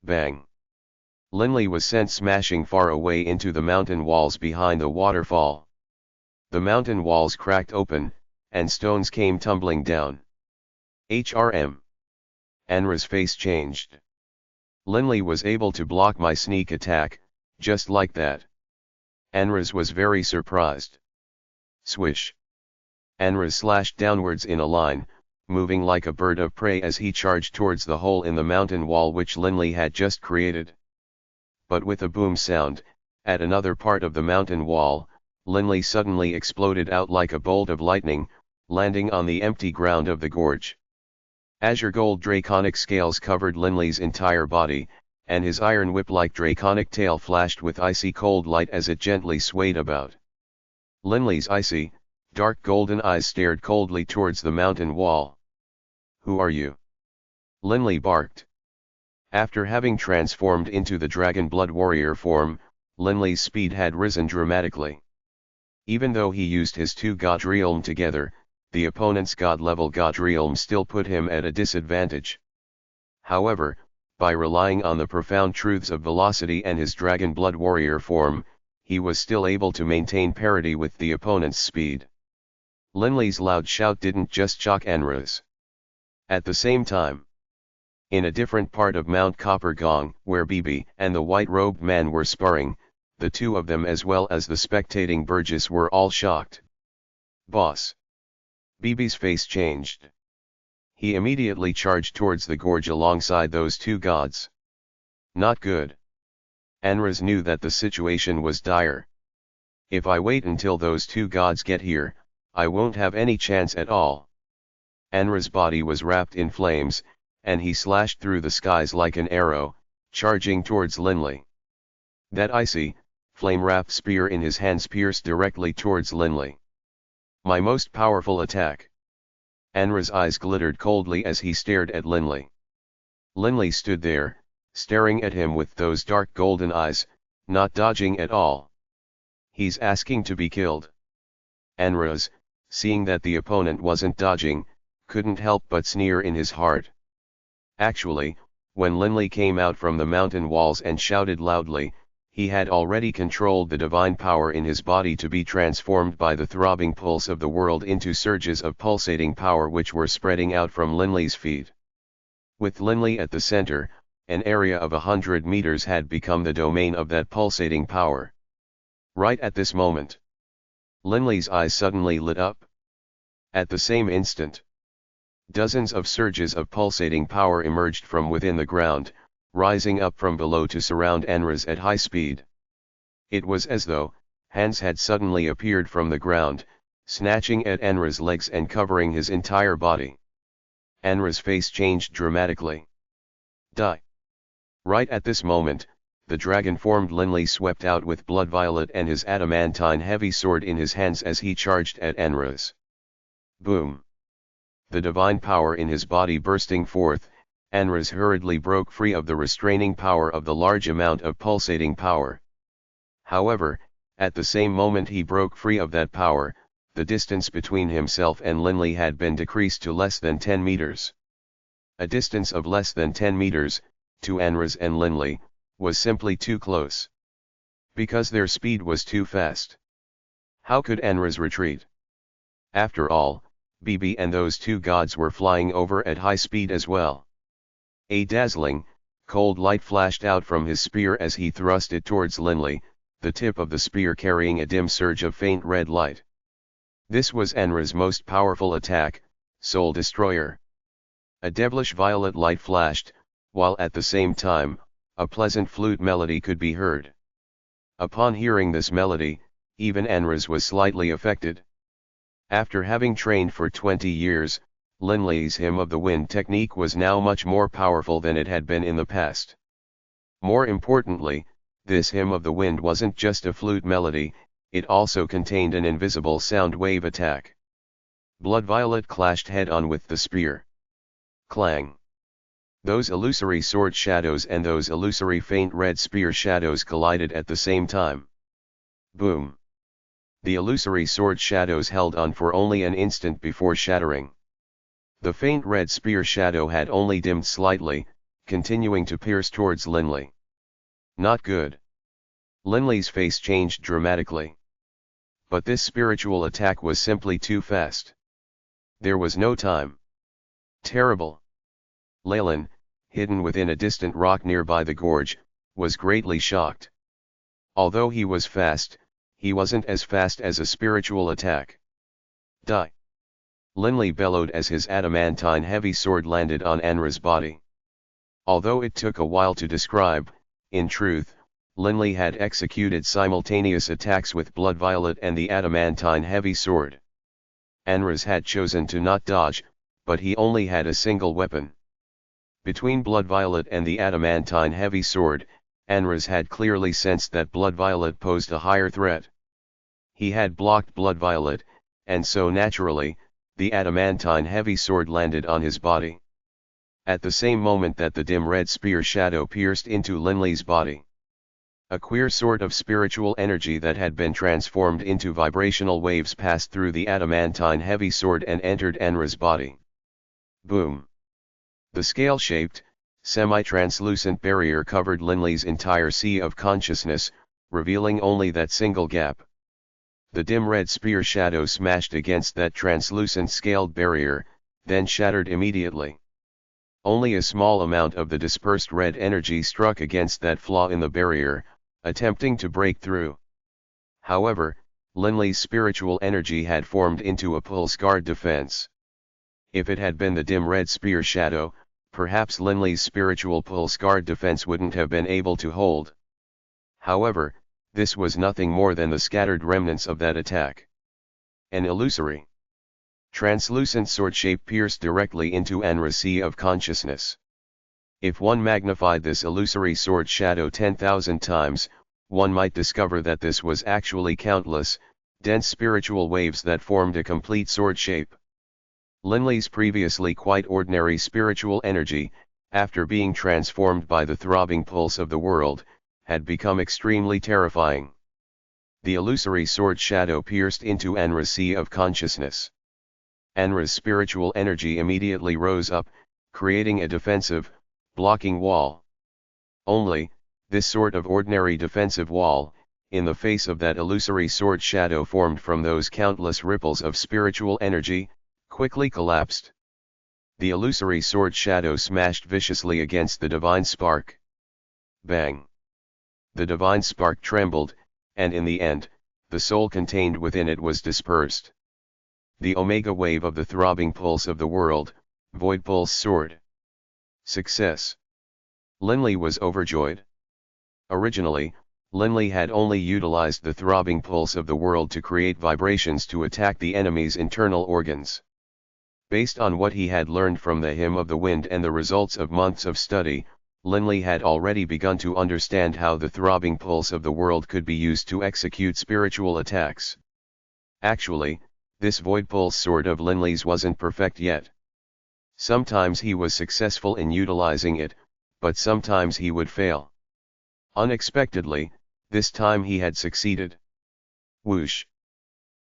Bang! Linley was sent smashing far away into the mountain walls behind the waterfall. The mountain walls cracked open, and stones came tumbling down. Anra's face changed. Linley was able to block my sneak attack, just like that. Anras was very surprised. Swish. Anras slashed downwards in a line, moving like a bird of prey as he charged towards the hole in the mountain wall which Linley had just created. But with a boom sound, At another part of the mountain wall, Linley suddenly exploded out like a bolt of lightning, landing on the empty ground of the gorge. Azure gold draconic scales covered Linley's entire body, and his iron whip-like draconic tail flashed with icy cold light as it gently swayed about. Linley's icy, dark golden eyes stared coldly towards the mountain wall. "Who are you?" Linley barked. After having transformed into the dragon blood warrior form, Linley's speed had risen dramatically. Even though he used his two god realm together, the opponent's god-level god realm still put him at a disadvantage. However, by relying on the profound truths of velocity and his dragon blood warrior form, he was still able to maintain parity with the opponent's speed. Linley's loud shout didn't just shock Anraz. At the same time, in a different part of Mount Copper Gong, where Bibi and the white-robed man were sparring, the two of them as well as the spectating Burgess were all shocked. "Boss!" Bibi's face changed. He immediately charged towards the gorge alongside those two gods. Not good. Anraz knew that the situation was dire. If I wait until those two gods get here, I won't have any chance at all. Anraz's body was wrapped in flames, and he slashed through the skies like an arrow, charging towards Linley. That icy, flame-wrapped spear in his hands pierced directly towards Linley. "My most powerful attack." Anraz's eyes glittered coldly as he stared at Linley. Linley stood there, staring at him with those dark golden eyes, not dodging at all. "He's asking to be killed." Anraz, seeing that the opponent wasn't dodging, couldn't help but sneer in his heart. Actually, when Linley came out from the mountain walls and shouted loudly, he had already controlled the divine power in his body to be transformed by the throbbing pulse of the world into surges of pulsating power which were spreading out from Linley's feet. With Linley at the center, an area of 100 meters had become the domain of that pulsating power. Right at this moment, Linley's eyes suddenly lit up. At the same instant, dozens of surges of pulsating power emerged from within the ground, rising up from below to surround Anraz at high speed. It was as though hands had suddenly appeared from the ground, snatching at Anraz's legs and covering his entire body. Anraz's face changed dramatically. "Die!" Right at this moment, the dragon-formed Linley swept out with blood violet and his adamantine heavy sword in his hands as he charged at Anraz. Boom! The divine power in his body bursting forth, Anraz hurriedly broke free of the restraining power of the large amount of pulsating power. However, at the same moment he broke free of that power, the distance between himself and Linley had been decreased to less than 10 meters. A distance of less than 10 meters, to Anraz and Linley, was simply too close. Because their speed was too fast. How could Anraz retreat? After all, Bibi and those two gods were flying over at high speed as well. A dazzling, cold light flashed out from his spear as he thrust it towards Linley, the tip of the spear carrying a dim surge of faint red light. This was Anraz's most powerful attack, Soul Destroyer. A devilish violet light flashed, while at the same time, a pleasant flute melody could be heard. Upon hearing this melody, even Anraz was slightly affected. After having trained for 20 years, Linley's Hymn of the Wind technique was now much more powerful than it had been in the past. More importantly, this Hymn of the Wind wasn't just a flute melody, it also contained an invisible sound wave attack. Blood violet clashed head-on with the spear. Clang! Those illusory sword shadows and those illusory faint red spear shadows collided at the same time. Boom! The illusory sword shadows held on for only an instant before shattering. The faint red spear shadow had only dimmed slightly, continuing to pierce towards Linley. Not good. Linley's face changed dramatically. But this spiritual attack was simply too fast. There was no time. Terrible. Leyland, hidden within a distant rock nearby the gorge, was greatly shocked. Although he was fast, he wasn't as fast as a spiritual attack. Die! Linley bellowed as his adamantine heavy sword landed on Anraz's body. Although it took a while to describe, in truth, Linley had executed simultaneous attacks with Blood Violet and the adamantine heavy sword. Anraz had chosen to not dodge, but he only had a single weapon. Between Blood Violet and the adamantine heavy sword, Anraz had clearly sensed that Blood Violet posed a higher threat. He had blocked Blood Violet, and so naturally, the adamantine heavy sword landed on his body. At the same moment that the dim red spear shadow pierced into Linley's body, a queer sort of spiritual energy that had been transformed into vibrational waves passed through the adamantine heavy sword and entered Anraz's body. Boom! The scale-shaped, semi-translucent barrier covered Linley's entire sea of consciousness, revealing only that single gap. The dim red spear shadow smashed against that translucent scaled barrier, then shattered immediately. Only a small amount of the dispersed red energy struck against that flaw in the barrier, attempting to break through. However, Linley's spiritual energy had formed into a pulse guard defense. If it had been the dim red spear shadow, perhaps Linley's spiritual pulse guard defense wouldn't have been able to hold. However, this was nothing more than the scattered remnants of that attack. An illusory, translucent sword shape pierced directly into Anraz's sea of consciousness. If one magnified this illusory sword shadow 10,000 times, one might discover that this was actually countless, dense spiritual waves that formed a complete sword shape. Linley's previously quite ordinary spiritual energy, after being transformed by the throbbing pulse of the world, had become extremely terrifying. The illusory sword shadow pierced into Anraz's sea of consciousness. Anraz's spiritual energy immediately rose up, creating a defensive, blocking wall. Only, this sort of ordinary defensive wall, in the face of that illusory sword shadow formed from those countless ripples of spiritual energy, quickly collapsed. The illusory sword shadow smashed viciously against the divine spark. Bang! The divine spark trembled, and in the end, the soul contained within it was dispersed. The omega wave of the throbbing pulse of the world, void pulse sword. Success! Linley was overjoyed. Originally, Linley had only utilized the throbbing pulse of the world to create vibrations to attack the enemy's internal organs. Based on what he had learned from the Hymn of the Wind and the results of months of study, Linley had already begun to understand how the throbbing pulse of the world could be used to execute spiritual attacks. Actually, this void pulse sword of Linley's wasn't perfect yet. Sometimes he was successful in utilizing it, but sometimes he would fail. Unexpectedly, this time he had succeeded. Whoosh!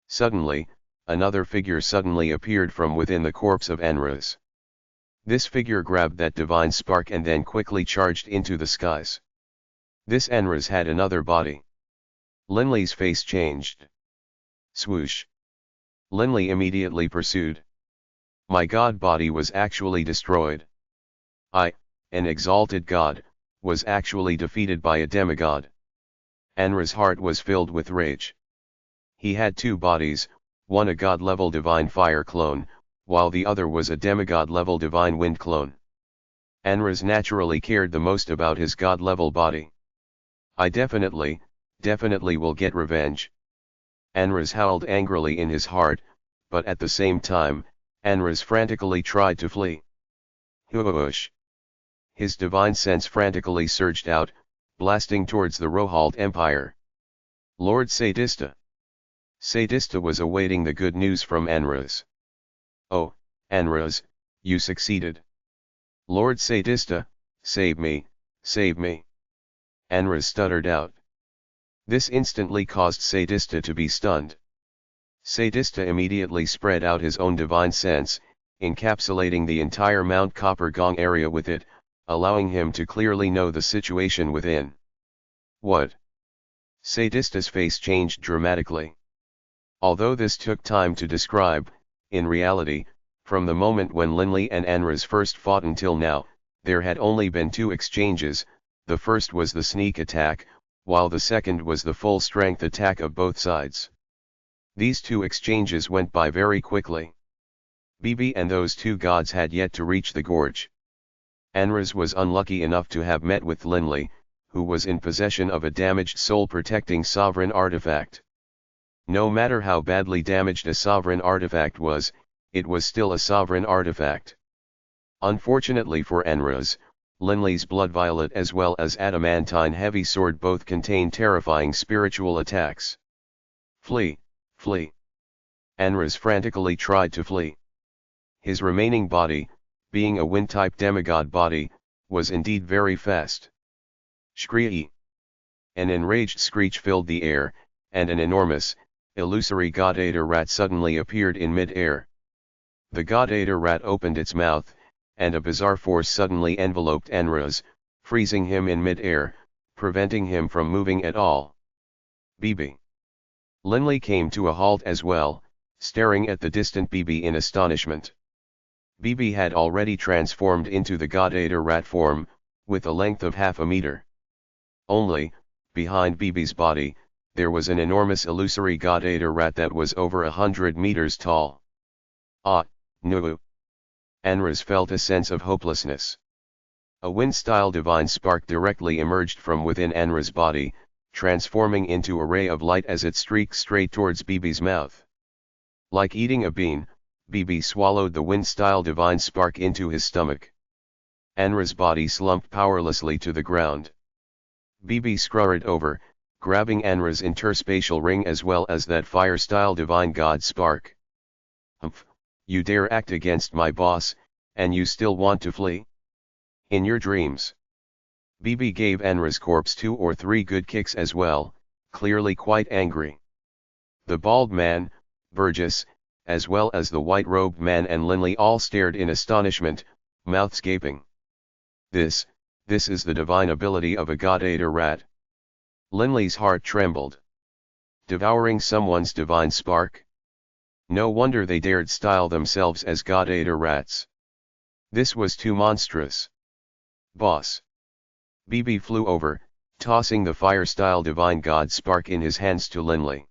Suddenly, another figure suddenly appeared from within the corpse of Anraz. This figure grabbed that divine spark and then quickly charged into the skies. This Anraz had another body. Linley's face changed. Swoosh! Linley immediately pursued. My god body was actually destroyed. I, an exalted god, was actually defeated by a demigod. Anraz's heart was filled with rage. He had two bodies, one a god-level divine fire clone, while the other was a demigod-level divine wind clone. Anraz naturally cared the most about his god-level body. I definitely will get revenge. Anraz howled angrily in his heart, but at the same time, Anraz frantically tried to flee. Whoosh! His divine sense frantically surged out, blasting towards the Rohalt Empire. Lord Sadista. Sadista was awaiting the good news from Anraz. Oh, Anraz, you succeeded. Lord Sadista, save me, save me. Anraz stuttered out. This instantly caused Sadista to be stunned. Sadista immediately spread out his own divine sense, encapsulating the entire Mount Copper Gong area with it, allowing him to clearly know the situation within. What? Sadista's face changed dramatically. Although this took time to describe, in reality, from the moment when Linley and Anraz first fought until now, there had only been two exchanges. The first was the sneak attack, while the second was the full-strength attack of both sides. These two exchanges went by very quickly. Bibi and those two gods had yet to reach the gorge. Anraz was unlucky enough to have met with Linley, who was in possession of a damaged soul-protecting sovereign artifact. No matter how badly damaged a sovereign artifact was, it was still a sovereign artifact. Unfortunately for Enraz, Linley's Blood Violet as well as Adamantine Heavy Sword both contain terrifying spiritual attacks. Flee, flee. Enraz frantically tried to flee. His remaining body, being a wind-type demigod body, was indeed very fast. Scree! An enraged screech filled the air, and an enormous, illusory god-eater rat suddenly appeared in mid-air. The god-eater rat opened its mouth, and a bizarre force suddenly enveloped Enraz, freezing him in mid-air, preventing him from moving at all. BB. Linley came to a halt as well, staring at the distant BB in astonishment. BB had already transformed into the god-eater rat form, with a length of half a meter. Only, behind BB's body, there was an enormous illusory god-eater rat that was over 100 meters tall. Ah, no. Enraz felt a sense of hopelessness. A wind-style divine spark directly emerged from within Enraz's body, transforming into a ray of light as it streaked straight towards BB's mouth. Like eating a bean, BB swallowed the wind-style divine spark into his stomach. Enraz's body slumped powerlessly to the ground. BB scurried over, grabbing Enraz's interspatial ring as well as that fire-style divine god spark. Humph, you dare act against my boss, and you still want to flee? In your dreams. BB gave Enraz's corpse 2 or 3 good kicks as well, clearly quite angry. The bald man, Burgess, as well as the white-robed man and Linley all stared in astonishment, mouths gaping. This is the divine ability of a god-eater rat. Linley's heart trembled. Devouring someone's divine spark? No wonder they dared style themselves as god-eater rats. This was too monstrous. Boss. BB flew over, tossing the fire-style divine god spark in his hands to Linley.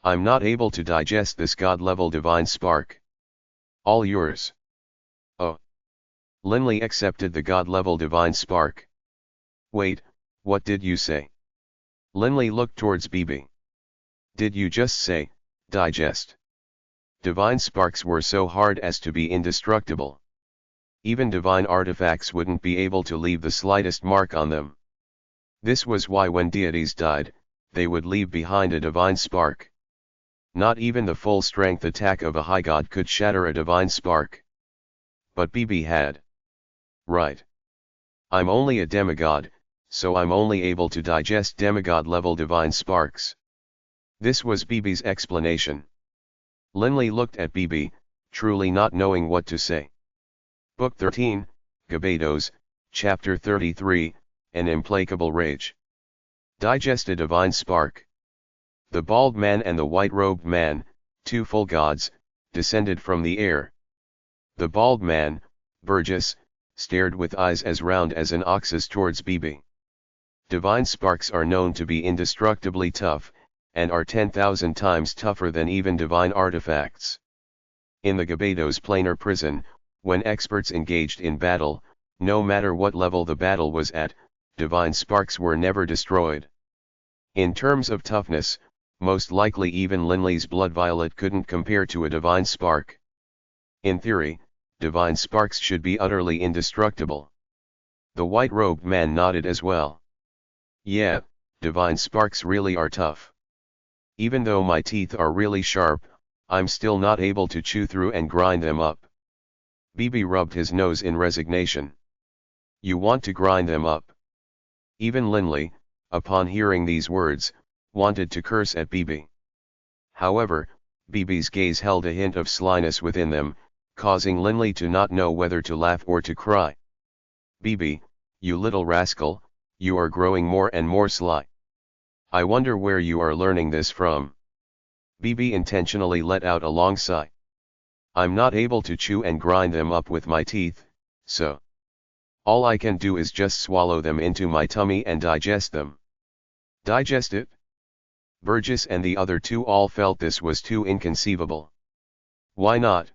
I'm not able to digest this god-level divine spark. All yours. Oh. Linley accepted the god-level divine spark. Wait, what did you say? Linley looked towards BB. Did you just say, digest? Divine sparks were so hard as to be indestructible. Even divine artifacts wouldn't be able to leave the slightest mark on them. This was why when deities died, they would leave behind a divine spark. Not even the full-strength attack of a high god could shatter a divine spark. But BB had. Right. I'm only a demigod, so I'm only able to digest demigod-level divine sparks. This was BB's explanation. Linley looked at BB, truly not knowing what to say. Book 13, Gebados, Chapter 33, An Implacable Rage. Digest a divine spark. The bald man and the white-robed man, 2 full gods, descended from the air. The bald man, Burgess, stared with eyes as round as an ox's towards BB. Divine sparks are known to be indestructibly tough, and are 10,000 times tougher than even divine artifacts. In the Gebados Planar Prison, when experts engaged in battle, no matter what level the battle was at, divine sparks were never destroyed. In terms of toughness, most likely even Linley's Blood Violet couldn't compare to a divine spark. In theory, divine sparks should be utterly indestructible. The white-robed man nodded as well. Yeah, divine sparks really are tough. Even though my teeth are really sharp, I'm still not able to chew through and grind them up. BB rubbed his nose in resignation. You want to grind them up? Even Linley, upon hearing these words, wanted to curse at BB. However, BB's gaze held a hint of slyness within them, causing Linley to not know whether to laugh or to cry. BB, you little rascal, you are growing more and more sly. I wonder where you are learning this from. BB intentionally let out a long sigh. I'm not able to chew and grind them up with my teeth, so all I can do is just swallow them into my tummy and digest them. Digest it? Burgess and the other 2 all felt this was too inconceivable. Why not?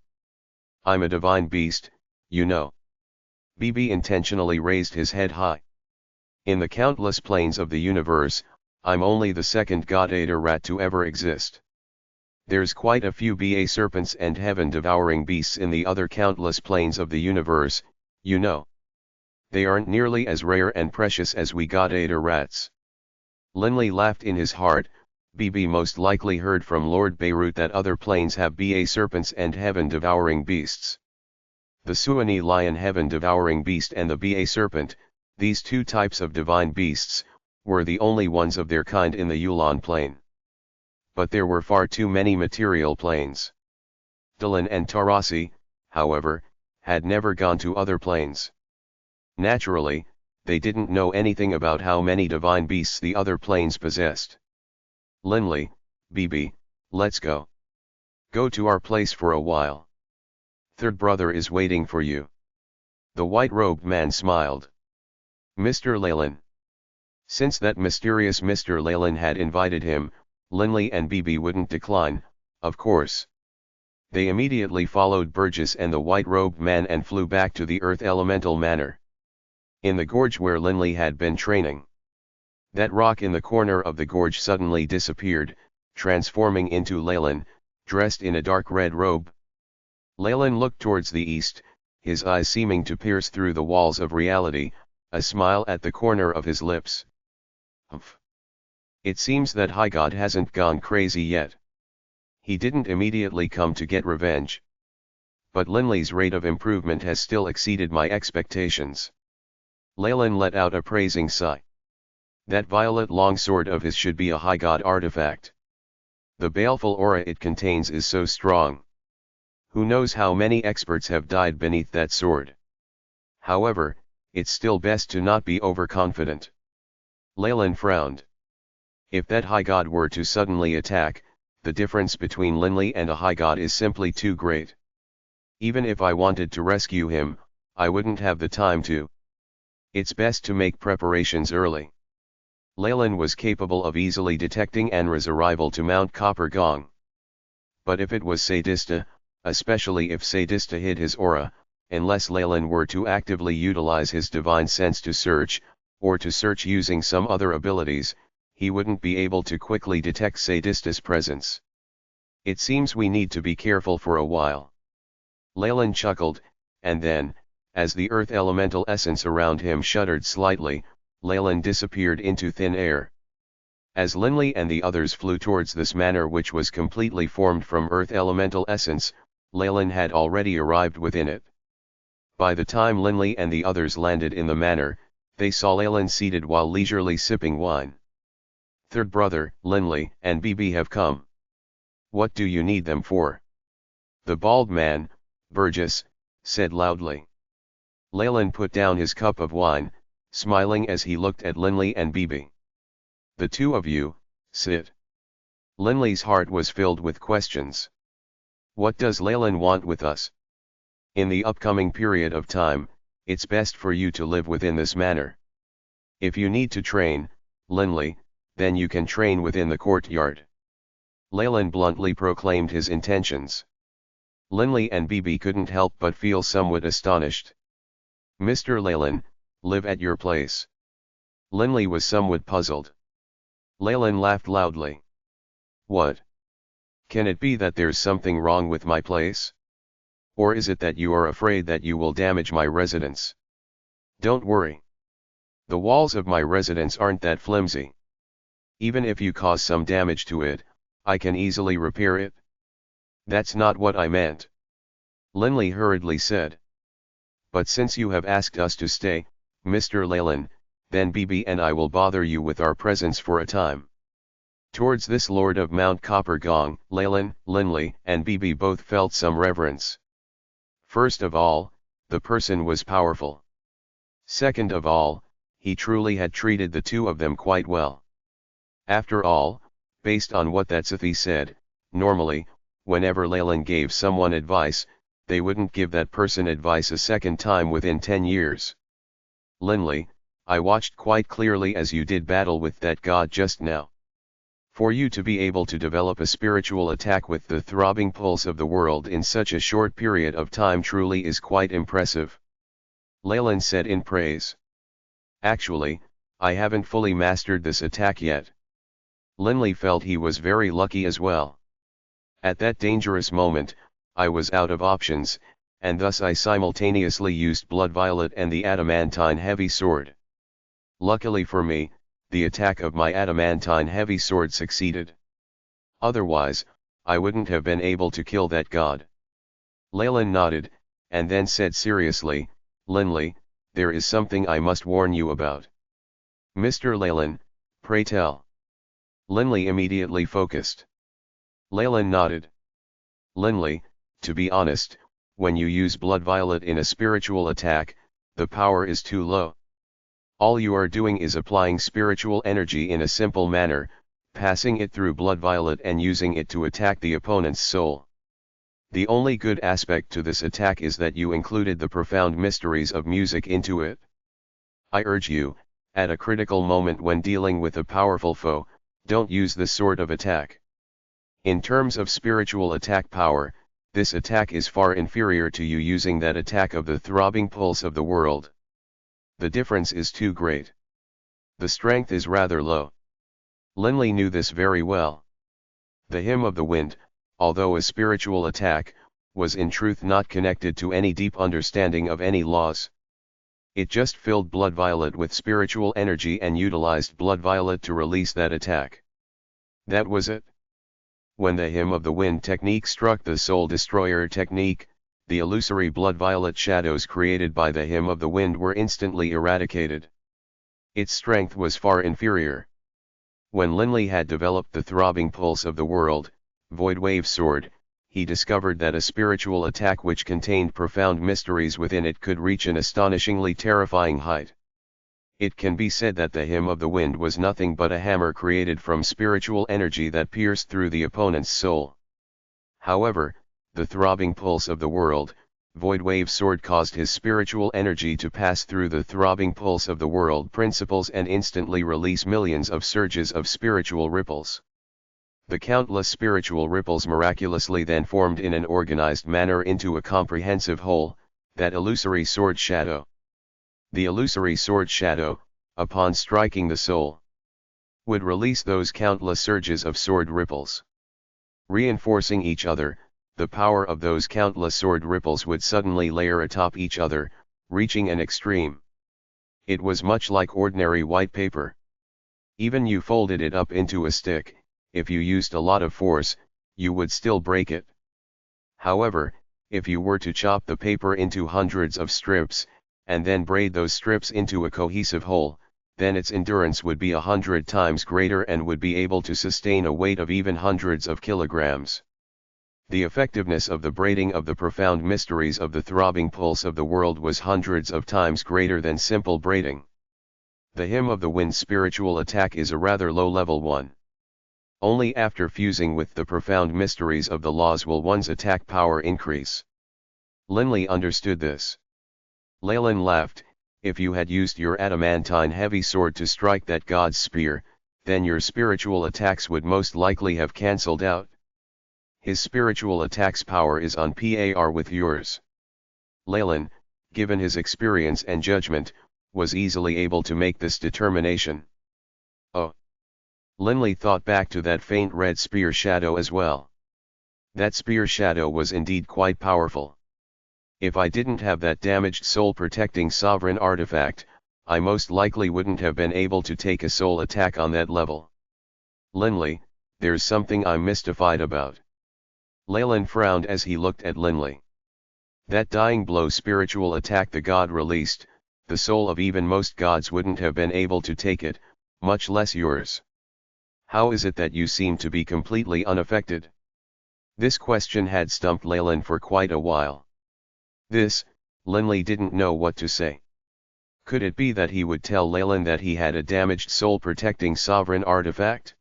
I'm a divine beast, you know. BB intentionally raised his head high. In the countless planes of the universe, I'm only the second god-eater rat to ever exist. There's quite a few ba serpents and heaven-devouring beasts in the other countless planes of the universe, you know. They aren't nearly as rare and precious as we god-eater rats. Linley laughed in his heart. BB most likely heard from Lord Beirut that other planes have ba serpents and heaven-devouring beasts. The Suani lion heaven-devouring beast and the ba serpent, these two types of divine beasts, were the only ones of their kind in the Yulan plane. But there were far too many material planes. Dylan and Tarasi, however, had never gone to other planes. Naturally, they didn't know anything about how many divine beasts the other planes possessed. Linley, BB, let's go. Go to our place for a while. Third brother is waiting for you. The white-robed man smiled. Mr. Leyland. Since that mysterious Mr. Leyland had invited him, Linley and BB wouldn't decline, of course. They immediately followed Burgess and the white-robed man and flew back to the Earth Elemental Manor. In the gorge where Linley had been training. That rock in the corner of the gorge suddenly disappeared, transforming into Leyland, dressed in a dark red robe. Leyland looked towards the east, his eyes seeming to pierce through the walls of reality, a smile at the corner of his lips. Humph. It seems that High God hasn't gone crazy yet. He didn't immediately come to get revenge. But Linley's rate of improvement has still exceeded my expectations. Leyland let out a praising sigh. That violet longsword of his should be a High God artifact. The baleful aura it contains is so strong. Who knows how many experts have died beneath that sword. However, it's still best to not be overconfident. Leyland frowned. If that High God were to suddenly attack, the difference between Linley and a High God is simply too great. Even if I wanted to rescue him, I wouldn't have the time to. It's best to make preparations early. Leyland was capable of easily detecting Anra's arrival to Mount Copper Gong. But if it was Sadista, especially if Sadista hid his aura, unless Leyland were to actively utilize his divine sense to search, or to search using some other abilities, he wouldn't be able to quickly detect Sadista's presence. It seems we need to be careful for a while. Leyland chuckled, and then, as the earth elemental essence around him shuddered slightly, Leyland disappeared into thin air. As Linley and the others flew towards this manor which was completely formed from earth elemental essence, Leyland had already arrived within it. By the time Linley and the others landed in the manor, they saw Leyland seated while leisurely sipping wine. Third brother, Linley, and BB have come. What do you need them for? The bald man, Burgess, said loudly. Leyland put down his cup of wine, smiling as he looked at Linley and BB. The two of you, sit. Linley's heart was filled with questions. What does Leyland want with us? In the upcoming period of time, it's best for you to live within this manor. If you need to train, Linley, then you can train within the courtyard. Leyland bluntly proclaimed his intentions. Linley and BB couldn't help but feel somewhat astonished. Mr. Leyland, live at your place. Linley was somewhat puzzled. Leyland laughed loudly. What? Can it be that there's something wrong with my place? Or is it that you are afraid that you will damage my residence? Don't worry. The walls of my residence aren't that flimsy. Even if you cause some damage to it, I can easily repair it. That's not what I meant. Linley hurriedly said. But since you have asked us to stay, Mr. Leyland, then BB and I will bother you with our presence for a time. Towards this Lord of Mount Copper Gong, Leyland, Linley, and BB both felt some reverence. First of all, the person was powerful. Second of all, he truly had treated the two of them quite well. After all, based on what that Sathi said, normally, whenever Leyland gave someone advice, they wouldn't give that person advice a second time within 10 years. Linley, I watched quite clearly as you did battle with that god just now. For you to be able to develop a spiritual attack with the throbbing pulse of the world in such a short period of time truly is quite impressive. Leyland said in praise. Actually, I haven't fully mastered this attack yet. Linley felt he was very lucky as well. At that dangerous moment, I was out of options, and thus I simultaneously used Blood Violet and the adamantine heavy sword. Luckily for me, the attack of my adamantine heavy sword succeeded. Otherwise, I wouldn't have been able to kill that god. Leyland nodded, and then said seriously, Linley, there is something I must warn you about. Mr. Leyland, pray tell. Linley immediately focused. Leyland nodded. Linley, to be honest, when you use Blood Violet in a spiritual attack, the power is too low. All you are doing is applying spiritual energy in a simple manner, passing it through Blood Violet and using it to attack the opponent's soul. The only good aspect to this attack is that you included the profound mysteries of music into it. I urge you, at a critical moment when dealing with a powerful foe, don't use this sort of attack. In terms of spiritual attack power, this attack is far inferior to you using that attack of the throbbing pulse of the world. The difference is too great. The strength is rather low. Linley knew this very well. The Hymn of the Wind, although a spiritual attack, was in truth not connected to any deep understanding of any laws. It just filled Blood Violet with spiritual energy and utilized Blood Violet to release that attack. That was it. When the Hymn of the Wind technique struck the Soul Destroyer technique, the illusory Blood Violet shadows created by the Hymn of the Wind were instantly eradicated. Its strength was far inferior. When Linley had developed the throbbing pulse of the world, Void Wave Sword, he discovered that a spiritual attack which contained profound mysteries within it could reach an astonishingly terrifying height. It can be said that the Hymn of the Wind was nothing but a hammer created from spiritual energy that pierced through the opponent's soul. However, the throbbing pulse of the world, Void Wave Sword caused his spiritual energy to pass through the throbbing pulse of the world principles and instantly release millions of surges of spiritual ripples. The countless spiritual ripples miraculously then formed in an organized manner into a comprehensive whole, that illusory sword shadow. The illusory sword shadow, upon striking the soul, would release those countless surges of sword ripples. Reinforcing each other, the power of those countless sword ripples would suddenly layer atop each other, reaching an extreme. It was much like ordinary white paper. Even you folded it up into a stick, if you used a lot of force, you would still break it. However, if you were to chop the paper into hundreds of strips, and then braid those strips into a cohesive whole, then its endurance would be 100 times greater and would be able to sustain a weight of even hundreds of kilograms. The effectiveness of the braiding of the profound mysteries of the throbbing pulse of the world was hundreds of times greater than simple braiding. The Hymn of the Wind spiritual attack is a rather low-level one. Only after fusing with the profound mysteries of the laws will one's attack power increase. Linley understood this. Leyland laughed. If you had used your adamantine heavy sword to strike that god's spear, then your spiritual attacks would most likely have cancelled out. His spiritual attacks power is on par with yours. Leyland, given his experience and judgment, was easily able to make this determination. Oh! Linley thought back to that faint red spear shadow as well. That spear shadow was indeed quite powerful. If I didn't have that damaged soul-protecting sovereign artifact, I most likely wouldn't have been able to take a soul attack on that level. Linley, there's something I'm mystified about. Leyland frowned as he looked at Linley. That dying blow spiritual attack the god released, the soul of even most gods wouldn't have been able to take it, much less yours. How is it that you seem to be completely unaffected? This question had stumped Leyland for quite a while. Linley didn't know what to say. Could it be that he would tell Leyland that he had a damaged soul-protecting sovereign artifact?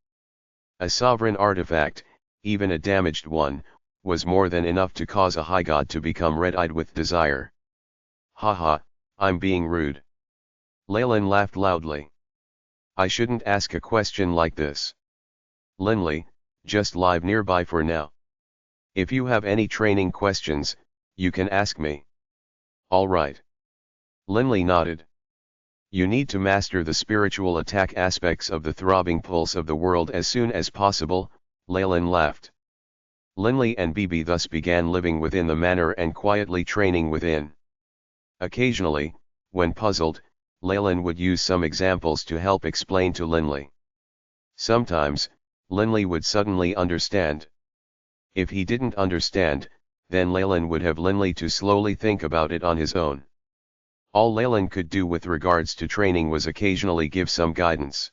A sovereign artifact, even a damaged one, was more than enough to cause a high god to become red-eyed with desire. Haha, I'm being rude. Leyland laughed loudly. I shouldn't ask a question like this. Linley, just live nearby for now. If you have any training questions, you can ask me. All right. Linley nodded. You need to master the spiritual attack aspects of the throbbing pulse of the world as soon as possible, Leyland laughed. Linley and Bibi thus began living within the manor and quietly training within. Occasionally, when puzzled, Leyland would use some examples to help explain to Linley. Sometimes, Linley would suddenly understand. If he didn't understand, then Leyland would have Linley to slowly think about it on his own. All Leyland could do with regards to training was occasionally give some guidance.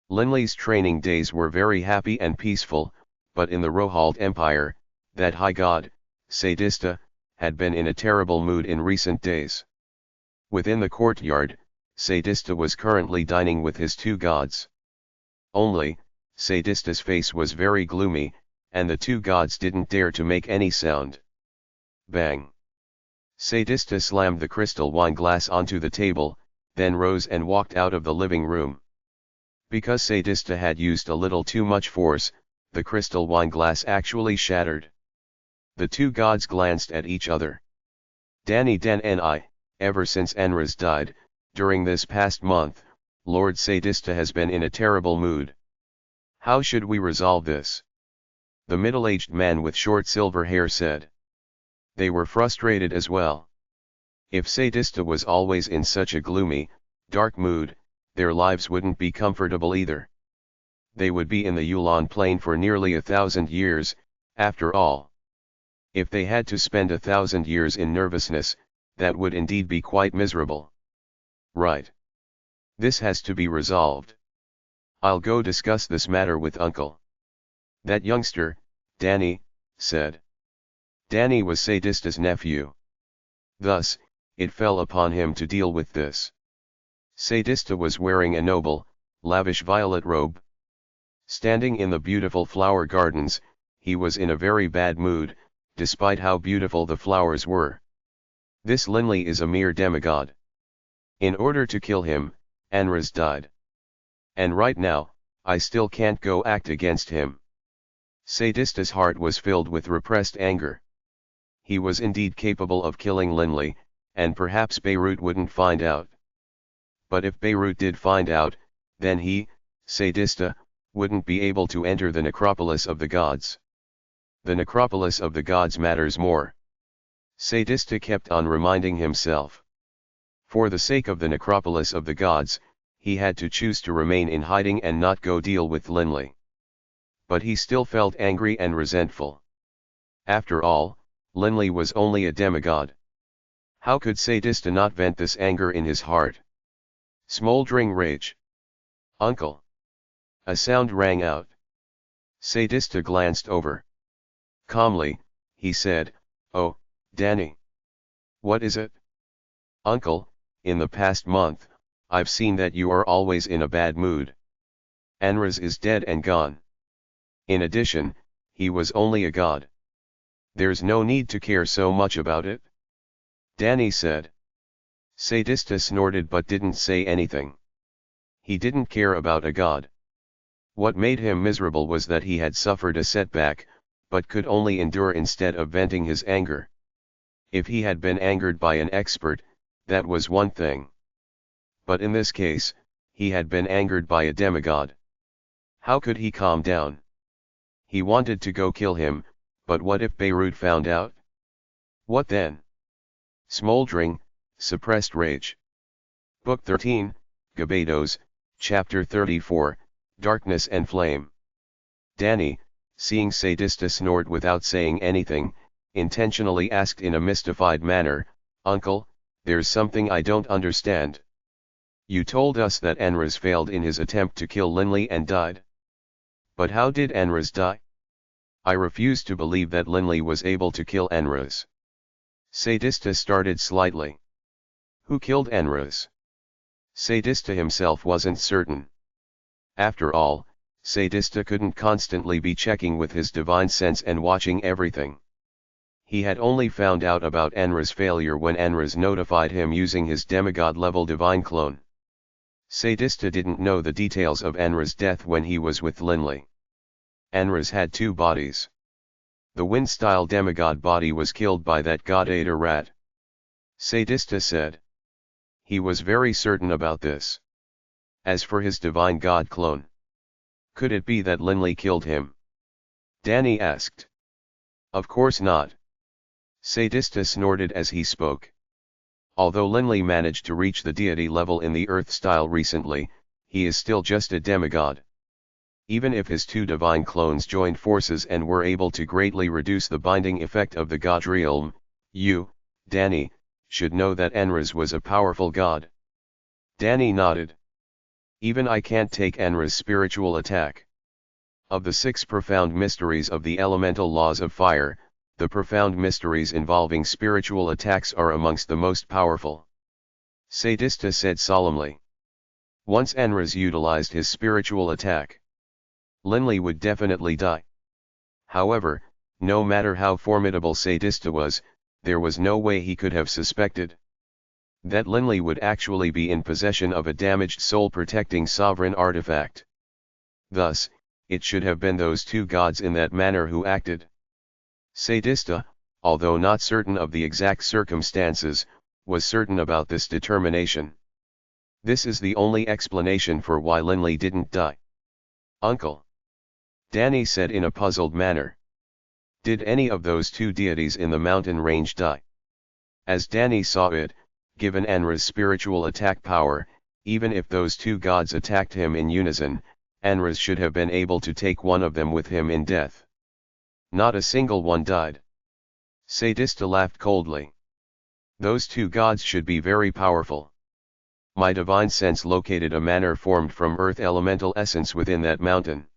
Linley's training days were very happy and peaceful, but in the Rohald Empire, that high god, Sadista, had been in a terrible mood in recent days. Within the courtyard, Sadista was currently dining with his two gods. Only, Sadista's face was very gloomy, and the two gods didn't dare to make any sound. Bang! Sadista slammed the crystal wine glass onto the table, then rose and walked out of the living room. Because Sadista had used a little too much force, the crystal wine glass actually shattered. The two gods glanced at each other. Danny Dan and I, ever since Enraz died, during this past month, Lord Sadista has been in a terrible mood. How should we resolve this? The middle-aged man with short silver hair said. They were frustrated as well. If Sadista was always in such a gloomy, dark mood, their lives wouldn't be comfortable either. They would be in the Yulon plain for nearly 1,000 years, after all. If they had to spend 1,000 years in nervousness, that would indeed be quite miserable. Right. This has to be resolved. I'll go discuss this matter with Uncle. That youngster, Danny, said. Danny was Sadista's nephew. Thus, it fell upon him to deal with this. Sadista was wearing a noble, lavish violet robe. Standing in the beautiful flower gardens, he was in a very bad mood, despite how beautiful the flowers were. This Linley is a mere demigod. In order to kill him, Enraz died. And right now, I still can't go act against him. Sadista's heart was filled with repressed anger. He was indeed capable of killing Linley, and perhaps Beirut wouldn't find out. But if Beirut did find out, then he, Sadista, wouldn't be able to enter the necropolis of the gods. The necropolis of the gods matters more. Sadista kept on reminding himself. For the sake of the necropolis of the gods, he had to choose to remain in hiding and not go deal with Linley. But he still felt angry and resentful. After all, Linley was only a demigod. How could Sadista not vent this anger in his heart? Smoldering rage. Uncle! A sound rang out. Sadista glanced over. Calmly, he said, "Oh, Danny. What is it?" "Uncle, in the past month, I've seen that you are always in a bad mood. Enraz is dead and gone. In addition, he was only a god. There's no need to care so much about it," Danny said. Sadista snorted but didn't say anything. He didn't care about a god. What made him miserable was that he had suffered a setback, but could only endure instead of venting his anger. If he had been angered by an expert, that was one thing. But in this case, he had been angered by a demigod. How could he calm down? He wanted to go kill him, but what if Beirut found out? What then? Smoldering, suppressed rage. Book 13, Gebados, Chapter 34, Darkness and Flame. Danny, seeing Sadista snort without saying anything, intentionally asked in a mystified manner, "Uncle, there's something I don't understand. You told us that Enraz failed in his attempt to kill Linley and died. But how did Enraz die? I refuse to believe that Linley was able to kill Enraz." Sadista started slightly. Who killed Enraz? Sadista himself wasn't certain. After all, Sadista couldn't constantly be checking with his divine sense and watching everything. He had only found out about Enraz's failure when Enraz notified him using his demigod-level divine clone. Sadista didn't know the details of Enraz's death when he was with Linley. Enraz had two bodies. The wind-style demigod body was killed by that god Ada rat. Sadista said. he was very certain about this. As for his divine god clone, could it be that Linley killed him? Danny asked. Of course not. Sadista snorted as he spoke. Although Linley managed to reach the deity level in the Earth style recently, he is still just a demigod. Even if his two divine clones joined forces and were able to greatly reduce the binding effect of the god realm, you, Danny, should know that Enraz was a powerful god. Danny nodded. Even I can't take Enraz's spiritual attack. Of the 6 profound mysteries of the elemental laws of fire, the profound mysteries involving spiritual attacks are amongst the most powerful. Sadista said solemnly. Once Enraz utilized his spiritual attack, Linley would definitely die. However, no matter how formidable Sadista was, there was no way he could have suspected that Linley would actually be in possession of a damaged soul-protecting sovereign artifact. Thus, it should have been those 2 gods in that manner who acted. Sadista, although not certain of the exact circumstances, was certain about this determination. This is the only explanation for why Linley didn't die. Uncle, Danny said in a puzzled manner. Did any of those 2 deities in the mountain range die? As Danny saw it, given Enraz's spiritual attack power, even if those 2 gods attacked him in unison, Enraz should have been able to take one of them with him in death. Not a single one died. Sadista laughed coldly. Those 2 gods should be very powerful. My divine sense located a manor formed from earth elemental essence within that mountain.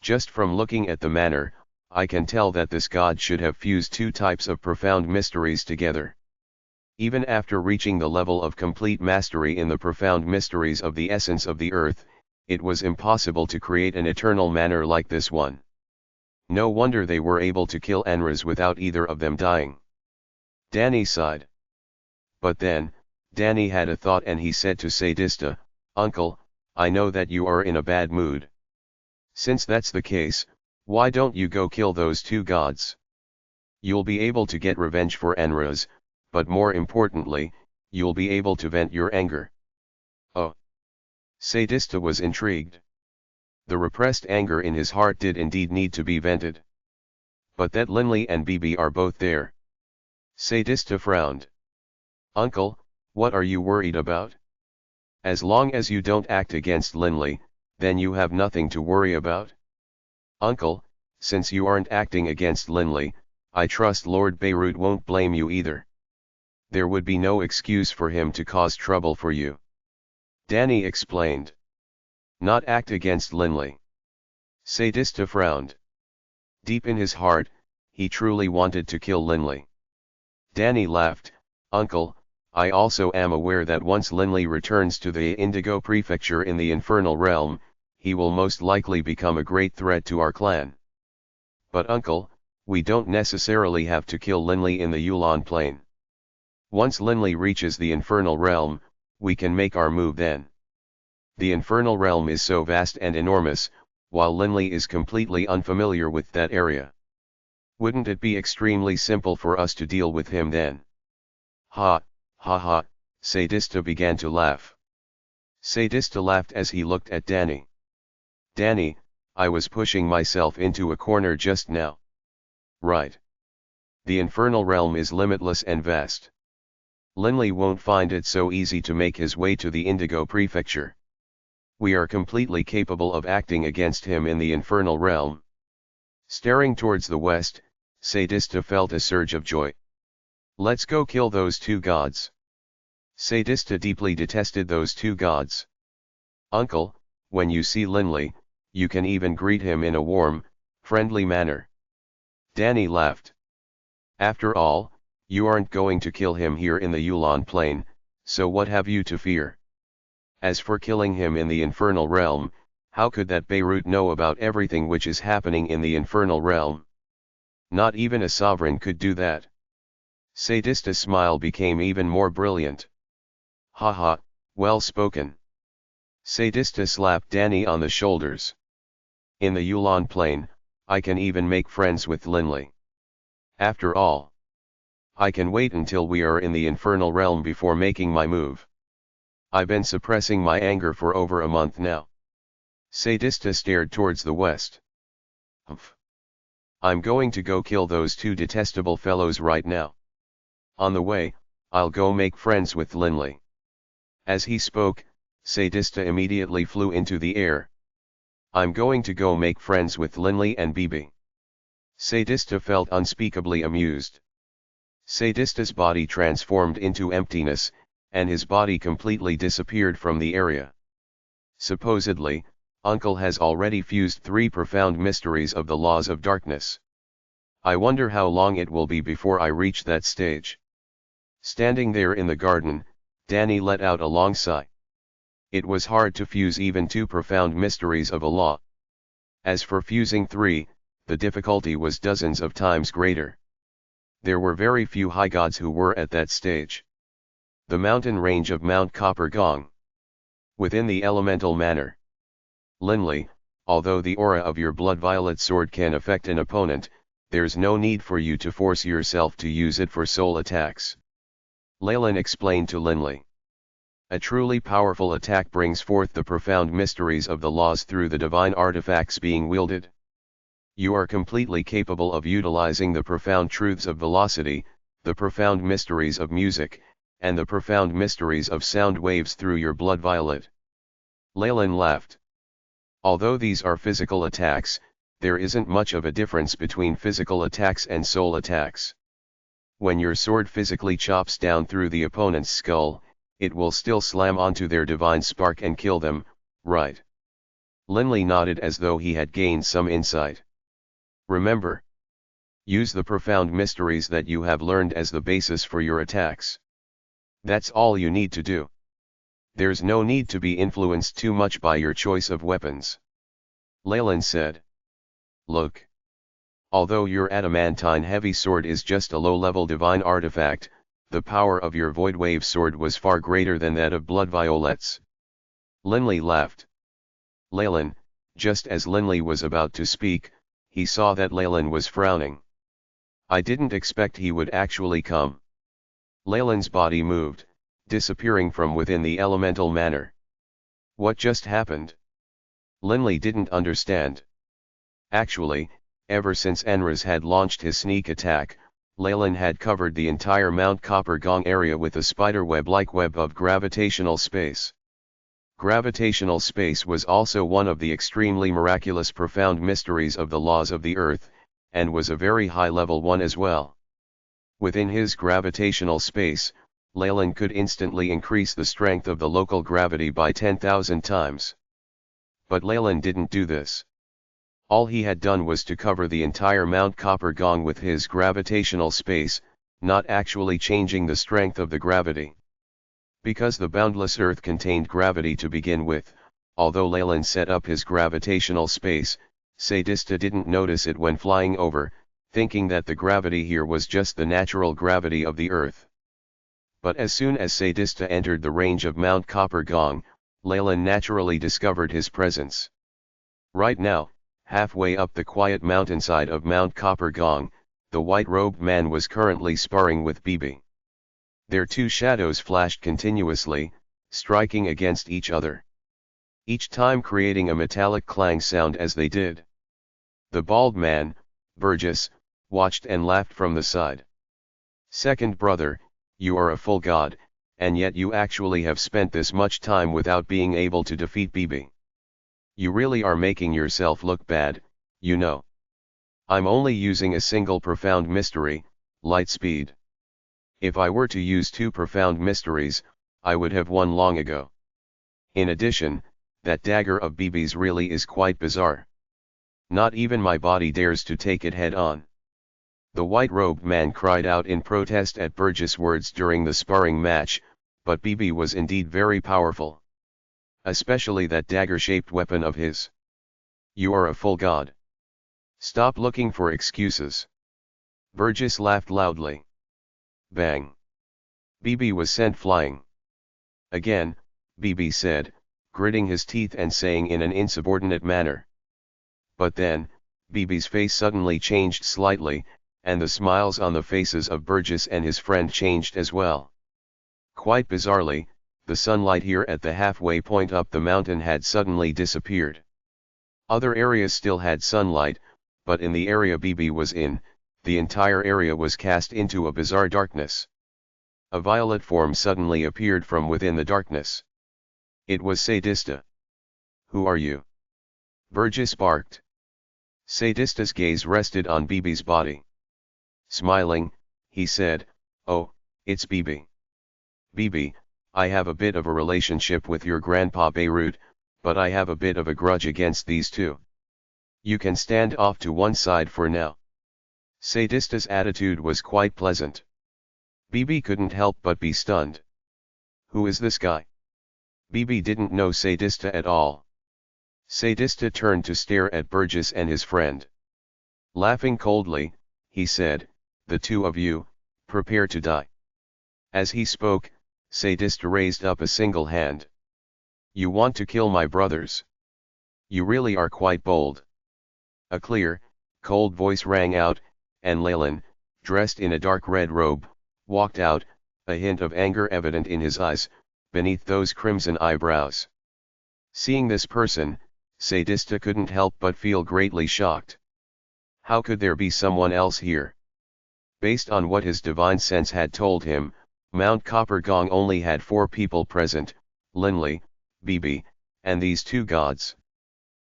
Just from looking at the manor, I can tell that this god should have fused 2 types of profound mysteries together. Even after reaching the level of complete mastery in the profound mysteries of the essence of the earth, it was impossible to create an eternal manor like this one. No wonder they were able to kill Enraz without either of them dying. Danny sighed. But then, Danny had a thought and he said to Sadista, Uncle, I know that you are in a bad mood. Since that's the case, why don't you go kill those 2 gods? You'll be able to get revenge for Enraz, but more importantly, you'll be able to vent your anger. Oh. Sadista was intrigued. The repressed anger in his heart did indeed need to be vented. But that Linley and Bibi are both there. Sadista frowned. Uncle, what are you worried about? As long as you don't act against Linley, then you have nothing to worry about. Uncle, since you aren't acting against Linley, I trust Lord Beirut won't blame you either. There would be no excuse for him to cause trouble for you. Danny explained. Not act against Linley. Sadista frowned. Deep in his heart, he truly wanted to kill Linley. Danny laughed. Uncle, I also am aware that once Linley returns to the Indigo Prefecture in the Infernal Realm, he will most likely become a great threat to our clan. But uncle, we don't necessarily have to kill Linley in the Yulon Plain. Once Linley reaches the Infernal Realm, we can make our move then. The Infernal Realm is so vast and enormous, while Linley is completely unfamiliar with that area. Wouldn't it be extremely simple for us to deal with him then? Ha, ha ha, Sadista began to laugh. Sadista laughed as he looked at Danny. Danny, I was pushing myself into a corner just now. Right. The Infernal Realm is limitless and vast. Linley won't find it so easy to make his way to the Indigo Prefecture. We are completely capable of acting against him in the Infernal Realm. Staring towards the west, Sadista felt a surge of joy. Let's go kill those 2 gods. Sadista deeply detested those 2 gods. Uncle, when you see Linley, you can even greet him in a warm, friendly manner. Danny laughed. After all, you aren't going to kill him here in the Yulon Plain, so what have you to fear? As for killing him in the Infernal Realm, how could that Beirut know about everything which is happening in the Infernal Realm? Not even a sovereign could do that. Sadista's smile became even more brilliant. Ha ha, well spoken. Sadista slapped Danny on the shoulders. In the Yulon Plain, I can even make friends with Linley. After all, I can wait until we are in the Infernal Realm before making my move. I've been suppressing my anger for over a month now. Sadista stared towards the west. Humph. I'm going to go kill those two detestable fellows right now. On the way, I'll go make friends with Linley. As he spoke, Sadista immediately flew into the air. I'm going to go make friends with Linley and Bibi. Sadista felt unspeakably amused. Sadista's body transformed into emptiness, and his body completely disappeared from the area. Supposedly, Uncle has already fused 3 profound mysteries of the laws of darkness. I wonder how long it will be before I reach that stage. Standing there in the garden, Danny let out a long sigh. It was hard to fuse even 2 profound mysteries of a law. As for fusing 3, the difficulty was dozens of times greater. There were very few high gods who were at that stage. The mountain range of Mount Copper Gong. Within the elemental manner. Linley, although the aura of your blood violet sword can affect an opponent, there's no need for you to force yourself to use it for soul attacks. Leyland explained to Linley. A truly powerful attack brings forth the profound mysteries of the laws through the divine artifacts being wielded. You are completely capable of utilizing the profound truths of velocity, the profound mysteries of music, and the profound mysteries of sound waves through your blood violet. Leyland laughed. Although these are physical attacks, there isn't much of a difference between physical attacks and soul attacks. When your sword physically chops down through the opponent's skull, it will still slam onto their divine spark and kill them, right? Linley nodded as though he had gained some insight. Remember, use the profound mysteries that you have learned as the basis for your attacks. That's all you need to do. There's no need to be influenced too much by your choice of weapons. Leyland said. Look. Although your adamantine heavy sword is just a low-level divine artifact, the power of your void wave sword was far greater than that of blood violets. Linley laughed. Leyland, just as Linley was about to speak, he saw that Leyland was frowning. I didn't expect he would actually come. Leyland's body moved, disappearing from within the elemental manor. What just happened? Linley didn't understand. Actually, ever since Enraz had launched his sneak attack, Leyland had covered the entire Mount Copper Gong area with a spiderweb-like web of gravitational space. Gravitational space was also one of the extremely miraculous profound mysteries of the laws of the Earth, and was a very high-level one as well. Within his gravitational space, Leyland could instantly increase the strength of the local gravity by 10,000 times. But Leyland didn't do this. All he had done was to cover the entire Mount Copper Gong with his gravitational space, not actually changing the strength of the gravity. Because the boundless Earth contained gravity to begin with, although Leyland set up his gravitational space, Sadista didn't notice it when flying over, thinking that the gravity here was just the natural gravity of the Earth. But as soon as Sadista entered the range of Mount Copper Gong, Leyland naturally discovered his presence. Right now, halfway up the quiet mountainside of Mount Copper Gong, the white-robed man was currently sparring with Bibi. Their 2 shadows flashed continuously, striking against each other. Each time creating a metallic clang sound as they did. The bald man, Burgess, watched and laughed from the side. Second brother, you are a full god, and yet you actually have spent this much time without being able to defeat Bibi. You really are making yourself look bad, you know. I'm only using a single profound mystery, light speed. If I were to use 2 profound mysteries, I would have won long ago. In addition, that dagger of Bibi's really is quite bizarre. Not even my body dares to take it head on. The white-robed man cried out in protest at Burgess' words during the sparring match, but Bibi was indeed very powerful. Especially that dagger-shaped weapon of his. You are a full god. Stop looking for excuses. Burgess laughed loudly. Bang. Bibi was sent flying. Again, Bibi said, gritting his teeth and saying in an insubordinate manner. But then, Bibi's face suddenly changed slightly, and the smiles on the faces of Burgess and his friend changed as well. Quite bizarrely, The sunlight here at the halfway point up the mountain had suddenly disappeared. Other areas still had sunlight, but in the area BB was in, the entire area was cast into a bizarre darkness. A violet form suddenly appeared from within the darkness. It was Sadista. "Who are you?" Burgess barked. Sadista's gaze rested on BB's body. Smiling, he said, "Oh, it's BB. BB, I have a bit of a relationship with your grandpa Beirut, but I have a bit of a grudge against these two. You can stand off to one side for now." Sadista's attitude was quite pleasant. BB couldn't help but be stunned. Who is this guy? BB didn't know Sadista at all. Sadista turned to stare at Burgess and his friend. Laughing coldly, he said, "The two of you, prepare to die." As he spoke, Sadista raised up a single hand. "You want to kill my brothers? You really are quite bold." A clear, cold voice rang out, and Leyland, dressed in a dark red robe, walked out, a hint of anger evident in his eyes, beneath those crimson eyebrows. Seeing this person, Sadista couldn't help but feel greatly shocked. How could there be someone else here? Based on what his divine sense had told him, Mount Copper Gong only had 4 people present, Linley, BB, and these 2 gods.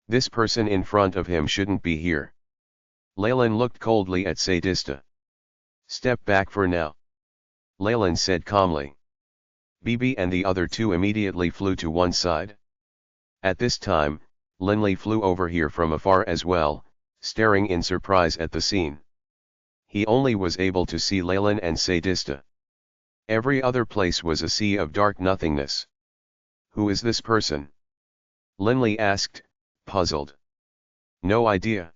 This person in front of him shouldn't be here. Leyland looked coldly at Sadista. "Step back for now," Leyland said calmly. BB and the other 2 immediately flew to one side. At this time, Linley flew over here from afar as well, staring in surprise at the scene. He only was able to see Leyland and Sadista. Every other place was a sea of dark nothingness. "Who is this person?" Linley asked, puzzled. "No idea,"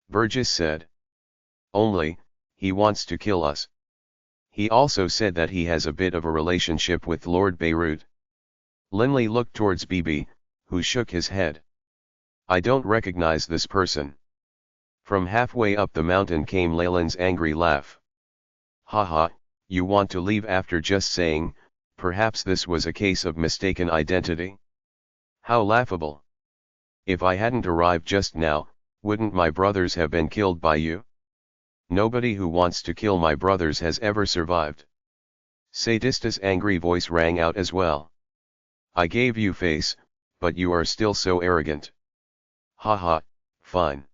Burgess said. "Only, he wants to kill us. He also said that he has a bit of a relationship with Lord Beirut." Linley looked towards BB, who shook his head. "I don't recognize this person." From halfway up the mountain came Leyland's angry laugh. "Ha ha, you want to leave after just saying, perhaps this was a case of mistaken identity? How laughable. If I hadn't arrived just now, wouldn't my brothers have been killed by you? Nobody who wants to kill my brothers has ever survived." Sadista's angry voice rang out as well. "I gave you face, but you are still so arrogant. Ha ha, fine.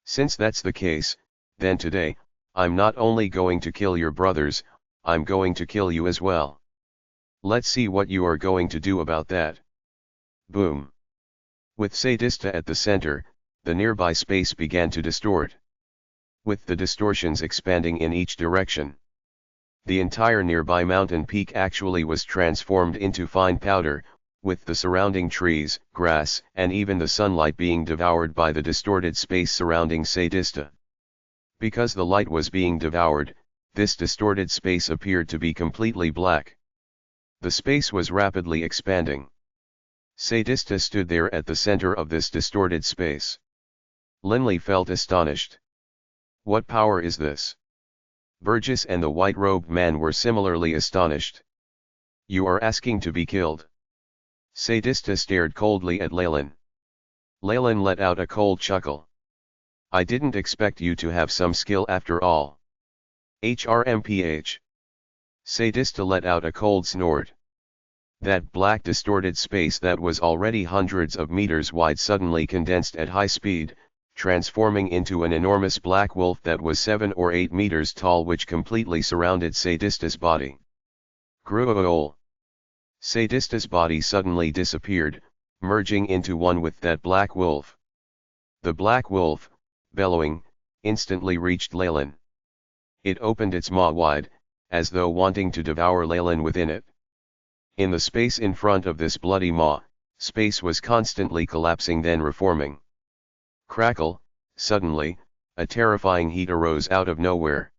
Since that's the case, then today, I'm not only going to kill your brothers, I'm going to kill you as well. Let's see what you are going to do about that." Boom. With Sadista at the center, the nearby space began to distort. With the distortions expanding in each direction, the entire nearby mountain peak actually was transformed into fine powder, with the surrounding trees, grass, and even the sunlight being devoured by the distorted space surrounding Sadista. Because the light was being devoured, this distorted space appeared to be completely black. The space was rapidly expanding. Sadista stood there at the center of this distorted space. Linley felt astonished. What power is this? Burgess and the white-robed man were similarly astonished. You are asking to be killed? Sadista stared coldly at Leyland. Leyland let out a cold chuckle. I didn't expect you to have some skill after all. HRMPH. Sadista let out a cold snort. That black distorted space that was already hundreds of meters wide suddenly condensed at high speed, transforming into an enormous black wolf that was 7 or 8 meters tall, which completely surrounded Sadista's body. Gruol. Sadista's body suddenly disappeared, merging into one with that black wolf. The black wolf, bellowing, instantly reached Leyland. It opened its maw wide, as though wanting to devour Leyland within it. In the space in front of this bloody maw, space was constantly collapsing, then reforming. Crackle, suddenly, a terrifying heat arose out of nowhere.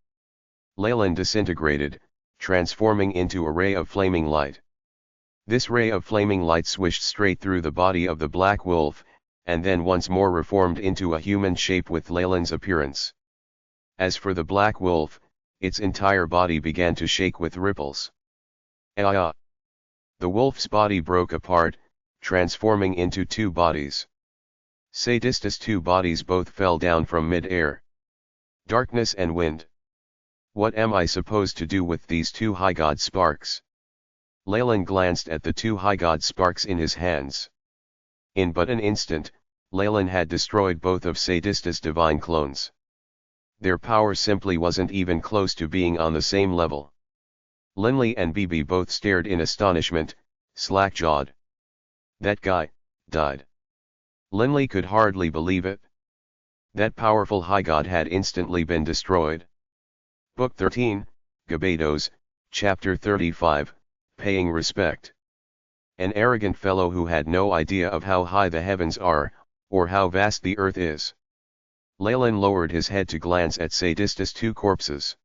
Leyland disintegrated, transforming into a ray of flaming light. This ray of flaming light swished straight through the body of the black wolf, and then once more reformed into a human shape with Leyland's appearance. As for the black wolf, its entire body began to shake with ripples. Ah! The wolf's body broke apart, transforming into two bodies. Sadista's two bodies both fell down from mid-air. Darkness and wind. What am I supposed to do with these two high god sparks? Leyland glanced at the two high god sparks in his hands. In but an instant, Leyland had destroyed both of Sadista's divine clones. Their power simply wasn't even close to being on the same level. Linley and Bibi both stared in astonishment, slack-jawed. That guy died. Linley could hardly believe it. That powerful high god had instantly been destroyed. Book 13, Gebados, Chapter 35, Paying Respect. An arrogant fellow who had no idea of how high the heavens are, or how vast the earth is. Leyland lowered his head to glance at Sadista's two corpses.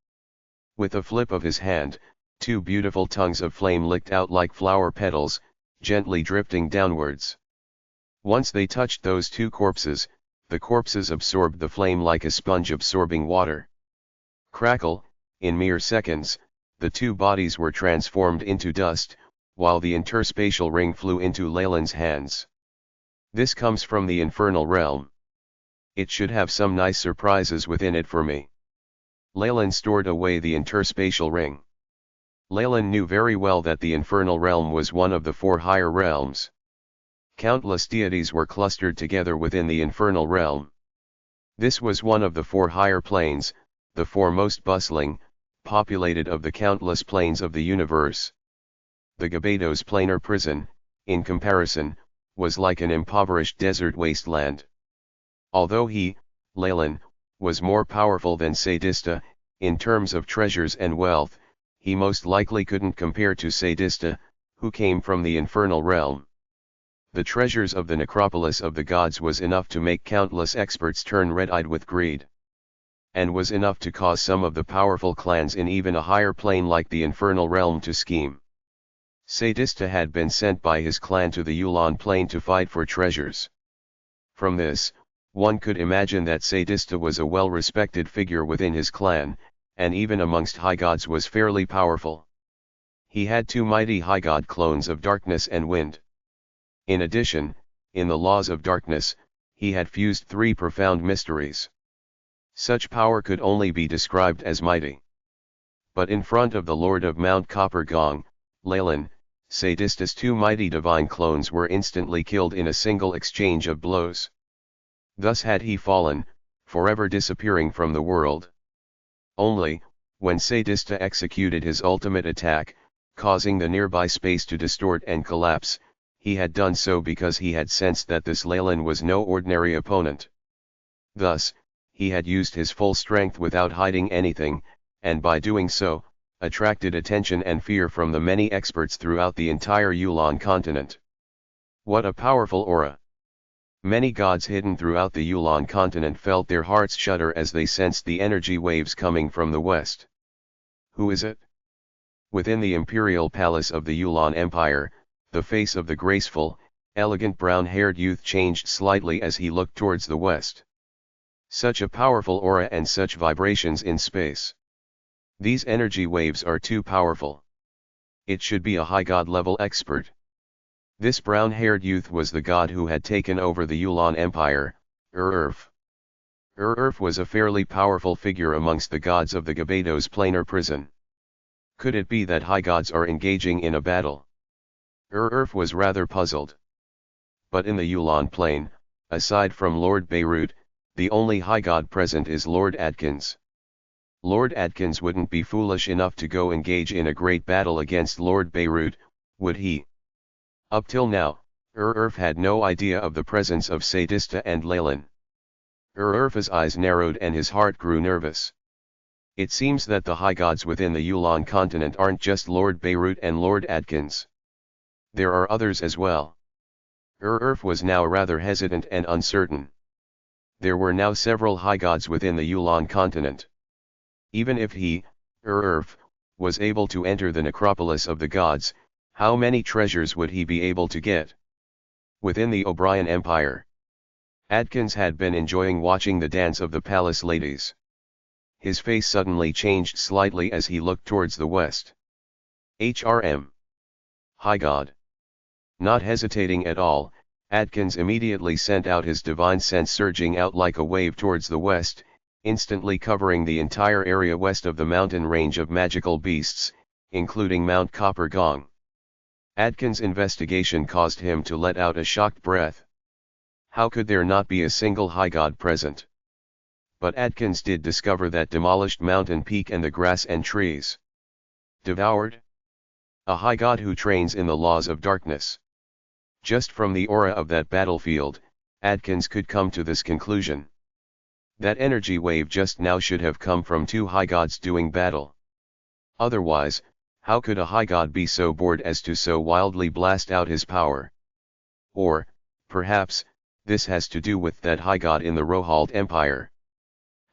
With a flip of his hand, two beautiful tongues of flame licked out like flower petals, gently drifting downwards. Once they touched those two corpses, the corpses absorbed the flame like a sponge absorbing water. Crackle, in mere seconds, the two bodies were transformed into dust, while the interspatial ring flew into Leyland's hands. This comes from the infernal realm. It should have some nice surprises within it for me. Leyland stored away the interspatial ring. Leyland knew very well that the infernal realm was one of the four higher realms. Countless deities were clustered together within the infernal realm. This was one of the four higher planes, the four most bustling, populated of the countless planes of the universe. The Gebados Planar Prison, in comparison, was like an impoverished desert wasteland. Although he, Leyland, was more powerful than Sadista, in terms of treasures and wealth, he most likely couldn't compare to Sadista, who came from the infernal realm. The treasures of the necropolis of the gods was enough to make countless experts turn red-eyed with greed. And was enough to cause some of the powerful clans in even a higher plane like the infernal realm to scheme. Sadista had been sent by his clan to the Yulon plane to fight for treasures. From this, one could imagine that Sadista was a well-respected figure within his clan, and even amongst high gods was fairly powerful. He had two mighty high god clones of darkness and wind. In addition, in the laws of darkness, he had fused three profound mysteries. Such power could only be described as mighty. But in front of the Lord of Mount Copper Gong, Leyland, Sadista's two mighty divine clones were instantly killed in a single exchange of blows. Thus had he fallen, forever disappearing from the world. Only, when Sadista executed his ultimate attack, causing the nearby space to distort and collapse, he had done so because he had sensed that this Leyland was no ordinary opponent. Thus, he had used his full strength without hiding anything, and by doing so, attracted attention and fear from the many experts throughout the entire Yulon continent. What a powerful aura! Many gods hidden throughout the Yulon continent felt their hearts shudder as they sensed the energy waves coming from the west. Who is it? Within the imperial palace of the Yulon Empire, the face of the graceful, elegant brown-haired youth changed slightly as he looked towards the west. Such a powerful aura and such vibrations in space. These energy waves are too powerful. It should be a high god-level expert. This brown-haired youth was the god who had taken over the Yulon Empire, Urf. Urf was a fairly powerful figure amongst the gods of the Gebados Planar Prison. Could it be that high gods are engaging in a battle? Urf was rather puzzled. But in the Yulon Plain, aside from Lord Beirut, the only high god present is Lord Adkins. Lord Adkins wouldn't be foolish enough to go engage in a great battle against Lord Beirut, would he? Up till now, Urf had no idea of the presence of Sadista and Leyland. Urf's eyes narrowed and his heart grew nervous. It seems that the high gods within the Yulon continent aren't just Lord Beirut and Lord Adkins. There are others as well. Urf was now rather hesitant and uncertain. There were now several high gods within the Yulon continent. Even if he, Urf, was able to enter the necropolis of the gods, how many treasures would he be able to get? Within the O'Brien Empire, Adkins had been enjoying watching the dance of the palace ladies. His face suddenly changed slightly as he looked towards the west. HRM. High God. Not hesitating at all, Atkins immediately sent out his divine sense, surging out like a wave towards the west, instantly covering the entire area west of the mountain range of magical beasts, including Mount Copper Gong. Atkins' investigation caused him to let out a shocked breath. How could there not be a single high god present? But Atkins did discover that demolished mountain peak and the grass and trees. Devoured? A high god who trains in the laws of darkness. Just from the aura of that battlefield, Atkins could come to this conclusion. That energy wave just now should have come from two high gods doing battle. Otherwise, how could a high god be so bored as to so wildly blast out his power? Or, perhaps, this has to do with that high god in the Rohald Empire.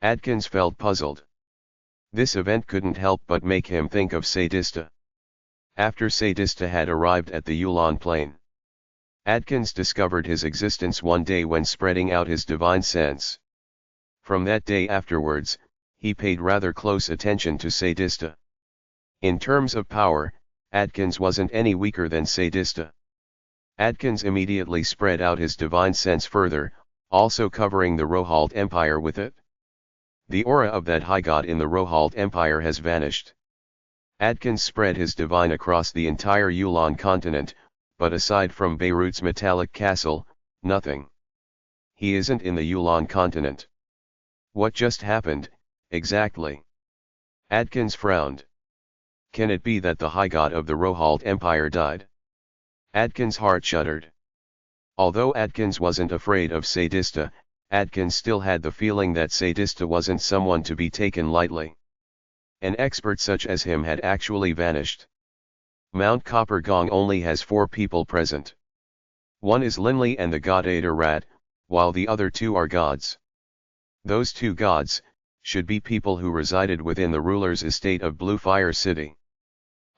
Atkins felt puzzled. This event couldn't help but make him think of Sadista. After Sadista had arrived at the Yulon Plain, Atkins discovered his existence one day when spreading out his divine sense. From that day afterwards, he paid rather close attention to Sadista. In terms of power, Atkins wasn't any weaker than Sadista. Atkins immediately spread out his divine sense further, also covering the Rohald Empire with it. The aura of that high god in the Rohald Empire has vanished. Atkins spread his divine across the entire Yulon continent, but aside from Beirut's metallic castle, nothing. He isn't in the Yulon continent. What just happened, exactly? Atkins frowned. Can it be that the high god of the Rohald Empire died? Atkins' heart shuddered. Although Atkins wasn't afraid of Sadista, Atkins still had the feeling that Sadista wasn't someone to be taken lightly. An expert such as him had actually vanished. Mount Copper Gong only has 4 people present. One is Linley and the god Adarat, while the other 2 are gods. Those 2 gods should be people who resided within the ruler's estate of Blue Fire City.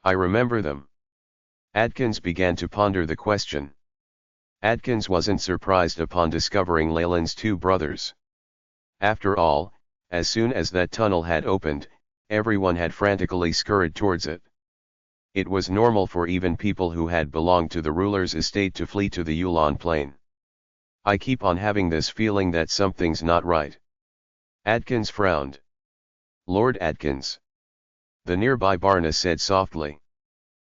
I remember them. Atkins began to ponder the question. Atkins wasn't surprised upon discovering Leyland's 2 brothers. After all, as soon as that tunnel had opened, everyone had frantically scurried towards it. It was normal for even people who had belonged to the ruler's estate to flee to the Yulon Plain. I keep on having this feeling that something's not right. Atkins frowned. Lord Atkins. The nearby Barnes said softly.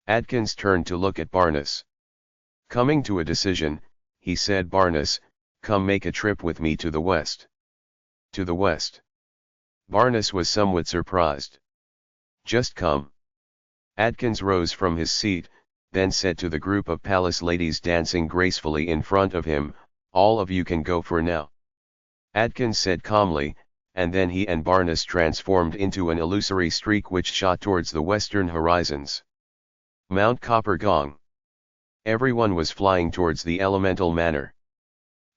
Atkins turned to look at Barnes. Coming to a decision, he said, Barnes, come make a trip with me to the west. To the west. Barnes was somewhat surprised. Just come. Atkins rose from his seat, then said to the group of palace ladies dancing gracefully in front of him, all of you can go for now. Atkins said calmly, and then he and Barnes transformed into an illusory streak which shot towards the western horizons. Mount Copper Gong. Everyone was flying towards the elemental manor.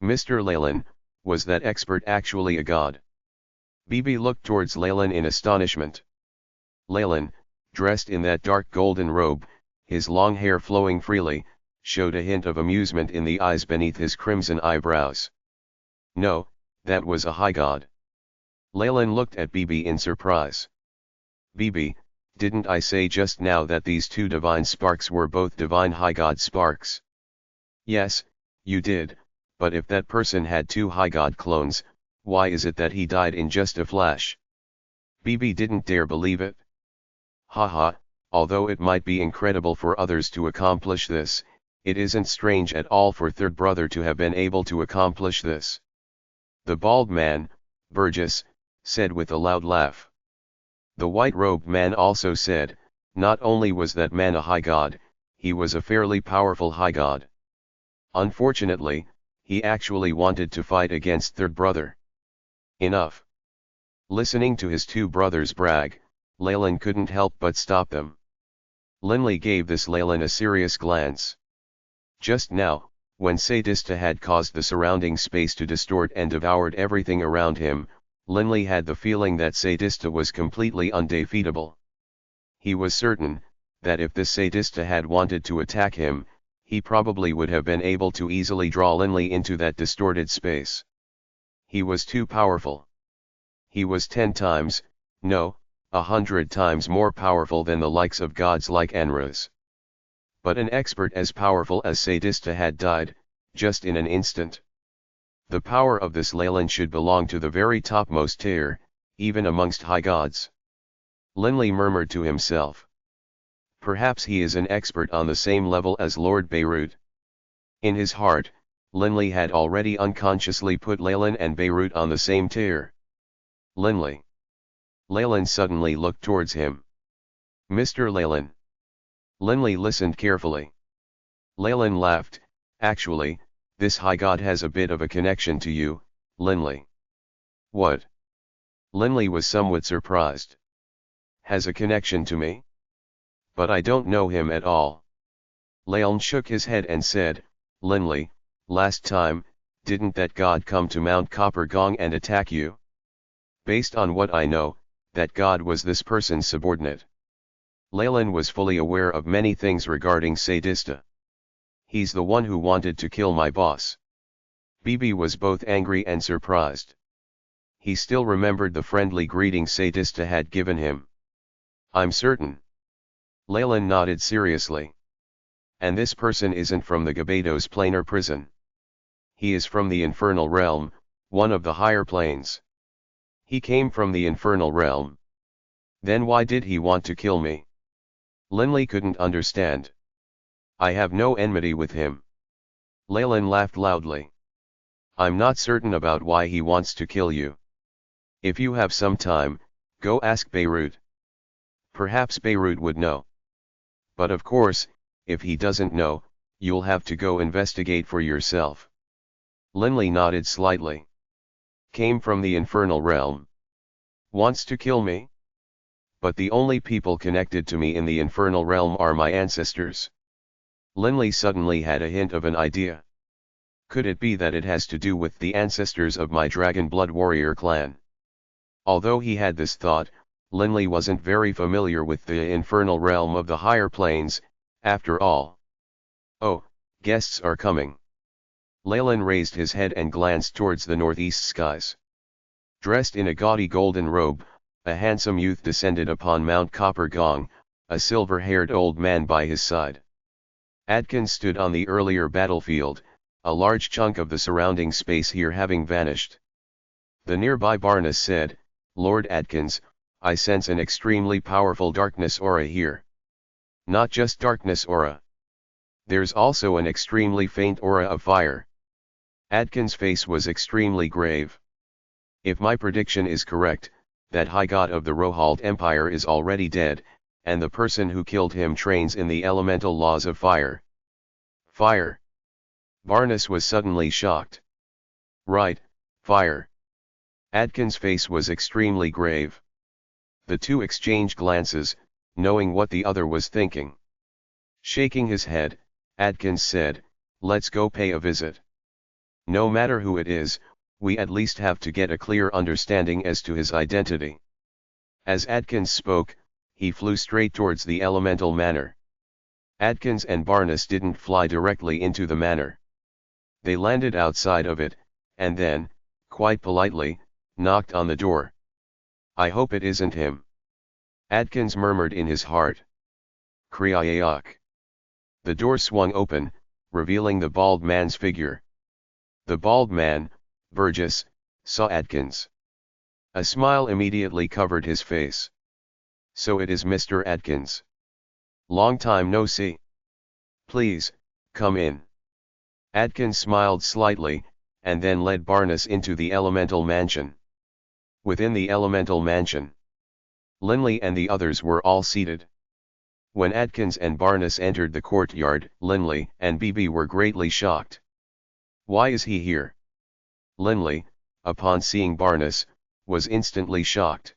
Mr. Leyland, was that expert actually a god? Bibi looked towards Leyland in astonishment. Leyland, dressed in that dark golden robe, his long hair flowing freely, showed a hint of amusement in the eyes beneath his crimson eyebrows. No, that was a high god. Leyland looked at Bibi in surprise. Bibi, didn't I say just now that these 2 divine sparks were both divine high god sparks? Yes, you did, but if that person had 2 high god clones, why is it that he died in just a flash? Bibi didn't dare believe it. Haha, although it might be incredible for others to accomplish this, it isn't strange at all for third brother to have been able to accomplish this. The bald man, Burgess, said with a loud laugh. The white-robed man also said, not only was that man a high god, he was a fairly powerful high god. Unfortunately, he actually wanted to fight against third brother. Enough. Listening to his 2 brothers brag, Leyland couldn't help but stop them. Linley gave this Leyland a serious glance. Just now, when Sadista had caused the surrounding space to distort and devoured everything around him, Linley had the feeling that Sadista was completely undefeatable. He was certain that if this Sadista had wanted to attack him, he probably would have been able to easily draw Linley into that distorted space. He was too powerful. He was 10 times, no, 100 times more powerful than the likes of gods like Anras. But an expert as powerful as Sadista had died, just in an instant. The power of this Leyland should belong to the very topmost tier, even amongst high gods. Linley murmured to himself. Perhaps he is an expert on the same level as Lord Beirut. In his heart, Linley had already unconsciously put Leyland and Beirut on the same tier. Linley. Leyland suddenly looked towards him. Mr. Leyland. Linley listened carefully. Leyland laughed. Actually, this high god has a bit of a connection to you, Linley. What? Linley was somewhat surprised. Has a connection to me? But I don't know him at all. Leyland shook his head and said, Linley, last time, didn't that god come to Mount Copper Gong and attack you? Based on what I know, that god was this person's subordinate. Leyland was fully aware of many things regarding Sadista. He's the one who wanted to kill my boss. Bibi was both angry and surprised. He still remembered the friendly greeting Sadista had given him. I'm certain. Leyland nodded seriously. And this person isn't from the Gebados Planar Prison. He is from the infernal realm, one of the higher planes. He came from the infernal realm. Then why did he want to kill me? Linley couldn't understand. I have no enmity with him. Leyland laughed loudly. I'm not certain about why he wants to kill you. If you have some time, go ask Beirut. Perhaps Beirut would know. But of course, if he doesn't know, you'll have to go investigate for yourself. Linley nodded slightly. Came from the infernal realm. Wants to kill me? But the only people connected to me in the infernal realm are my ancestors. Linley suddenly had a hint of an idea. Could it be that it has to do with the ancestors of my Dragon Blood Warrior clan? Although he had this thought, Linley wasn't very familiar with the infernal realm of the higher planes, after all. Oh, guests are coming. Leyland raised his head and glanced towards the northeast skies. Dressed in a gaudy golden robe, a handsome youth descended upon Mount Copper Gong, a silver-haired old man by his side. Adkins stood on the earlier battlefield, a large chunk of the surrounding space here having vanished. The nearby Barnus said, Lord Adkins, I sense an extremely powerful darkness aura here. Not just darkness aura. There's also an extremely faint aura of fire. Adkins' face was extremely grave. If my prediction is correct, that high god of the Rohald Empire is already dead, and the person who killed him trains in the elemental laws of fire. Fire. Barnus was suddenly shocked. Right, fire. Adkins' face was extremely grave. The two exchanged glances, knowing what the other was thinking. Shaking his head, Adkins said, let's go pay a visit. No matter who it is, we at least have to get a clear understanding as to his identity. As Adkins spoke, he flew straight towards the elemental manor. Adkins and Barnus didn't fly directly into the manor. They landed outside of it, and then, quite politely, knocked on the door. I hope it isn't him. Adkins murmured in his heart. Kriayak. The door swung open, revealing the bald man's figure. The bald man, Burgess, saw Adkins. A smile immediately covered his face. So it is Mr. Adkins. Long time no see. Please, come in. Adkins smiled slightly, and then led Barnus into the elemental mansion. Within the elemental mansion, Linley and the others were all seated. When Adkins and Barnus entered the courtyard, Linley and Bibi were greatly shocked. Why is he here? Linley, upon seeing Barnus, was instantly shocked.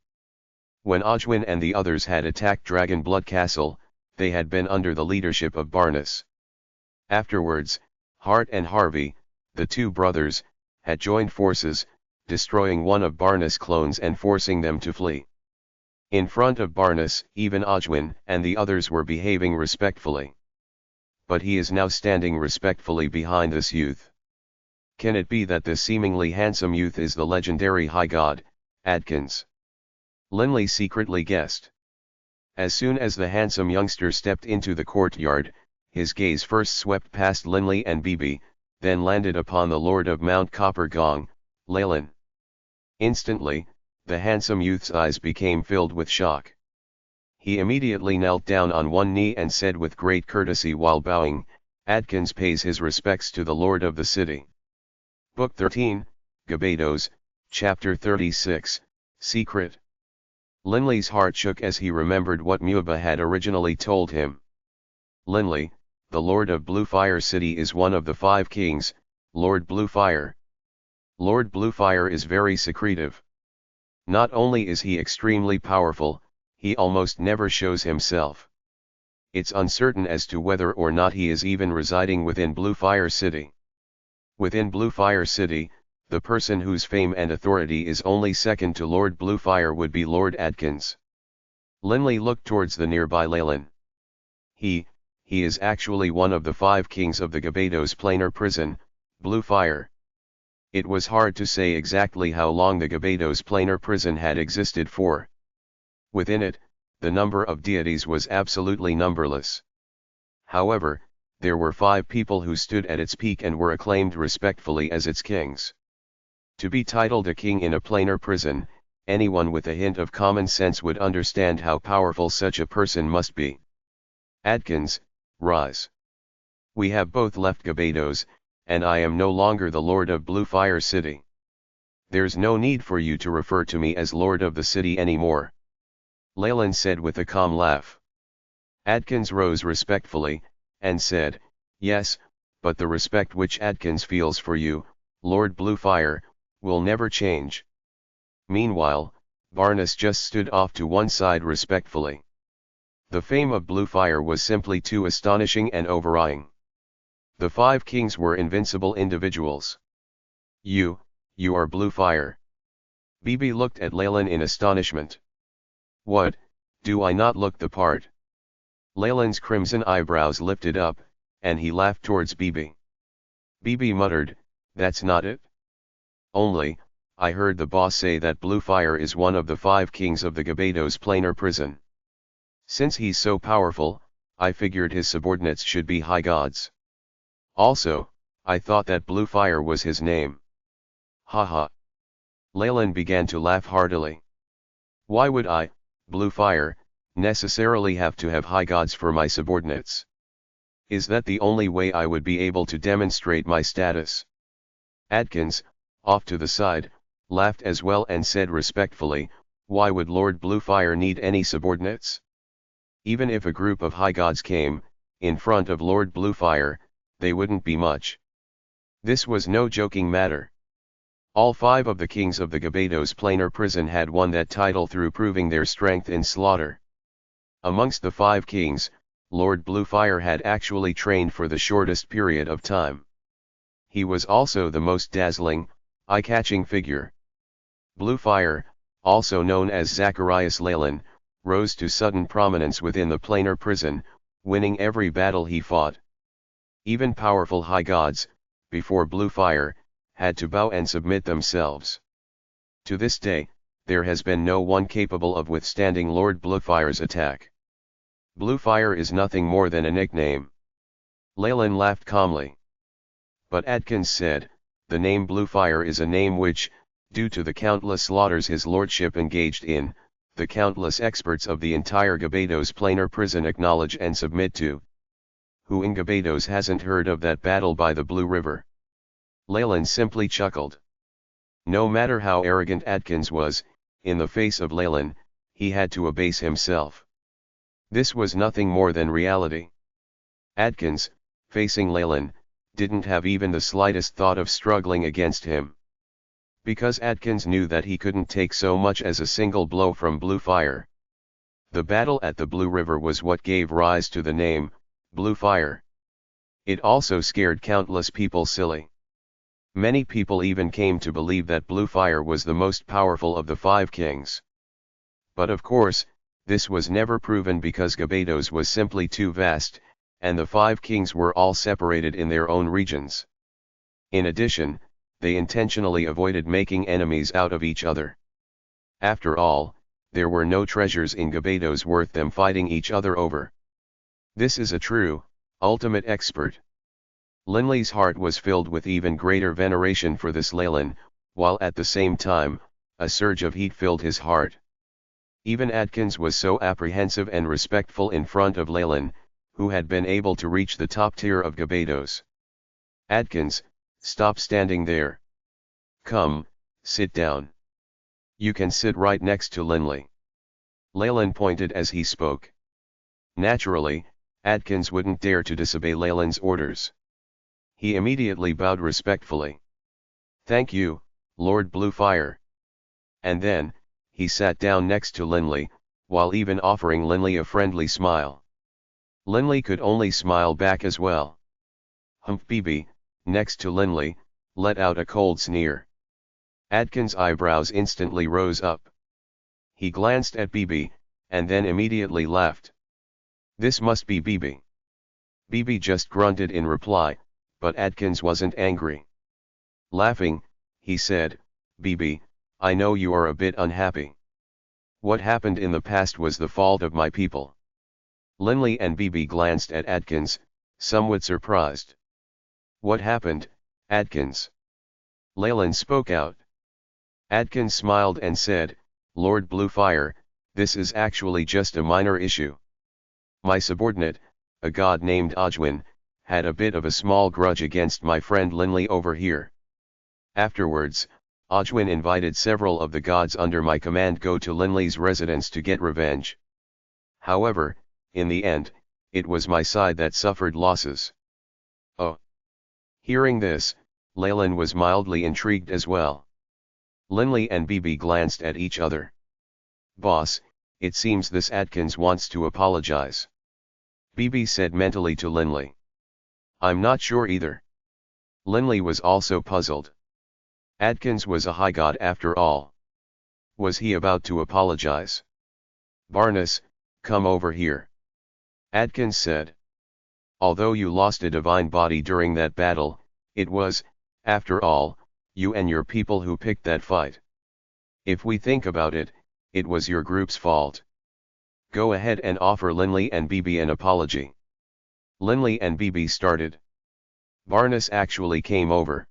When Ajwin and the others had attacked Dragon Blood Castle, they had been under the leadership of Barnus. Afterwards, Hart and Harvey, the two brothers, had joined forces, destroying one of Barnus' clones and forcing them to flee. In front of Barnus, even Ajwin and the others were behaving respectfully. But he is now standing respectfully behind this youth. Can it be that this seemingly handsome youth is the legendary high god, Adkins? Linley secretly guessed. As soon as the handsome youngster stepped into the courtyard, his gaze first swept past Linley and Bibi, then landed upon the lord of Mount Copper Gong, Leyland. Instantly, the handsome youth's eyes became filled with shock. He immediately knelt down on one knee and said with great courtesy while bowing, "Adkins pays his respects to the lord of the city." Book 13, Gebados, Chapter 36, Secret. Linley's heart shook as he remembered what Muba had originally told him. Linley, the lord of Bluefire City, is one of the 5 kings, Lord Bluefire. Lord Bluefire is very secretive. Not only is he extremely powerful, he almost never shows himself. It's uncertain as to whether or not he is even residing within Bluefire City. Within Bluefire City, the person whose fame and authority is only second to Lord Bluefire would be Lord Adkins. Linley looked towards the nearby Leyland. He is actually one of the 5 kings of the Gebados Planar Prison, Bluefire. It was hard to say exactly how long the Gebados Planar Prison had existed for. Within it, the number of deities was absolutely numberless. However, there were 5 people who stood at its peak and were acclaimed respectfully as its kings. To be titled a king in a planar prison, anyone with a hint of common sense would understand how powerful such a person must be. Adkins, rise. We have both left Gebados, and I am no longer the lord of Bluefire City. There's no need for you to refer to me as lord of the city anymore, Leyland said with a calm laugh. Adkins rose respectfully, and said, "Yes, but the respect which Adkins feels for you, Lord Bluefire, will never change." Meanwhile, Barnes just stood off to one side respectfully. The fame of Bluefire was simply too astonishing and overawing. The 5 kings were invincible individuals. You are Bluefire." Bibi looked at Leyland in astonishment. "What, do I not look the part?" Leyland's crimson eyebrows lifted up, and he laughed towards Bibi. Bibi muttered, "That's not it. Only, I heard the boss say that Bluefire is one of the 5 kings of the Gebados Planar Prison. Since he's so powerful, I figured his subordinates should be high gods. Also, I thought that Bluefire was his name." "Ha ha." Leyland began to laugh heartily. "Why would I, Bluefire, necessarily have to have high gods for my subordinates? Is that the only way I would be able to demonstrate my status?" Adkins, off to the side, laughed as well and said respectfully, "Why would Lord Bluefire need any subordinates? Even if a group of high gods came, in front of Lord Bluefire, they wouldn't be much." This was no joking matter. All 5 of the kings of the Gebados Planar Prison had won that title through proving their strength in slaughter. Amongst the 5 kings, Lord Bluefire had actually trained for the shortest period of time. He was also the most dazzling, eye-catching figure. Bluefire, also known as Zacharias Leyland, rose to sudden prominence within the planar prison, winning every battle he fought. Even powerful high gods, before Bluefire, had to bow and submit themselves. To this day, there has been no one capable of withstanding Lord Bluefire's attack. Bluefire is nothing more than a nickname. Leyland laughed calmly. But Adkins said, "The name Bluefire is a name which, due to the countless slaughters his lordship engaged in, the countless experts of the entire Gebados Planar Prison acknowledge and submit to. Who in Gebados hasn't heard of that battle by the Blue River?" Leyland simply chuckled. No matter how arrogant Adkins was, in the face of Leyland, he had to abase himself. This was nothing more than reality. Adkins, facing Leyland, didn't have even the slightest thought of struggling against him. Because Adkins knew that he couldn't take so much as a single blow from Bluefire. The battle at the Blue River was what gave rise to the name, Bluefire. It also scared countless people silly. Many people even came to believe that Bluefire was the most powerful of the 5 kings. But of course, this was never proven because Gebados was simply too vast, and the 5 kings were all separated in their own regions. In addition, they intentionally avoided making enemies out of each other. After all, there were no treasures in Gebados worth them fighting each other over. This is a true, Ultimate expert. Linley's heart was filled with even greater veneration for this Leyland, while at the same time, a surge of heat filled his heart. Even Adkins was so apprehensive and respectful in front of Leyland, who had been able to reach the top tier of Gebados. Adkins, stop standing there. Come, sit down. You can sit right next to Linley. Leyland pointed as he spoke. Naturally, Adkins wouldn't dare to disobey Leyland's orders. He immediately bowed respectfully. Thank you, Lord Bluefire. And then, he sat down next to Linley, while even offering Linley a friendly smile. Linley could only smile back as well. Humph! BB, next to Linley, let out a cold sneer. Adkins' eyebrows instantly rose up. He glanced at BB, and then immediately laughed. This must be BB. BB just grunted in reply, but Adkins wasn't angry. Laughing, he said, BB, I know you are a bit unhappy. What happened in the past was the fault of my people. Linley and BB glanced at Adkins, somewhat surprised. What happened, Adkins? Leyland spoke out. Adkins smiled and said, Lord Bluefire, this is actually just a minor issue. My subordinate, a god named Ojwin, had a bit of a small grudge against my friend Linley over here. Afterwards, Ojwin invited several of the gods under my command go to Linley's residence to get revenge. However, in the end, it was my side that suffered losses. Oh. Hearing this, Leyland was mildly intrigued as well. Linley and BB glanced at each other. Boss, it seems this Adkins wants to apologize. BB said mentally to Linley. I'm not sure either. Linley was also puzzled. Adkins was a high god after all. Was he about to apologize? Barnus, come over here. Adkins said. Although you lost a divine body during that battle, it was, after all, you and your people who picked that fight. If we think about it, it was your group's fault. Go ahead and offer Linley and BB an apology. Linley and BB started. Barnus actually came over.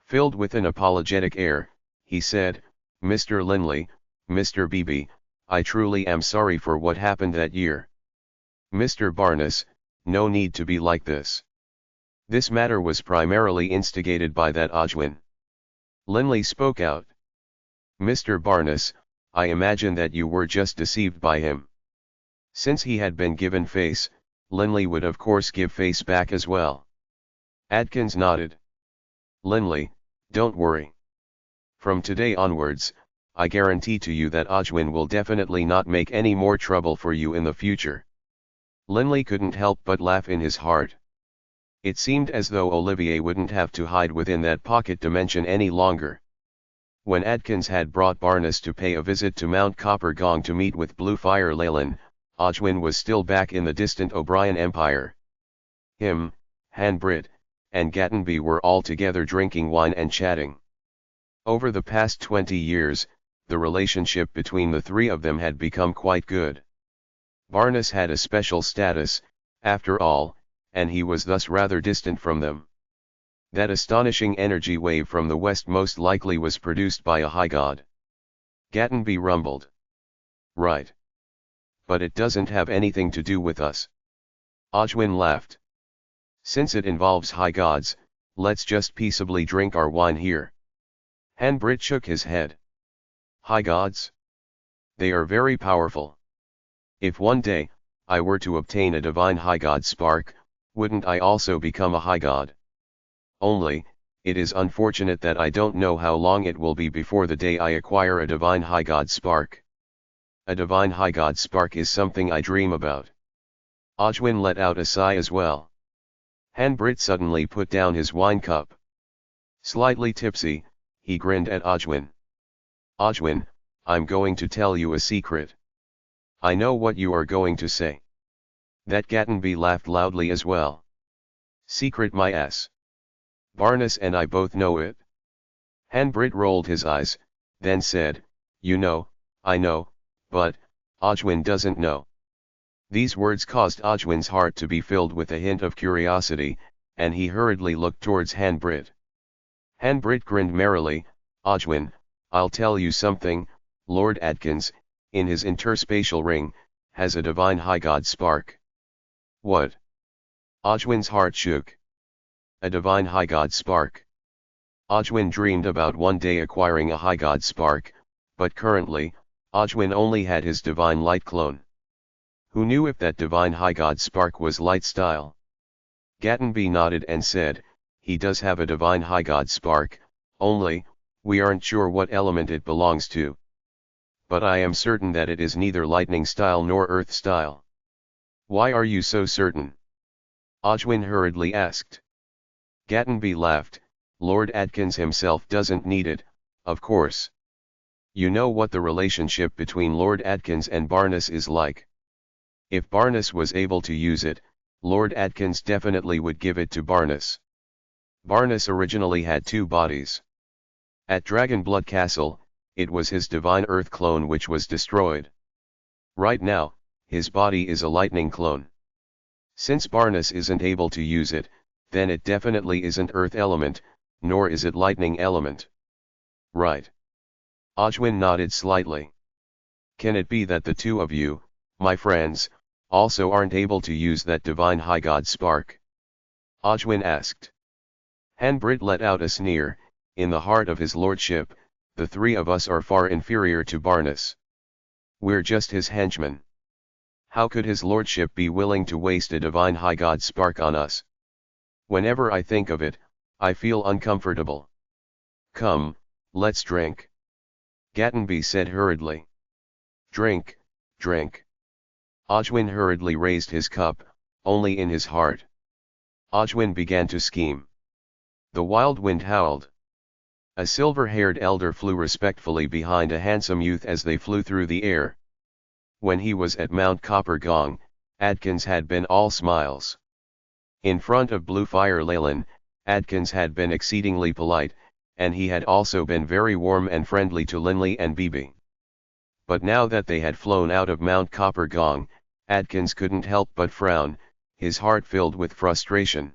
Filled with an apologetic air, he said, Mr. Linley, Mr. BB, I truly am sorry for what happened that year. Mr. Barnus, no need to be like this. This matter was primarily instigated by that Ojwin. Linley spoke out. Mr. Barnus, I imagine that you were just deceived by him. Since he had been given face, Linley would of course give face back as well. Adkins nodded. Linley, don't worry. From today onwards, I guarantee to you that Ojwin will definitely not make any more trouble for you in the future. Linley couldn't help but laugh in his heart. It seemed as though Olivier wouldn't have to hide within that pocket dimension any longer. When Adkins had brought Barnus to pay a visit to Mount Copper Gong to meet with Bluefire Leyland, Ojwin was still back in the distant O'Brien Empire. Him, Hanbrit, and Gatenby were all together drinking wine and chatting. Over the past 20 years, the relationship between the three of them had become quite good. Barnus had a special status, after all, and he was thus rather distant from them. That astonishing energy wave from the west most likely was produced by a high god. Gatenby rumbled. Right. But it doesn't have anything to do with us. Ojwin laughed. Since it involves high gods, let's just peaceably drink our wine here. Hanbrit shook his head. High gods? They are very powerful. If one day, I were to obtain a divine high god spark, wouldn't I also become a high god? Only, it is unfortunate that I don't know how long it will be before the day I acquire a divine high god spark. A divine high god spark is something I dream about. Ojwin let out a sigh as well. Hanbrit suddenly put down his wine cup. Slightly tipsy, he grinned at Ojwin. Ojwin, I'm going to tell you a secret. I know what you are going to say. That Gatenby laughed loudly as well. Secret my ass. Barnus and I both know it. Hanbrit rolled his eyes, then said, You know, I know, but, Ojwin doesn't know. These words caused Ajwin's heart to be filled with a hint of curiosity, and he hurriedly looked towards Hanbrit. Hanbrit grinned merrily. Ajwin, I'll tell you something, Lord Adkins, in his interspatial ring, has a divine high god spark. What? Ajwin's heart shook. A divine high god spark. Ajwin dreamed about one day acquiring a high god spark, but currently, Ajwin only had his divine light clone. Who knew if that divine high god spark was light style? Gatenby nodded and said, he does have a divine high god spark, only, we aren't sure what element it belongs to. But I am certain that it is neither lightning style nor earth style. Why are you so certain? Ajwin hurriedly asked. Gatenby laughed. Lord Adkins himself doesn't need it, of course. You know what the relationship between Lord Adkins and Barnes is like. If Barnes was able to use it, Lord Adkins definitely would give it to Barnes. Barnes originally had two bodies. At Dragonblood Castle, it was his divine earth clone which was destroyed. Right now, his body is a lightning clone. Since Barnes isn't able to use it, then it definitely isn't earth element, nor is it lightning element. Right. Ajwin nodded slightly. Can it be that the two of you, my friends, also aren't able to use that divine high god spark? Ajwin asked. Hanbrit let out a sneer. In the heart of his lordship, the three of us are far inferior to Barnes. We're just his henchmen. How could his lordship be willing to waste a divine high god spark on us? Whenever I think of it, I feel uncomfortable. Come, let's drink. Gatenby said hurriedly. Drink, drink. Ajwin hurriedly raised his cup, only in his heart. Ajwin began to scheme. The wild wind howled. A silver-haired elder flew respectfully behind a handsome youth as they flew through the air. When he was at Mount Copper Gong, Adkins had been all smiles. In front of Bluefire Leyland, Adkins had been exceedingly polite, and he had also been very warm and friendly to Linley and Beebe. But now that they had flown out of Mount Copper Gong, Adkins couldn't help but frown, his heart filled with frustration.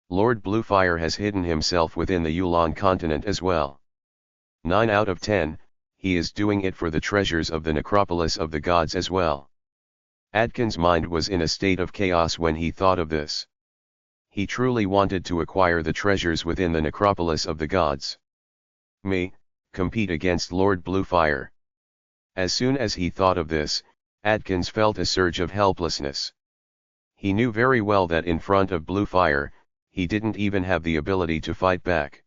Lord Bluefire has hidden himself within the Yulon continent as well. 9 out of 10, he is doing it for the treasures of the necropolis of the gods as well. Adkins' mind was in a state of chaos when he thought of this. He truly wanted to acquire the treasures within the necropolis of the gods. Me, compete against Lord Bluefire. As soon as he thought of this, Adkins felt a surge of helplessness. He knew very well that in front of Bluefire, he didn't even have the ability to fight back.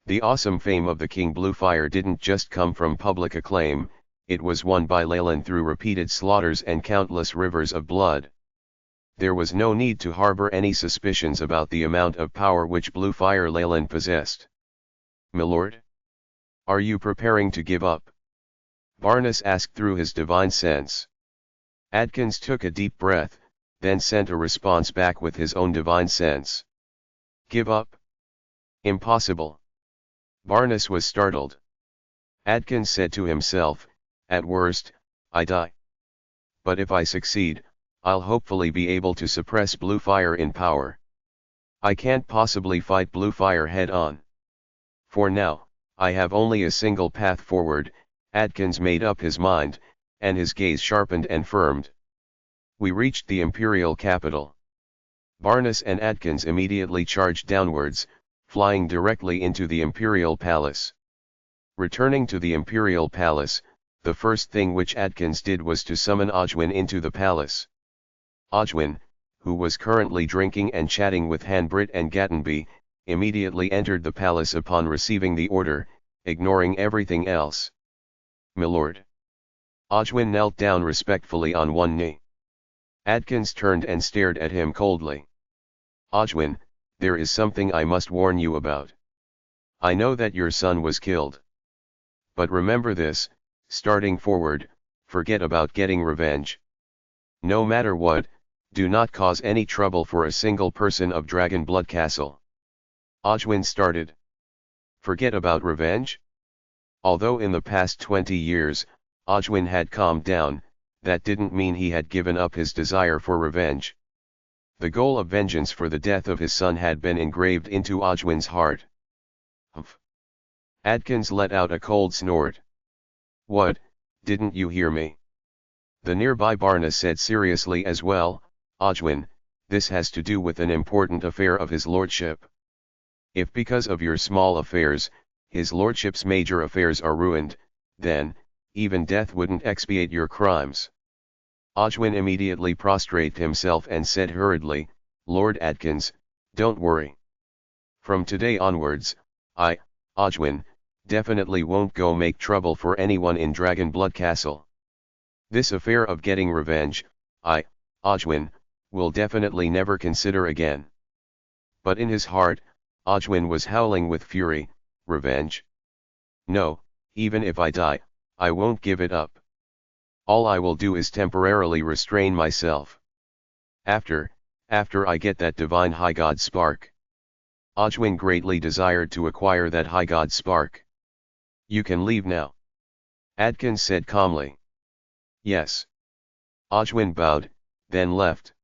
The awesome fame of the King Bluefire didn't just come from public acclaim, it was won by Leyland through repeated slaughters and countless rivers of blood. There was no need to harbor any suspicions about the amount of power which Bluefire Leyland possessed. "Milord? Are you preparing to give up?" Barnes asked through his divine sense. Adkins took a deep breath, then sent a response back with his own divine sense. Give up? Impossible. Barnes was startled. Adkins said to himself, at worst, I die. But if I succeed, I'll hopefully be able to suppress Bluefire in power. I can't possibly fight Bluefire head on. For now, I have only a single path forward. Adkins made up his mind, and his gaze sharpened and firmed. We reached the imperial capital. Barnes and Adkins immediately charged downwards, flying directly into the imperial palace. Returning to the imperial palace, the first thing which Adkins did was to summon Ajwin into the palace. Ajwin, who was currently drinking and chatting with Hanbrit and Gatenby, immediately entered the palace upon receiving the order, ignoring everything else. Milord. Ajwin knelt down respectfully on one knee. Adkins turned and stared at him coldly. Ajwin, there is something I must warn you about. I know that your son was killed. But remember this, starting forward, forget about getting revenge. No matter what, do not cause any trouble for a single person of Dragonblood Castle. Ajwin started. Forget about revenge? Although in the past 20 years, Ajwin had calmed down, that didn't mean he had given up his desire for revenge. The goal of vengeance for the death of his son had been engraved into Ojwin's heart. Humph. Adkins let out a cold snort. What, didn't you hear me? The nearby Barna said seriously as well, Ojwin, this has to do with an important affair of his lordship. If because of your small affairs, his lordship's major affairs are ruined, then, even death wouldn't expiate your crimes. Ojwin immediately prostrated himself and said hurriedly, Lord Adkins, don't worry. From today onwards, I, Ojwin, definitely won't go make trouble for anyone in Dragonblood Castle. This affair of getting revenge, I, Ojwin, will definitely never consider again. But in his heart, Ojwin was howling with fury. Revenge? No, even if I die, I won't give it up. All I will do is temporarily restrain myself. After I get that divine high god spark. Ojwin greatly desired to acquire that high god spark. You can leave now. Adkins said calmly. Yes. Ojwin bowed, then left.